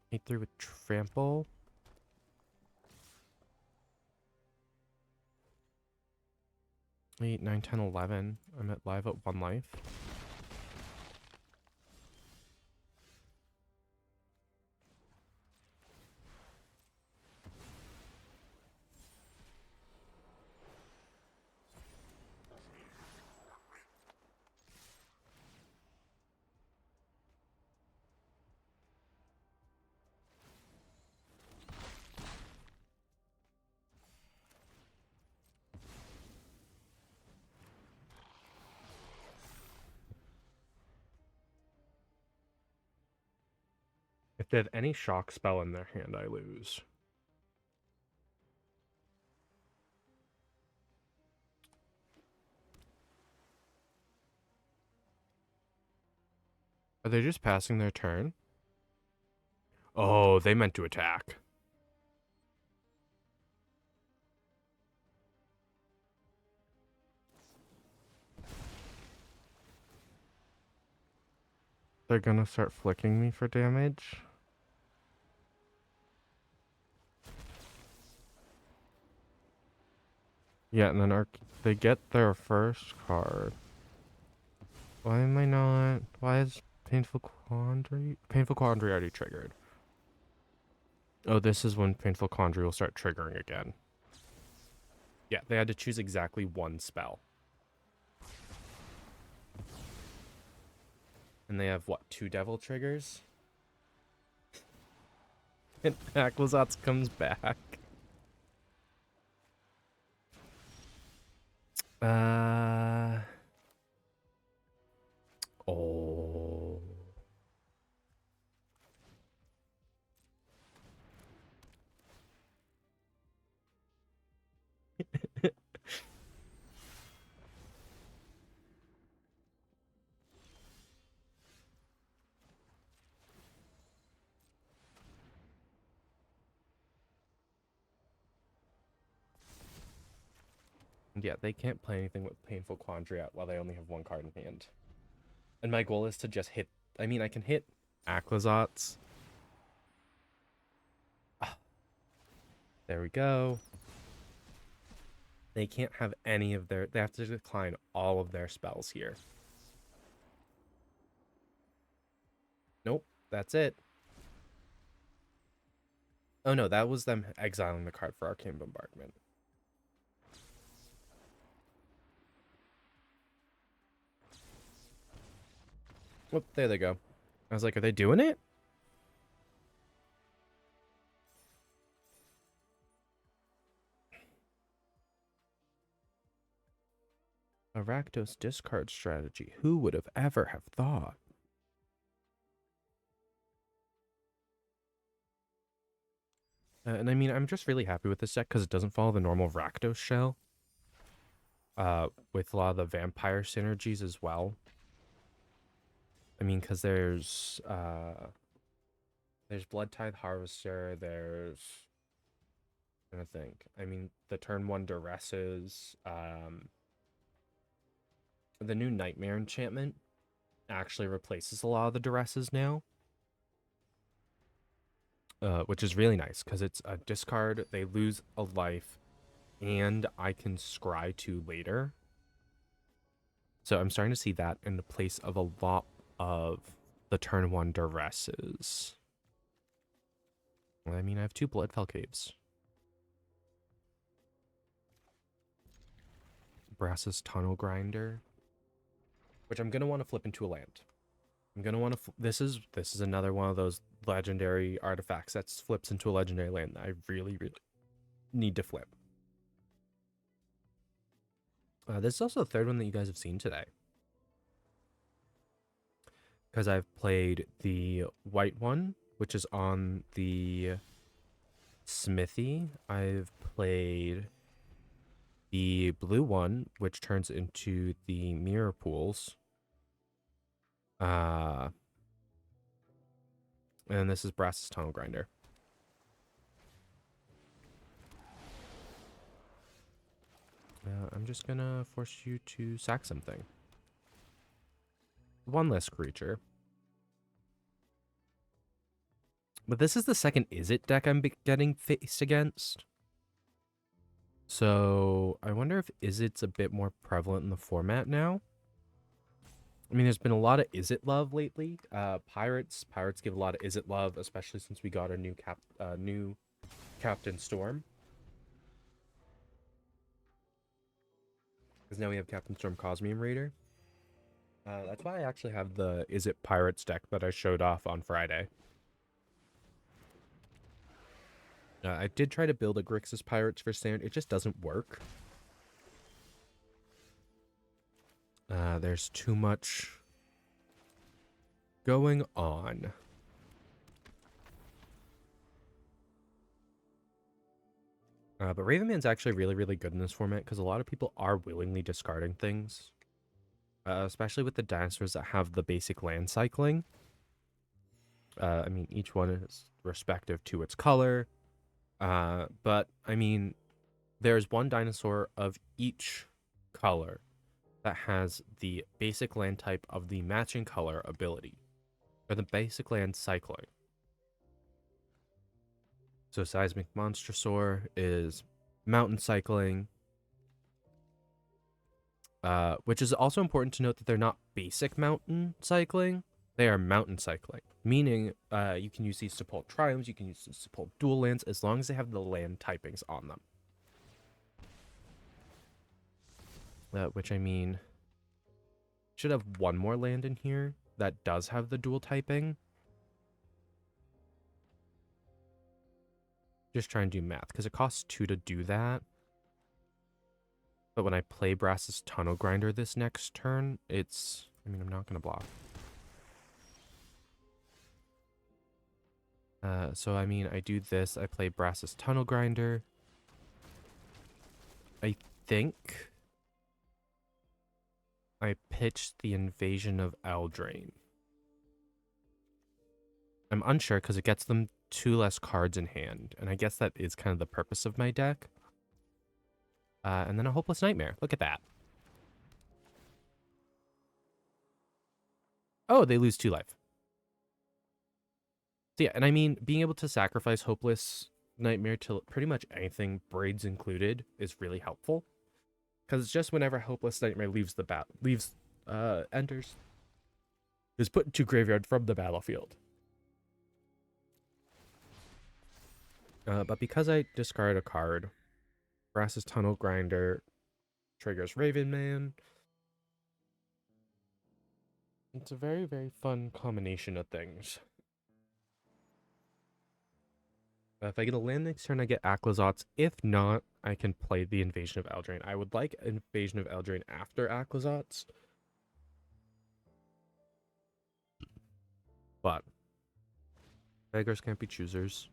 [SPEAKER 1] Hit through with Trample. 8, 9, 10, 11. I'm at live at 1 life. If they have any shock spell in their hand, I lose. Are they just passing their turn? Oh, they meant to attack. They're gonna start flicking me for damage. Yeah, and then they get their first card. Why am I not? Why is Painful Quandary? Painful Quandary already triggered. Oh, this is when Painful Quandary will start triggering again. Yeah, they had to choose exactly one spell. And they have, what, 2 devil triggers? And Aquazotz comes back. Oh. Yeah, they can't play anything with Painful Quandary out while they only have 1 card in hand. And my goal is to just hit... I mean, I can hit Aquazotz. There we go. They can't have any of their... They have to decline all of their spells here. Nope, that's it. Oh no, that was them exiling the card for Arcane Bombardment. Well, there they go. I was like, are they doing it? A Rakdos discard strategy. Who would have ever have thought? And I mean, I'm just really happy with this deck because it doesn't follow the normal Rakdos shell. With a lot of the vampire synergies as well. I mean, because there's Blood Tithe Harvester, there's I'm trying to think. I mean, the turn 1 duresses, the new Nightmare enchantment actually replaces a lot of the duresses now. Which is really nice because it's a discard, they lose a life, and I can scry 2 later. So I'm starting to see that in the place of a lot of the turn 1 duresses. I mean, I have 2 Bloodfell Caves. Brass's Tunnel Grinder, which I'm going to want to flip into a land. I'm going to want to... This is another one of those legendary artifacts that flips into a legendary land that I really, really need to flip. This is also the third one that you guys have seen today. Because I've played the white one, which is on the smithy. I've played the blue one, which turns into the mirror pools. And this is Brass's Tunnel Grinder. I'm just gonna force you to sack something. One less creature. But this is the second Is It deck I'm getting faced against. So I wonder if Is It's a bit more prevalent in the format now. I mean, there's been a lot of Is It love lately. Pirates give a lot of Is It love, especially since we got a new Captain Storm. Because now we have Captain Storm Cosmium Raider. That's why I actually have the Is It Pirates deck that I showed off on Friday. I did try to build a Grixis Pirates for Standard. It just doesn't work. There's too much going on. But Ravenman's actually really, really good in this format because a lot of people are willingly discarding things. Especially with the dinosaurs that have the basic land cycling. I mean, each one is respective to its color. But, I mean, there's one dinosaur of each color that has the basic land type of the matching color ability. Or the basic land cycling. So Seismic Monstrosaur is mountain cycling. Which is also important to note that they're not basic mountain cycling. They are mountain cycling. Meaning you can use these to pull triomes, you can use these to pull dual lands, as long as they have the land typings on them. Which, I mean, should have one more land in here that does have the dual typing. Just try and do math, because it costs 2 to do that. But when I play Brass's Tunnel Grinder this next turn, it's... I mean, I'm not going to block. So, I mean, I do this. I play Brass's Tunnel Grinder. I think I pitched the Invasion of Eldraine. I'm unsure because it gets them 2 less cards in hand. And I guess that is kind of the purpose of my deck. And then a Hopeless Nightmare. Look at that. Oh, they lose 2 life. So yeah, and I mean, being able to sacrifice Hopeless Nightmare to pretty much anything, braids included, is really helpful. Because it's just whenever Hopeless Nightmare enters, is put into graveyard from the battlefield. But because I discard a card, Brass's Tunnel Grinder triggers Raven Man. It's a very, very fun combination of things. If I get a land next turn, I get Aquazots. If not, I can play the Invasion of Eldraine. I would like Invasion of Eldraine after Aquazots. But beggars can't be choosers.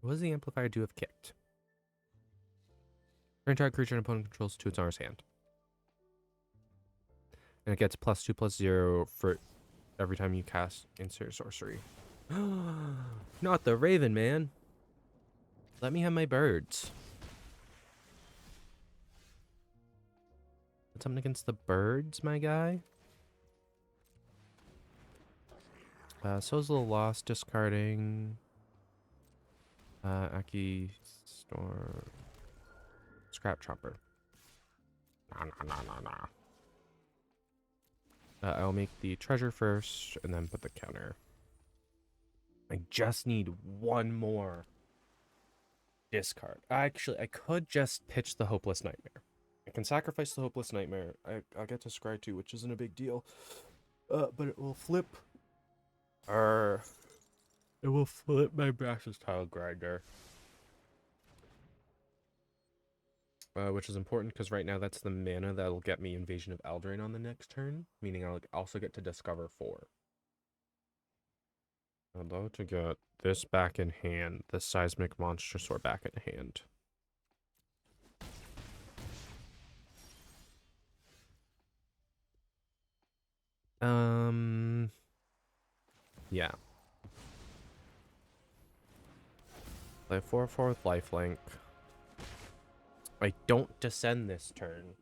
[SPEAKER 1] What does the Amplifier do if kicked? Entire creature an opponent controls to its owner's hand. And it gets +2/+0 for every time you cast insert sorcery. Not the Raven Man. Let me have my birds. Something against the birds, my guy? So's a little lost, discarding Aki Storm Scrap Chopper. Nah. I'll make the treasure first and then put the counter. I just need one more discard. Actually, I could just pitch the Hopeless Nightmare. I can sacrifice the Hopeless Nightmare. I'll get to scry 2, which isn't a big deal. But it will flip. It will flip my Brass's Tile Grinder. Which is important because right now that's the mana that'll get me Invasion of Eldraine on the next turn, meaning I'll also get to discover 4. I'd love to get this back in hand, the Seismic Monster Sword back in hand. Yeah. Play 4/4 with lifelink. I don't descend this turn.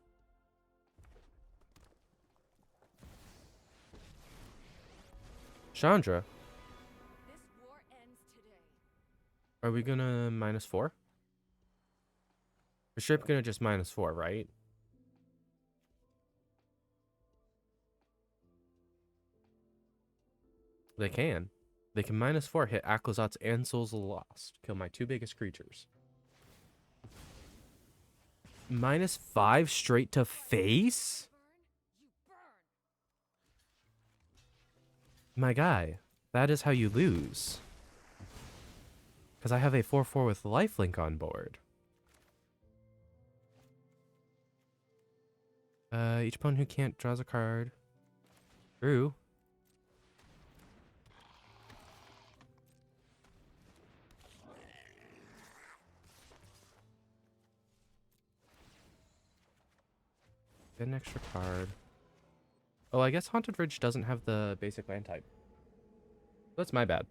[SPEAKER 1] Chandra.
[SPEAKER 2] This war ends today.
[SPEAKER 1] Are we gonna -4? We're sure gonna just -4, right? They can. They can -4 hit Aquazots and Souls of the Lost. Kill my 2 biggest creatures. -5 straight to face?
[SPEAKER 2] You burn.
[SPEAKER 1] My guy, that is how you lose. Because I have a 4/4 with lifelink on board. Each opponent who can't draws a card. True. Get an extra card. Oh, I guess Haunted Ridge doesn't have the basic land type. That's my bad.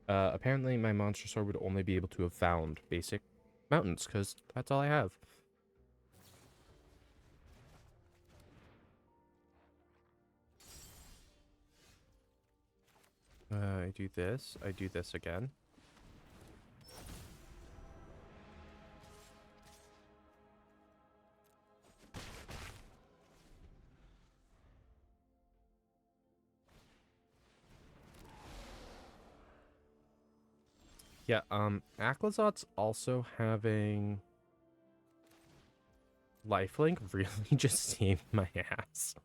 [SPEAKER 1] Apparently my Monster Sword would only be able to have found basic mountains, because that's all I have. I do this again. Yeah, Aquazot's also having lifelink really just saved my ass.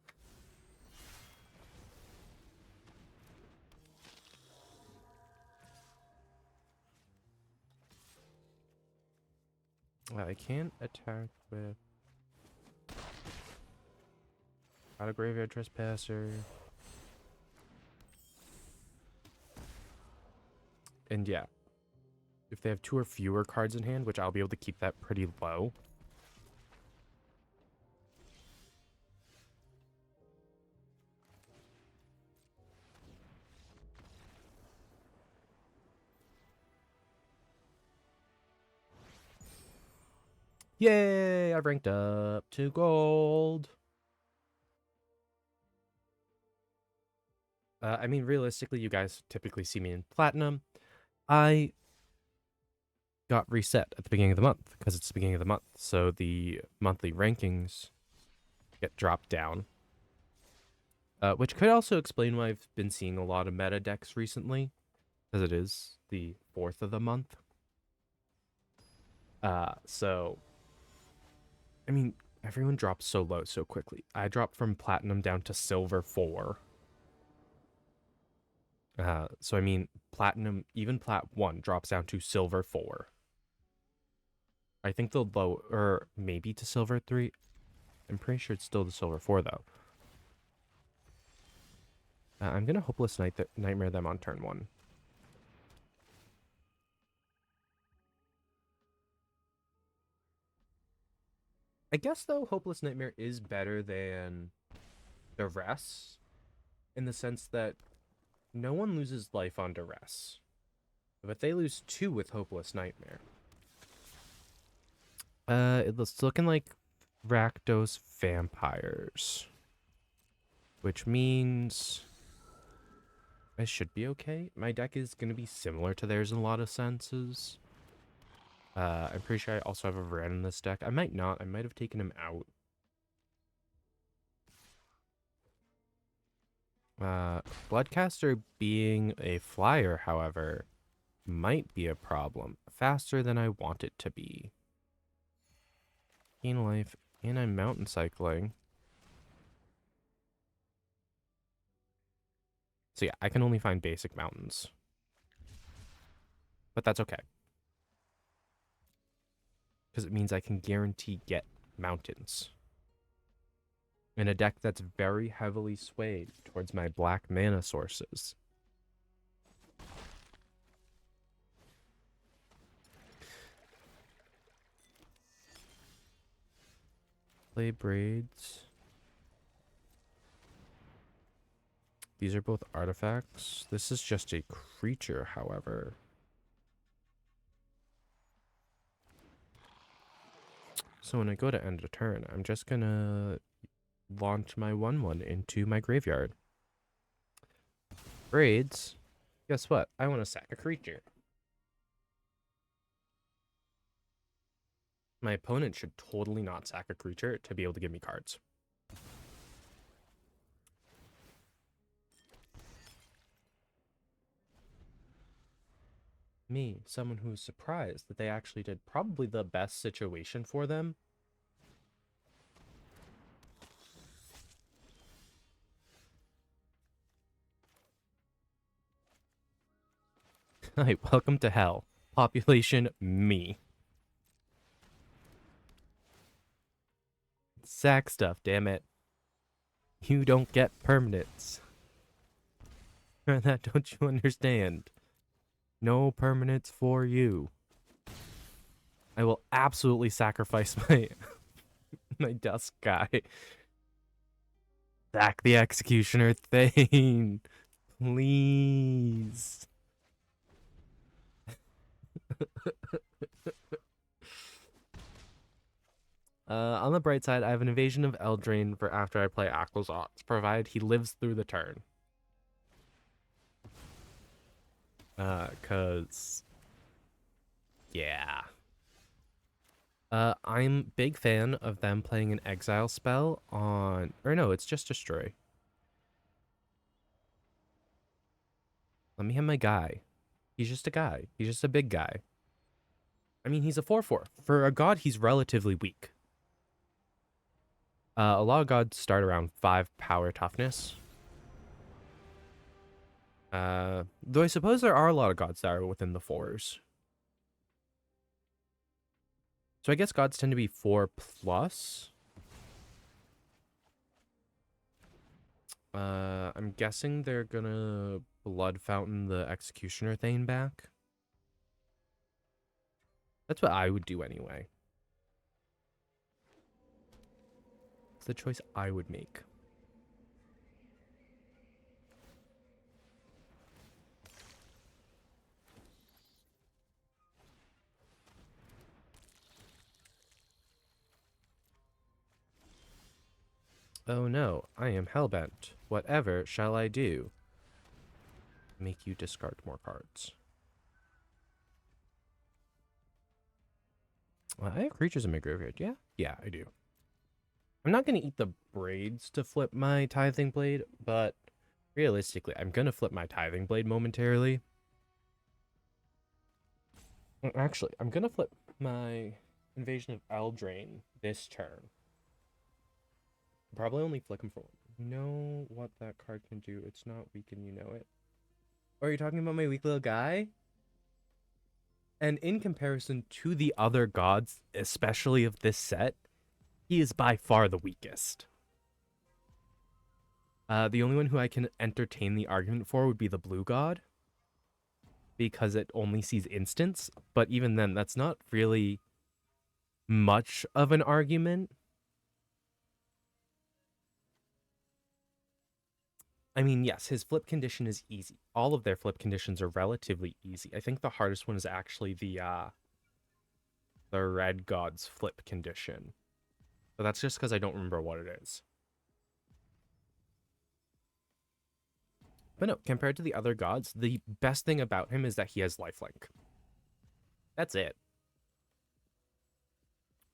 [SPEAKER 1] I can't attack with out of graveyard trespasser. And yeah, if they have 2 or fewer cards in hand, which I'll be able to keep that pretty low. Yay! I've ranked up to gold. I mean, realistically, you guys typically see me in platinum. I got reset at the beginning of the month because it's the beginning of the month. So the monthly rankings get dropped down. Which could also explain why I've been seeing a lot of meta decks recently, because it is the 4th of the month. So, I mean, everyone drops so low so quickly. I dropped from platinum down to silver 4. So I mean, platinum, even plat 1 drops down to silver 4. I think the low, or maybe to silver 3. I'm pretty sure it's still the silver 4 though. I'm gonna hopeless nightmare them on turn 1. I guess though, hopeless nightmare is better than the rest, in the sense that no one loses life on duress. But they lose 2 with hopeless nightmare. It's looking like Rakdos vampires, which means I should be okay. My deck is going to be similar to theirs in a lot of senses. I'm pretty sure I also have a Varan in this deck. I might not. I might have taken him out. Bloodcaster being a flyer, however, might be a problem. Faster than I want it to be. Gain life, and I'm mountain cycling. So yeah, I can only find basic mountains. But that's okay. Because it means I can guarantee get mountains. In a deck that's very heavily swayed towards my black mana sources. Play braids. These are both artifacts. This is just a creature, however. So when I go to end a turn, I'm just gonna launch my 1/1 into my graveyard. Braids. Guess what? I want to sack a creature. My opponent should totally not sack a creature to be able to give me cards. Me, someone who's surprised that they actually did probably the best situation for them. Hi, welcome to hell. Population, me. Sack stuff, damn it. You don't get permanents. That don't you understand? No permanents for you. I will absolutely sacrifice my my dusk guy. Sack the executioner thing. Please. On the bright side, I have an Invasion of Eldraine for after I play Aquazot, provided he lives through the turn. Cause yeah. I'm big fan of them playing an exile spell on, or no, it's just destroy. Let me have my guy. He's just a guy. He's just a big guy. I mean, he's a 4/4. For a god, he's relatively weak. A lot of gods start around 5 power toughness. Though I suppose there are a lot of gods that are within the 4s. So I guess gods tend to be 4+. I'm guessing they're gonna Blood Fountain the Executioner Thane back. That's what I would do anyway. It's the choice I would make. Oh no, I am hellbent. Whatever shall I do? Make you discard more cards. I have creatures in my graveyard, yeah? Yeah, I do. I'm not going to eat the braids to flip my tithing blade, but realistically, I'm going to flip my tithing blade momentarily. Actually, I'm going to flip my Invasion of Eldraine this turn. Probably only flick him for one. You know what that card can do. It's not weaken, you know it. Or are you talking about my weak little guy? And in comparison to the other gods, especially of this set, he is by far the weakest. The only one who I can entertain the argument for would be the blue god, because it only sees instants. But even then, that's not really much of an argument. I mean, yes, his flip condition is easy. All of their flip conditions are relatively easy. I think the hardest one is actually the red god's flip condition. But that's just because I don't remember what it is. But no, compared to the other gods, the best thing about him is that he has lifelink. That's it.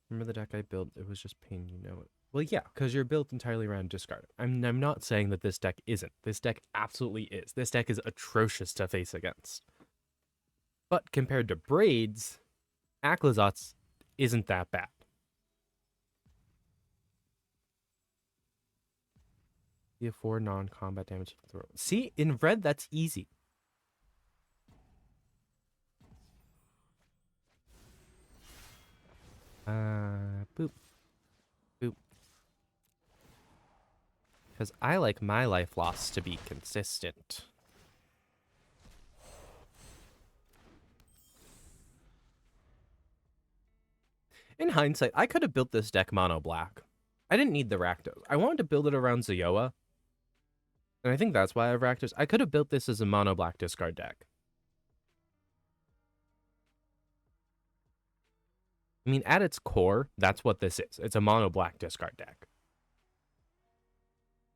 [SPEAKER 1] Remember the deck I built? It was just pain, you know it. Well, yeah, because you're built entirely around discard. I'm not saying that this deck isn't. This deck absolutely is. This deck is atrocious to face against. But compared to Braids, Aclazotz isn't that bad. You have 4 non-combat damage to the throw. See, in red, that's easy. Boop. Boop. Because I like my life loss to be consistent. In hindsight, I could have built this deck mono black. I didn't need the Rakdos. I wanted to build it around Zoyoa. And I think that's why I have Rakdos. I could have built this as a mono black discard deck. I mean, at its core, that's what this is. It's a mono black discard deck.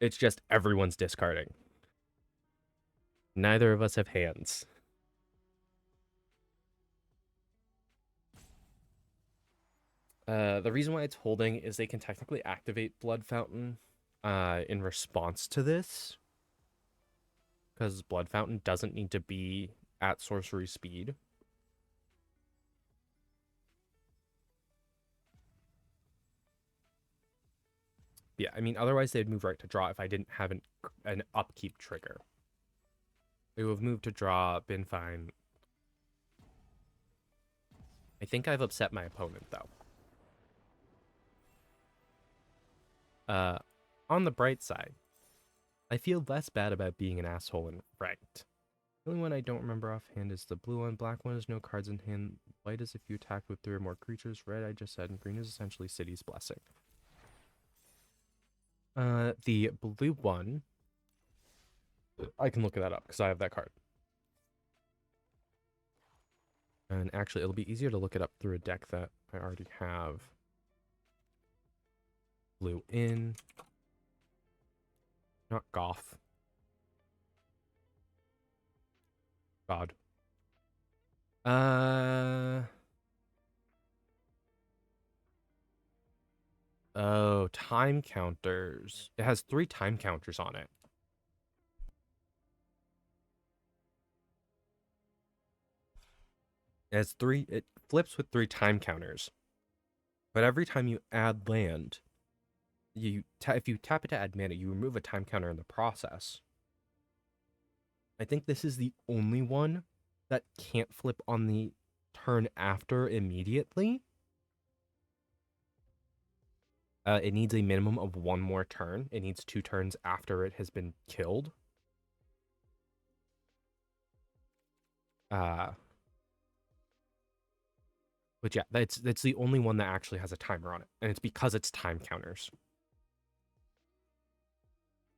[SPEAKER 1] It's just everyone's discarding. Neither of us have hands. The reason why it's holding is they can technically activate Blood Fountain in response to this. Because Blood Fountain doesn't need to be at sorcery speed. Yeah, I mean, otherwise they'd move right to draw if I didn't have an upkeep trigger. They would have moved to draw, been fine. I think I've upset my opponent, though. On the bright side, I feel less bad about being an asshole in ranked. The only one I don't remember offhand is the blue one. Black one is no cards in hand. White is if you attack with 3 or more creatures. Red, I just said, and green is essentially City's Blessing. The blue one, I can look that up because I have that card. And actually, it'll be easier to look it up through a deck that I already have. Blue in. Not Goth. God. Oh, time counters. It has 3 time counters on it. It flips with 3 time counters. But every time you add land, if you tap it to add mana, you remove a time counter in the process. I think this is the only one that can't flip on the turn after immediately. It needs a minimum of 1 more turn. It needs 2 turns after it has been killed. But yeah, that's the only one that actually has a timer on it, and it's because it's time counters.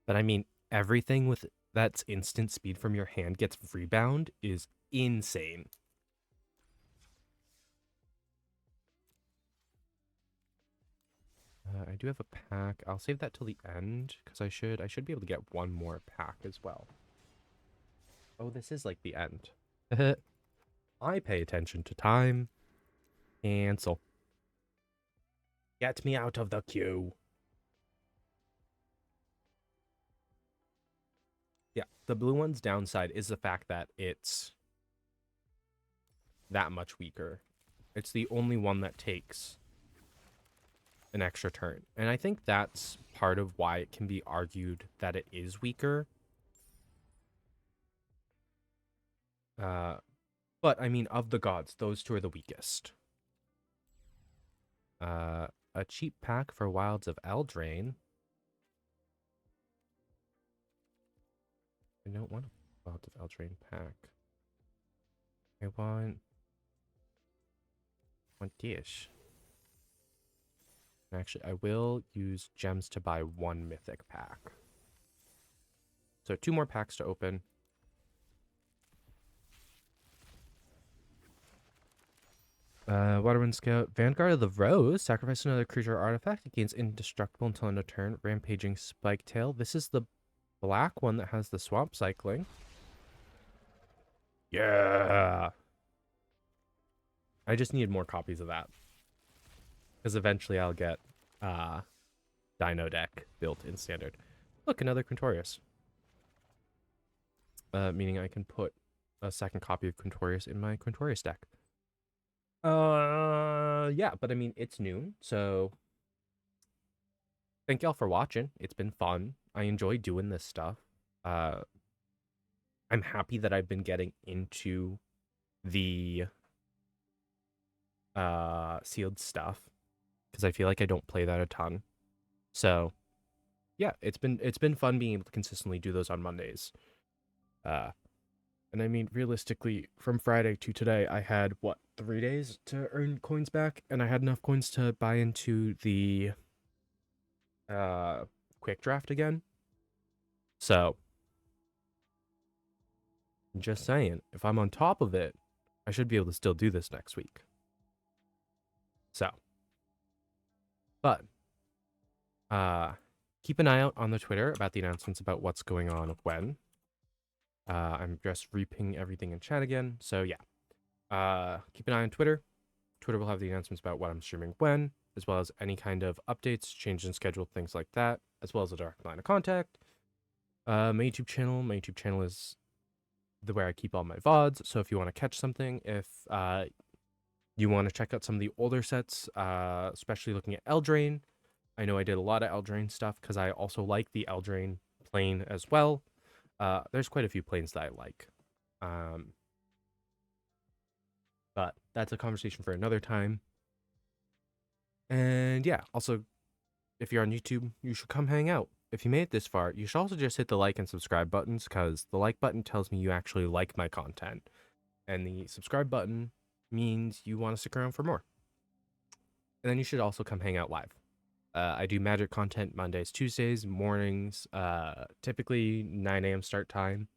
[SPEAKER 1] But I mean, everything with that's instant speed from your hand gets rebound is insane. I do have a pack. I'll save that till the end because I should be able to get 1 more pack as well. Oh, this is like the end. I pay attention to time. Cancel. Get me out of the queue. the blue one's downside is the fact that it's that much weaker. It's the only one that takes an extra turn. And I think that's part of why it can be argued that it is weaker. But I mean, of the gods, those two are the weakest. A cheap pack for Wilds of Eldraine. I don't want a Wilds of Eldraine pack. I want this. Actually, I will use gems to buy one mythic pack. So 2 more packs to open. Waterwind Scout, Vanguard of the Rose. Sacrifice another creature or artifact. It gains indestructible until end of turn. Rampaging Spiketail. This is the black one that has the swamp cycling. Yeah. I just need more copies of that. Because eventually I'll get Dino deck built in standard. Look, another Quintorius. Meaning I can put a second copy of Quintorius in my Quintorius deck. Yeah, but I mean, it's noon, so thank y'all for watching. It's been fun. I enjoy doing this stuff. I'm happy that I've been getting into the sealed stuff because I feel like I don't play that a ton. So yeah, it's been fun being able to consistently do those on Mondays. And I mean, realistically, from Friday to today, I had, 3 days to earn coins back? And I had enough coins to buy into the quick draft again. So, just saying, if I'm on top of it, I should be able to still do this next week. So, but, keep an eye out on the Twitter about the announcements about what's going on when. I'm just reping everything in chat again. So yeah, keep an eye on Twitter. Twitter will have the announcements about what I'm streaming when, as well as any kind of updates, changes in schedule, things like that, as well as a direct line of contact. My YouTube channel is where I keep all my VODs. So if you want to catch something, if you want to check out some of the older sets, especially looking at Eldraine, I know I did a lot of Eldraine stuff because I also like the Eldraine plane as well. There's quite a few planes that I like. But that's a conversation for another time. And yeah, also, if you're on YouTube, you should come hang out. If you made it this far, you should also just hit the like and subscribe buttons because the like button tells me you actually like my content. And the subscribe button means you want to stick around for more. And then you should also come hang out live. I do Magic content Mondays, Tuesdays, mornings, typically 9 a.m. start time.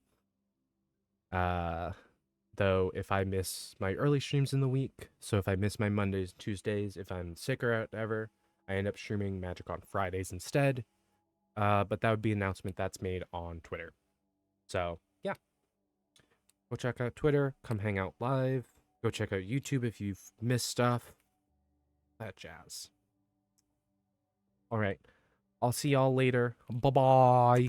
[SPEAKER 1] Though if I miss my early streams in the week, so if I miss my Mondays, Tuesdays, if I'm sick or whatever, I end up streaming Magic on Fridays instead. But that would be an announcement that's made on Twitter. So yeah, go check out Twitter, come hang out live, go check out YouTube if you've missed stuff, that jazz. All right, I'll see y'all later. Bye-bye.